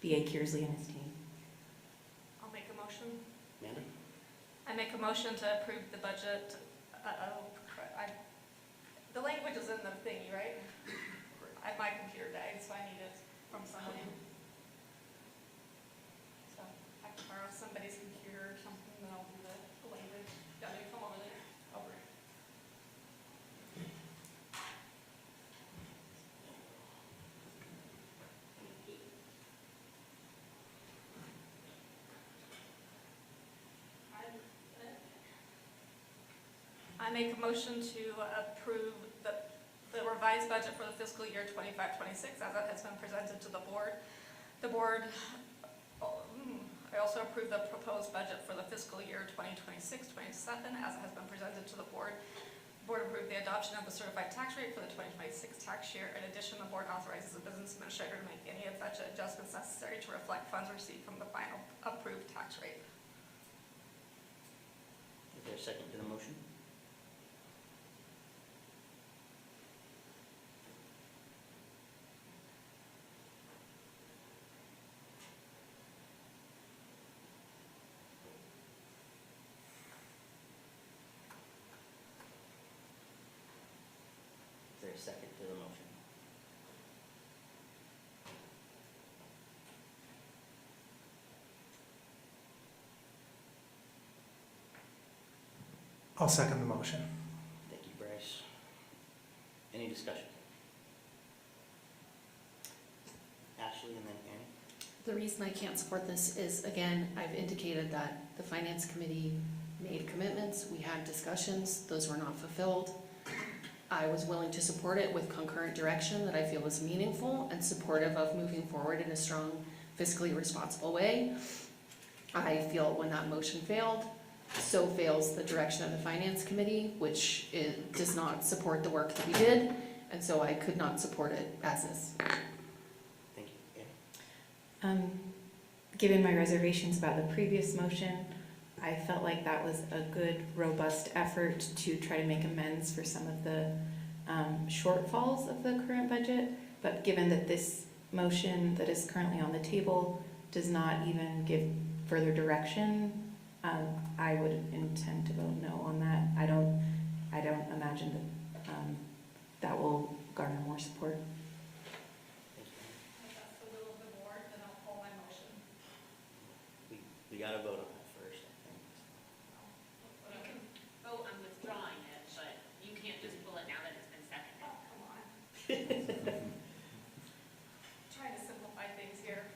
B.A. Kearsley and his team. I'll make a motion. Amanda? I make a motion to approve the budget. The language is in the thingy, right? My computer died, so I need it from somebody. So I can borrow somebody's computer or something, then I'll do the language. Got me to come over there. Over. I make a motion to approve the revised budget for the fiscal year 25-26 as it has been presented to the board. The board, I also approve the proposed budget for the fiscal year 2026-27 as it has been presented to the board. Board approve the adoption of the certified tax rate for the 2026 tax year. In addition, the board authorizes the business administrator to make any of such adjustments necessary to reflect funds received from the final approved tax rate. Is there a second to the motion? Is there a second to the motion? I'll second the motion. Thank you, Bryce. Any discussion? Ashley and then Annie? The reason I can't support this is, again, I've indicated that the finance committee made commitments, we had discussions, those were not fulfilled. I was willing to support it with concurrent direction that I feel was meaningful and supportive of moving forward in a strong, fiscally responsible way. I feel when that motion failed, so fails the direction of the finance committee, which does not support the work that we did, and so I could not support it as is. Thank you. Annie? Given my reservations about the previous motion, I felt like that was a good, robust effort to try to make amends for some of the shortfalls of the current budget. But given that this motion that is currently on the table does not even give further direction, I would intend to vote no on that. I don't imagine that that will garner more support. If that's the will of the board, then I'll pull my motion. We gotta vote on that first, I think. You can vote on withdrawing it, but you can't just pull it now that it's been seconded. Oh, come on. Trying to simplify things here.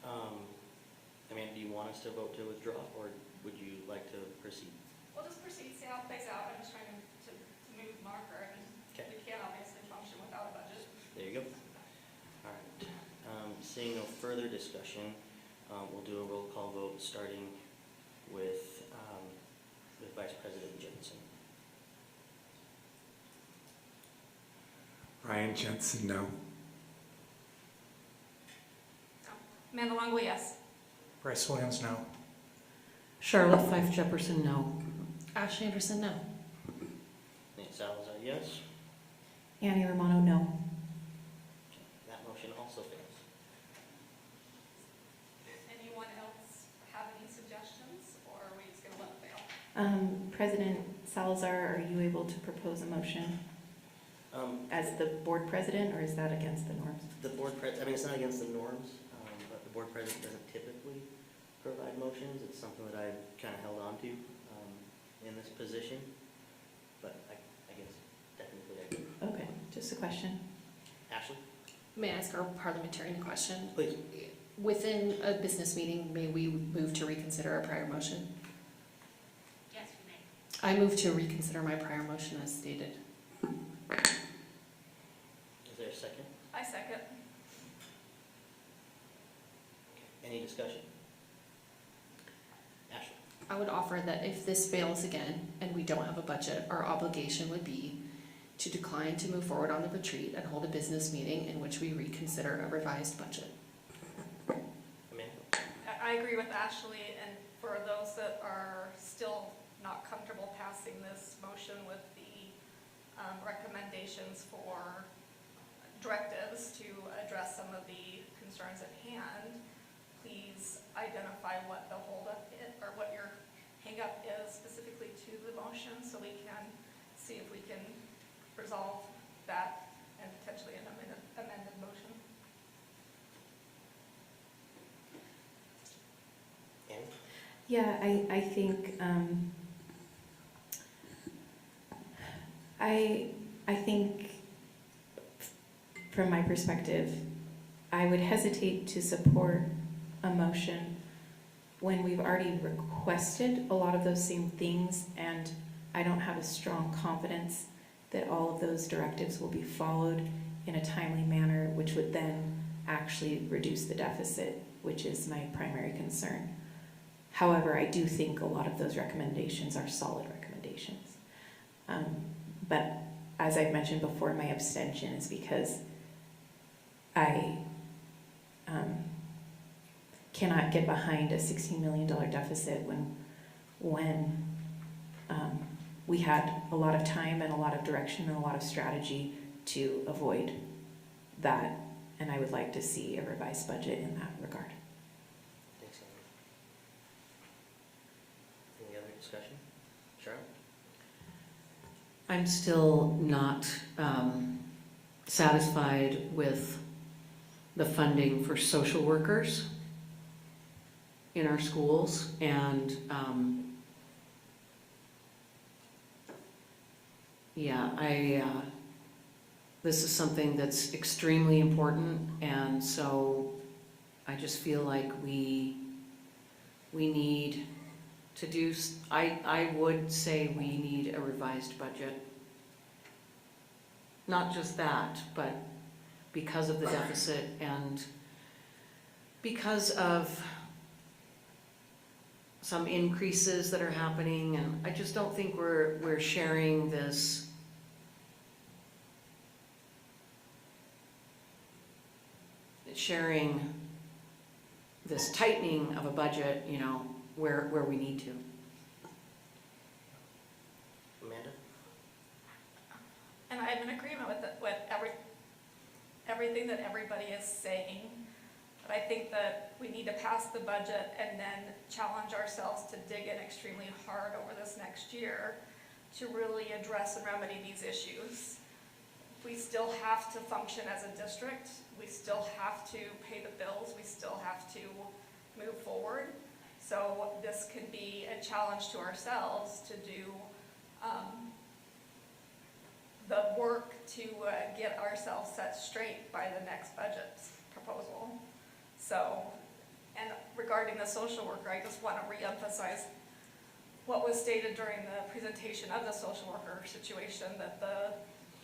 I mean, do you want us to vote to withdraw, or would you like to proceed? We'll just proceed, see how it plays out. I'm just trying to move marker, and Okay. we can't obviously function without a budget. There you go. All right. Seeing no further discussion, we'll do a roll call vote, starting with Vice President Jensen. Ryan Jensen, no. Amanda Longo, yes. Bryce Williams, no. Charlotte Fife Jefferson, no. Ashley Anderson, no. Nate Salazar, yes. Annie Romano, no. That motion also fails. Anyone else have any suggestions, or are we just gonna let it fail? President Salazar, are you able to propose a motion as the board president, or is that against the norms? The board I mean, it's not against the norms, but the board president doesn't typically provide motions. It's something that I kind of held on to in this position, but I guess technically I could. Okay, just a question. Ashley? May I ask our parliamentarian question? Please. Within a business meeting, may we move to reconsider our prior motion? Yes, you may. I move to reconsider my prior motion as stated. Is there a second? I second. Any discussion? Ashley? I would offer that if this fails again and we don't have a budget, our obligation would be to decline to move forward on the retreat and hold a business meeting in which we reconsider a revised budget. Amanda? I agree with Ashley, and for those that are still not comfortable passing this motion with the recommendations for directives to address some of the concerns at hand, please identify what the holdup is, or what your hangup is specifically to the motion, so we can see if we can resolve that and potentially an amended motion. Annie? Yeah, I think, I think from my perspective, I would hesitate to support a motion when we've already requested a lot of those same things, and I don't have a strong confidence that all of those directives will be followed in a timely manner, which would then actually reduce the deficit, which is my primary concern. However, I do think a lot of those recommendations are solid recommendations. organizations. But as I've mentioned before, my abstention is because I cannot get behind a $16 million deficit when we had a lot of time and a lot of direction and a lot of strategy to avoid that. And I would like to see a revised budget in that regard. Thanks, Amy. Any other discussion? Charlotte? I'm still not satisfied with the funding for social workers in our schools, and this is something that's extremely important, and so I just feel like we need to do, I would say we need a revised budget. Not just that, but because of the deficit and because of some increases that are happening, and I just don't think we're sharing this tightening of a budget, you know, where we need to. Amanda? And I'm in agreement with everything that everybody is saying. But I think that we need to pass the budget and then challenge ourselves to dig in extremely hard over this next year to really address and remedy these issues. We still have to function as a district. We still have to pay the bills. We still have to move forward. So this can be a challenge to ourselves to do the work to get ourselves set straight by the next budget proposal. So, and regarding the social worker, I just want to reemphasize what was stated during the presentation of the social worker situation, that the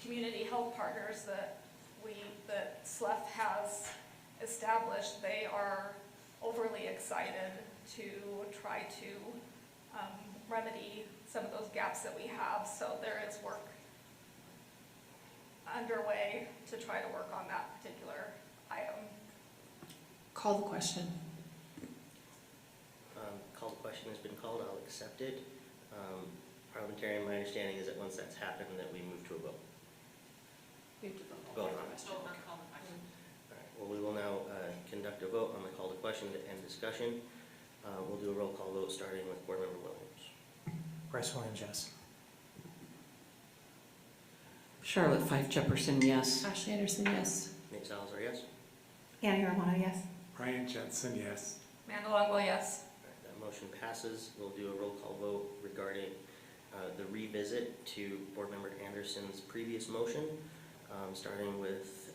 community health partners that SLEF has established, they are overly excited to try to remedy some of those gaps that we have. So there is work underway to try to work on that particular item. Call the question. Call the question has been called. I'll accept it. Parliamentarian, my understanding is that once that's happened, that we move to a vote. Vote on it. All right. Well, we will now conduct a vote on the call to question to end discussion. We'll do a roll call vote starting with Board Member Williams. Bryce Williams, yes. Charlotte Fife Jefferson, yes. Ashley Anderson, yes. Nate Salazar, yes. Annie Romano, yes. Brian Jensen, yes. Amanda Longo, yes. All right, that motion passes. We'll do a roll call vote regarding the revisit to Board Member Anderson's previous motion, starting with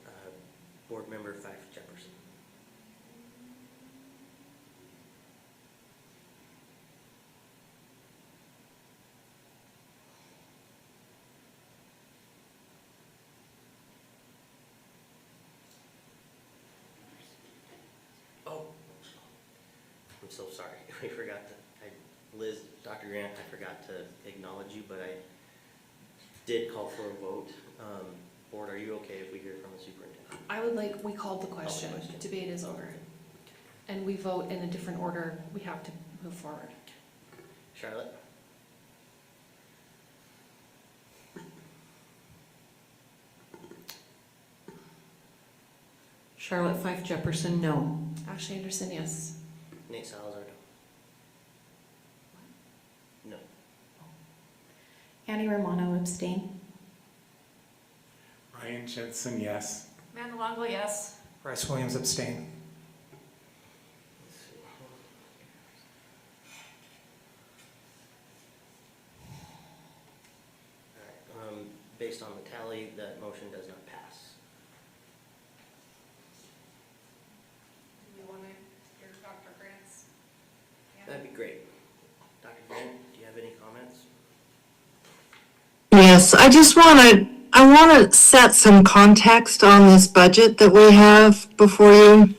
Board Member Fife Jefferson. Oh, I'm so sorry. We forgot to, Liz, Dr. Grant, I forgot to acknowledge you, but I did call for a vote. Board, are you okay if we hear from the superintendent? I would like, we called the question. Debate is over. And we vote in a different order. We have to move forward. Charlotte? Charlotte Fife Jefferson, no. Ashley Anderson, yes. Nate Salazar, no. No. Annie Romano, abstain. Brian Jensen, yes. Amanda Longo, yes. Bryce Williams, abstain. Let's see. All right, based on the tally, that motion does not pass. Do you want to hear Dr. Grant's? That'd be great. Dr. Grant, do you have any comments? Yes, I want to set some context on this budget that we have before you.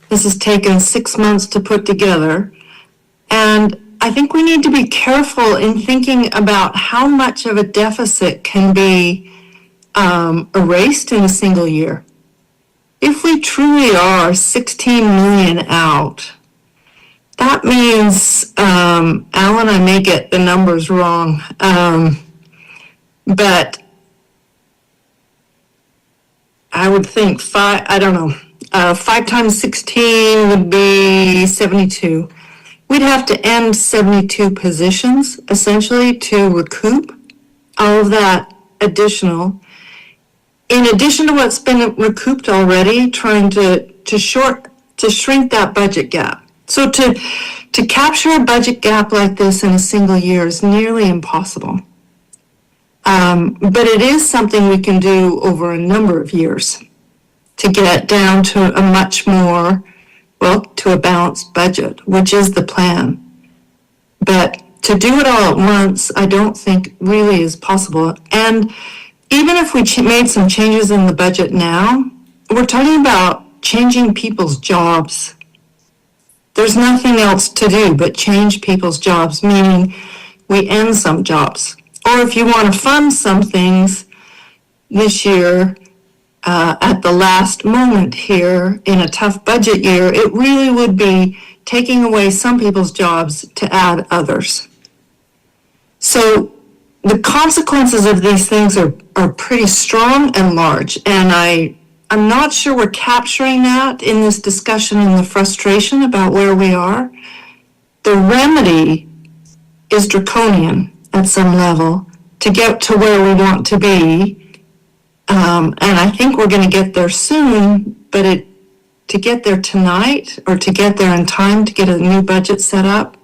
This has taken 6 months to put together. And I think we need to be careful in thinking about how much of a deficit can be erased in a single year. If we truly are 16 million out, that means, Alan, I may get the numbers wrong, but I would think 5 times 16 would be 72. We'd have to end 72 positions essentially to recoup all of that additional. In addition to what's been recouped already, trying to shrink that budget gap. So to capture a budget gap like this in a single year is nearly impossible. But it is something we can do over a number of years to get down to a much more, to a balanced budget, which is the plan. But to do it all at once, I don't think really is possible. And even if we made some changes in the budget now, we're talking about changing people's jobs. There's nothing else to do but change people's jobs, meaning we end some jobs. Or if you want to fund some things this year, at the last moment here in a tough budget year, it really would be taking away some people's jobs to add others. So the consequences of these things are pretty strong and large, and I'm not sure we're capturing that in this discussion and the frustration about where we are. The remedy is draconian at some level to get to where we want to be. And I think we're going to get there soon, but to get there tonight or to get there in time to get a new budget set up,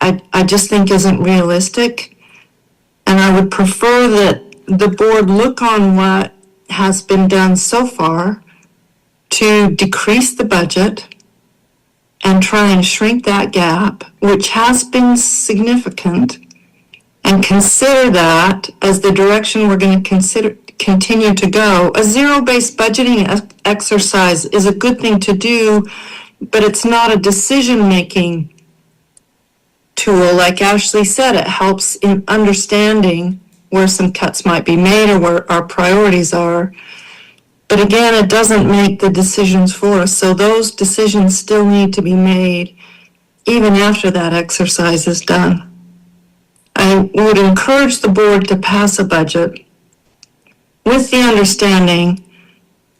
I just think isn't realistic. And I would prefer that the board look on what has been done so far to decrease the budget and try and shrink that gap, which has been significant, and consider that as the direction we're going to continue to go. A zero-based budgeting exercise is a good thing to do, but it's not a decision-making tool. Like Ashley said, it helps in understanding where some cuts might be made or where our priorities are. But again, it doesn't make the decisions for us. So those decisions still need to be made even after that exercise is done. I would encourage the board to pass a budget with the understanding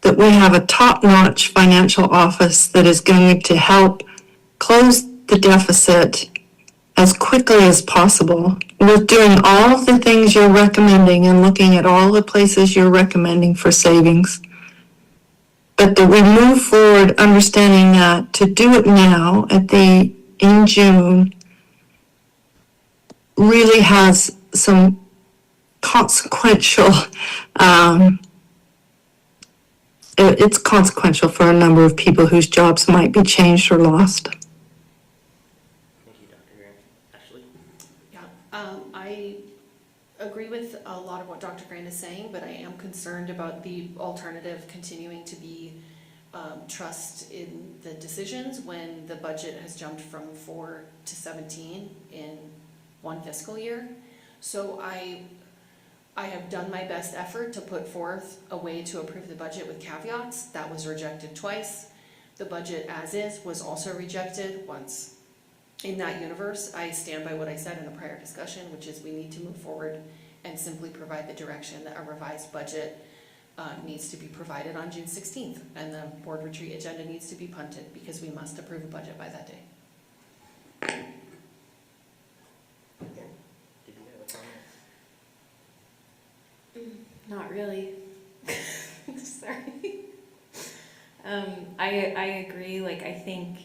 that we have a top-notch financial office that is going to help close the deficit as quickly as possible with doing all of the things you're recommending and looking at all the places you're recommending for savings. But that we move forward understanding that to do it now in June really has some consequential, it's consequential for a number of people whose jobs might be changed or lost. Thank you, Dr. Grant. Ashley? Yeah, I agree with a lot of what Dr. Grant is saying, but I am concerned about the alternative continuing to be trust in the decisions when the budget has jumped from 4 to 17 in one fiscal year. So I have done my best effort to put forth a way to approve the budget with caveats. That was rejected twice. The budget as is was also rejected once. In that universe, I stand by what I said in the prior discussion, which is we need to move forward and simply provide the direction that a revised budget needs to be provided on June 16th. And the board retreat agenda needs to be punted because we must approve a budget by that day. Did you have a comment? Not really. Sorry. I agree. Like, I think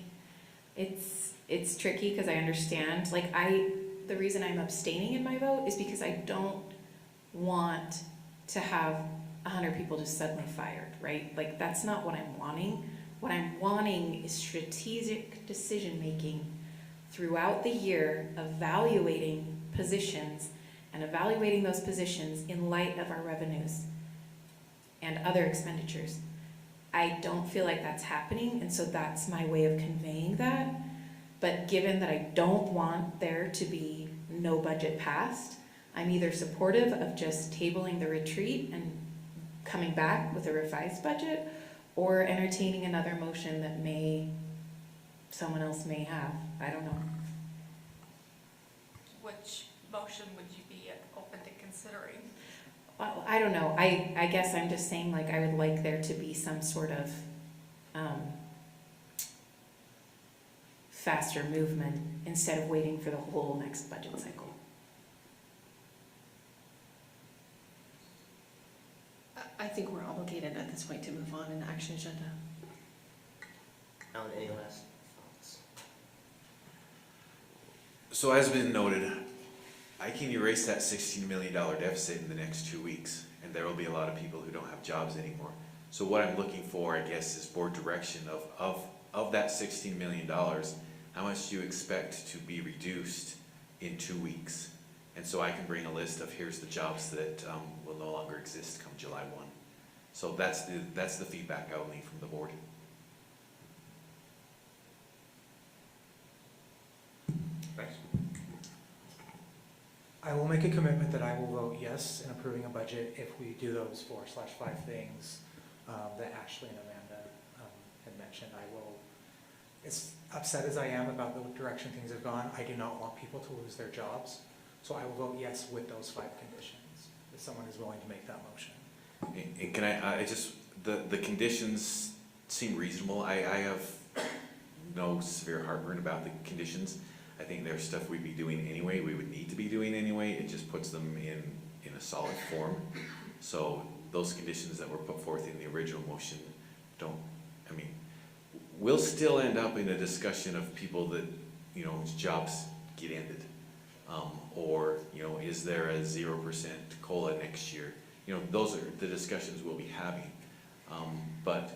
it's tricky because I understand. Like, the reason I'm abstaining in my vote is because I don't want to have 100 people just suddenly fired, right? Like, that's not what I'm wanting. What I'm wanting is strategic decision-making throughout the year, evaluating positions and evaluating those positions in light of our revenues and other expenditures. I don't feel like that's happening, and so that's my way of conveying that. But given that I don't want there to be no budget passed, I'm either supportive of just tabling the retreat and coming back with a revised budget, or entertaining another motion that someone else may have. I don't know. Which motion would you be open to considering? Well, I don't know. I guess I'm just saying, like, I would like there to be some sort of faster movement instead of waiting for the whole next budget cycle. I think we're obligated at this point to move on in the action agenda. Alan, any last thoughts? So as been noted, I can erase that $16 million deficit in the next 2 weeks, and there will be a lot of people who don't have jobs anymore. So what I'm looking for, I guess, is board direction of that $16 million, how much do you expect to be reduced in 2 weeks? And so I can bring a list of here's the jobs that will no longer exist come July 1. So that's the feedback I will need from the board. Thanks. I will make a commitment that I will vote yes in approving a budget if we do those 4/5 things that Ashley and Amanda had mentioned. I will, as upset as I am about the direction things have gone, I do not want people to lose their jobs. So I will vote yes with those 5 conditions, if someone is willing to make that motion. And can I just, the conditions seem reasonable. I have no severe heartburn about the conditions. I think there's stuff we'd be doing anyway, we would need to be doing anyway. It just puts them in a solid form. So those conditions that were put forth in the original motion we'll still end up in a discussion of people that, jobs get ended. Or, is there a 0% COLA next year? Those are the discussions we'll be having. But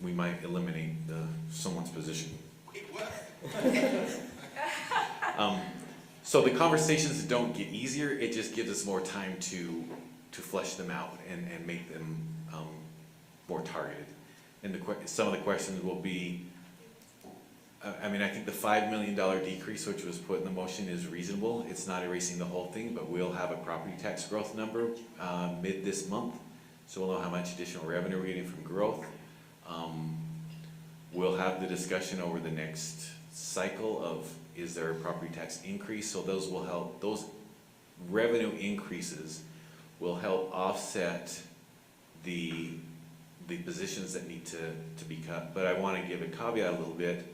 we might eliminate someone's position. Wait, what? So the conversations don't get easier, it just gives us more time to flesh them out and make them more targeted. And some of the questions will be, I think the $5 million decrease which was put in the motion is reasonable. It's not erasing the whole thing, but we'll have a property tax growth number mid this month. So we'll know how much additional revenue we're getting from growth. We'll have the discussion over the next cycle of, is there a property tax increase? So those will help, those revenue increases will help offset the positions that need to be cut. But I want to give a caveat a little bit.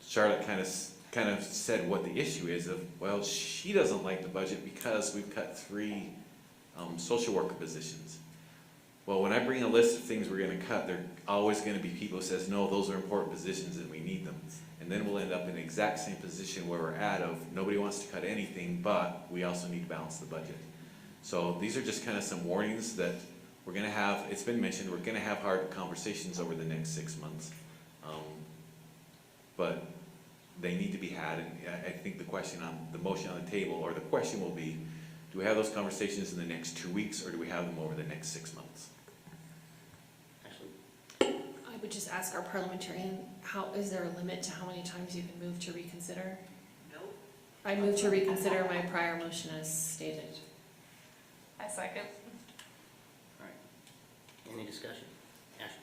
Charlotte kind of said what the issue is of, well, she doesn't like the budget because we've cut 3 social worker positions. Well, when I bring a list of things we're going to cut, there are always going to be people who says, no, those are important positions and we need them. And then we'll end up in the exact same position where we're at of nobody wants to cut anything, but we also need to balance the budget. So these are just kind of some warnings that we're going to have, it's been mentioned, we're going to have hard conversations over the next 6 months. But they need to be had, and I think the motion on the table, or the question will be, do we have those conversations in the next 2 weeks, or do we have them over the next 6 months? I would just ask our parliamentarian, is there a limit to how many times you can move to reconsider? No. I move to reconsider my prior motion as stated. I second. All right. Any discussion? Ashley?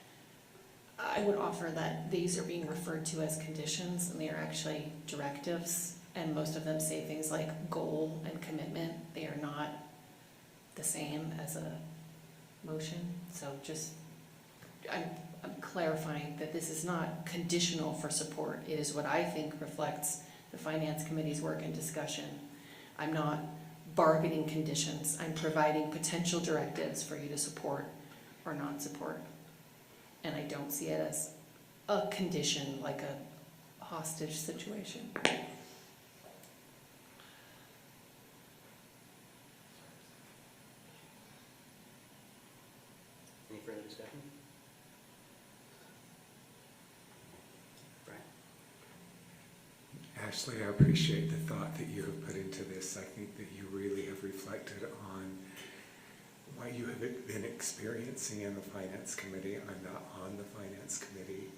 I would offer that these are being referred to as conditions, and they are actually directives, and most of them say things like goal and commitment. They are not the same as a motion, so I'm clarifying that this is not conditional for support. It is what I think reflects the Finance Committee's work and discussion. I'm not bargaining conditions. I'm providing potential directives for you to support or not support. And I don't see it as a condition, like a hostage situation. Any further discussion? Brian? Ashley, I appreciate the thought that you have put into this. I think that you really have reflected on what you have been experiencing in the Finance Committee. I'm not on the Finance Committee,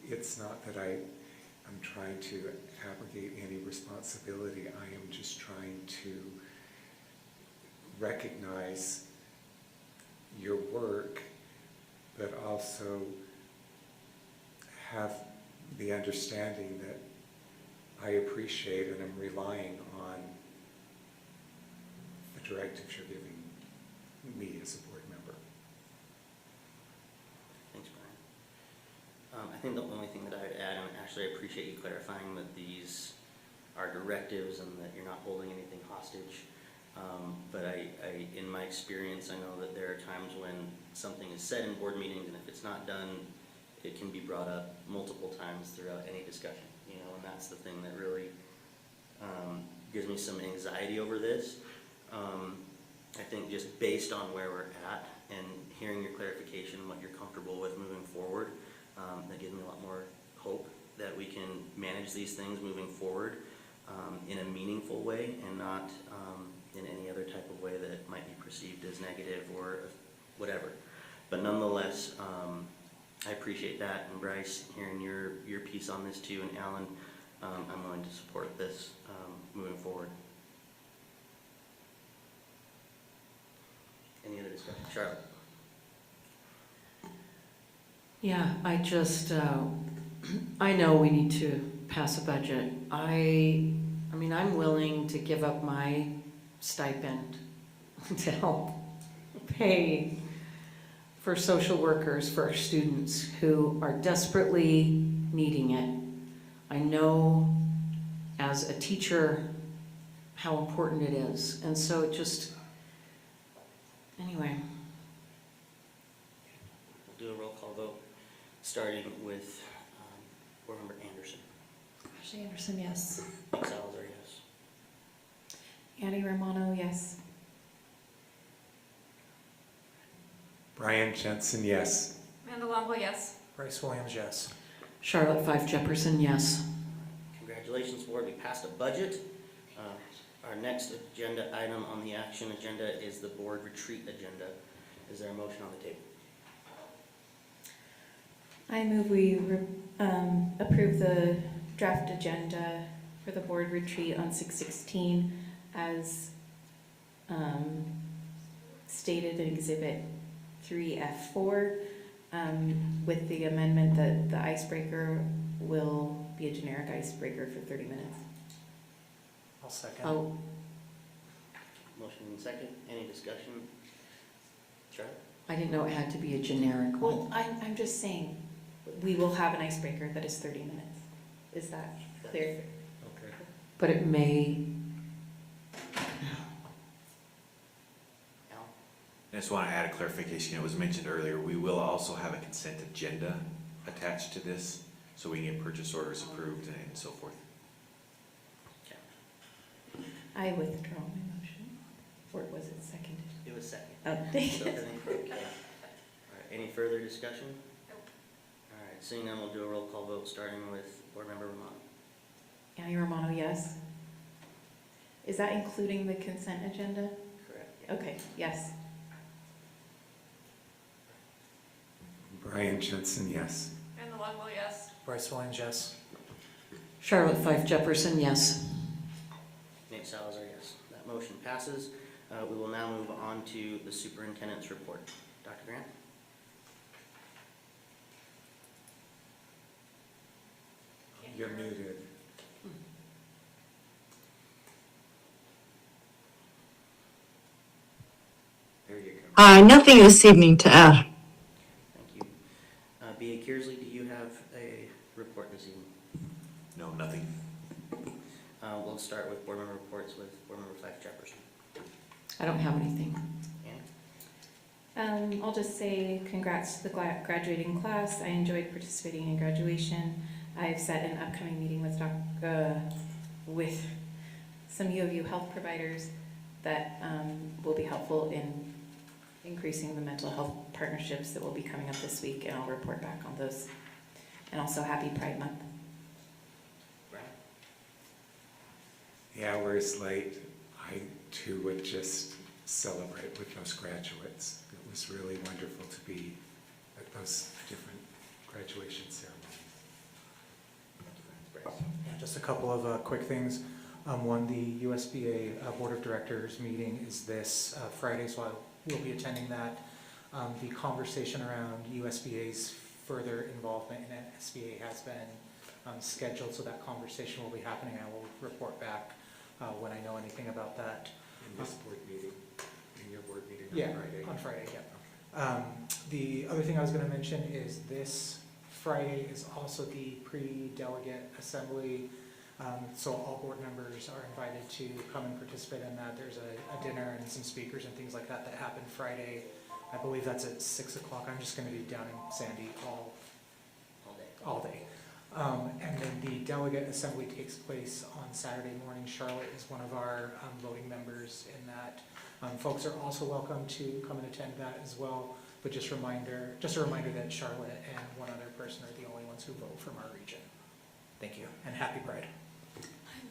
it's not that I'm trying to abrogate any responsibility. I am just trying to recognize your work, but also have the understanding that I appreciate and I'm relying on the directives you're giving me as a board member. Thanks, Brian. I think the only thing that I would add, and actually I appreciate you clarifying that these are directives and that you're not holding anything hostage. But in my experience, I know that there are times when something is said in board meetings, and if it's not done, it can be brought up multiple times throughout any discussion, you know, and that's the thing that really gives me some anxiety over this. I think just based on where we're at and hearing your clarification, what you're comfortable with moving forward, that gives me a lot more hope that we can manage these things moving forward in a meaningful way and not in any other type of way that might be perceived as negative or whatever. But nonetheless, I appreciate that, and Bryce, hearing your piece on this too, and Alan, I'm willing to support this moving forward. Any other discussion? Charlotte? Yeah, I just, I know we need to pass a budget. I mean, I'm willing to give up my stipend to help pay for social workers for our students who are desperately needing it. I know as a teacher how important it is, and so it just, anyway. We'll do a roll call vote, starting with Board Member Anderson. Ashley Anderson, yes. Nick Salazar, yes. Annie Romano, yes. Brian Jensen, yes. Amanda Longo, yes. Bryce Williams, yes. Charlotte Fife Jefferson, yes. Congratulations, board, we passed a budget. Our next agenda item on the action agenda is the board retreat agenda. Is there a motion on the table? I move we approve the draft agenda for the board retreat on 6/16 as stated in Exhibit 3F4 with the amendment that the icebreaker will be a generic icebreaker for 30 minutes. I'll second. Oh, Motion and second. Any discussion? Charlotte? I didn't know it had to be a generic Well, one. I'm just saying, we will have an icebreaker that is 30 minutes. Is that clear? Okay. But it may, Al? I just want to add a clarification. It was mentioned earlier, we will also have a consent agenda attached to this, so we can get purchase orders approved and so forth. I withdraw my motion. Or was it seconded? It was second. Oh, dang So, it. okay. All right, any further discussion? All right, seeing none, we'll do a roll call vote, starting with Board Member Romano. Annie Romano, yes. Is that including the consent agenda? Correct. Okay, yes. Brian Jensen, yes. Amanda Longo, yes. Bryce Williams, yes. Charlotte Fife Jefferson, yes. Nate Salazar, yes. That motion passes. We will now move on to the superintendent's report. Dr. Grant? You're muted. There you go. Nothing this evening to add. Thank you. B.A. Kearsley, do you have a report this evening? No, nothing. We'll start with board member reports with Board Member Fife Jefferson. I don't have anything. Annie? I'll just say congrats to the graduating class. I enjoyed participating in graduation. I've set an upcoming meeting with some U of U health providers that will be helpful in increasing the mental health partnerships that will be coming up this week, and I'll report back on those. And also happy Pride Month. Brian? The hour is late. I too would just celebrate with those graduates. It was really wonderful to be at those different graduation ceremonies. just a couple of quick things. One, the USBA Board of Directors meeting is this Friday, so I will be attending that. The conversation around USBA's further involvement in SBA has been scheduled, so that conversation will be happening. I will report back when I know anything about that. In this board meeting, in your board meeting on Yeah, Friday? on Friday, yeah. The other thing I was going to mention is this Friday is also the pre-delegate assembly. So all board members are invited to come and participate in that. There's a dinner and some speakers and things like that that happen Friday. I believe that's at 6 o'clock. I'm just going to be down in Sandy all day. And then the delegate assembly takes place on Saturday morning. Charlotte is one of our voting members in that. Folks are also welcome to come and attend that as well. But just a reminder that Charlotte and one other person are the only ones who vote from our region. Thank you, and happy Pride.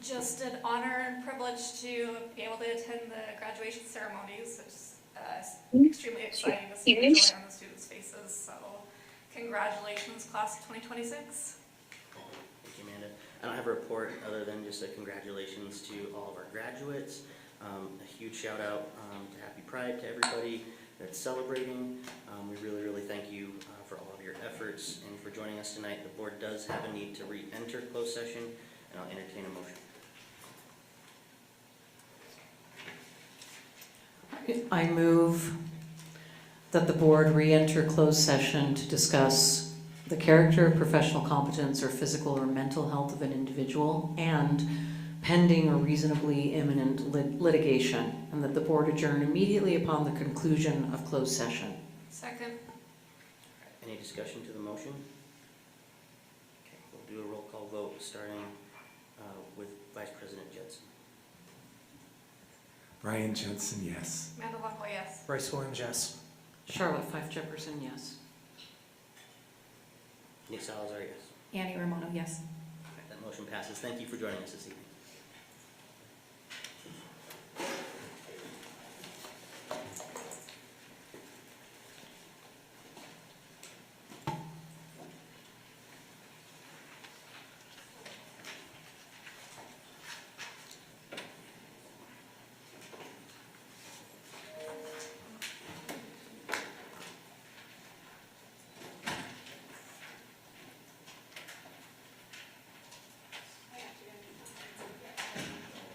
Just an honor and privilege to be able to attend the graduation ceremonies. It's extremely exciting to see the joy on the students' faces. So congratulations, class of 2026. Thank you, Amanda. I don't have a report other than just a congratulations to all of our graduates. A huge shout out to Happy Pride to everybody that's celebrating. We really, really thank you for all of your efforts and for joining us tonight. The board does have a need to re-enter closed session, and I'll entertain a motion. I move that the board re-enter closed session to discuss the character, professional competence, or physical or mental health of an individual and pending or reasonably imminent litigation, and that the board adjourn immediately upon the conclusion of closed session. Second. Any discussion to the motion? Okay, we'll do a roll call vote starting with Vice President Judson. Brian Jensen, yes. Amanda Longley, yes. Bryce Williams, yes. Charlotte Fife Jefferson, yes. Nick Salazar, yes. Annie Romano, yes. All right, that motion passes. Thank you for joining us this evening.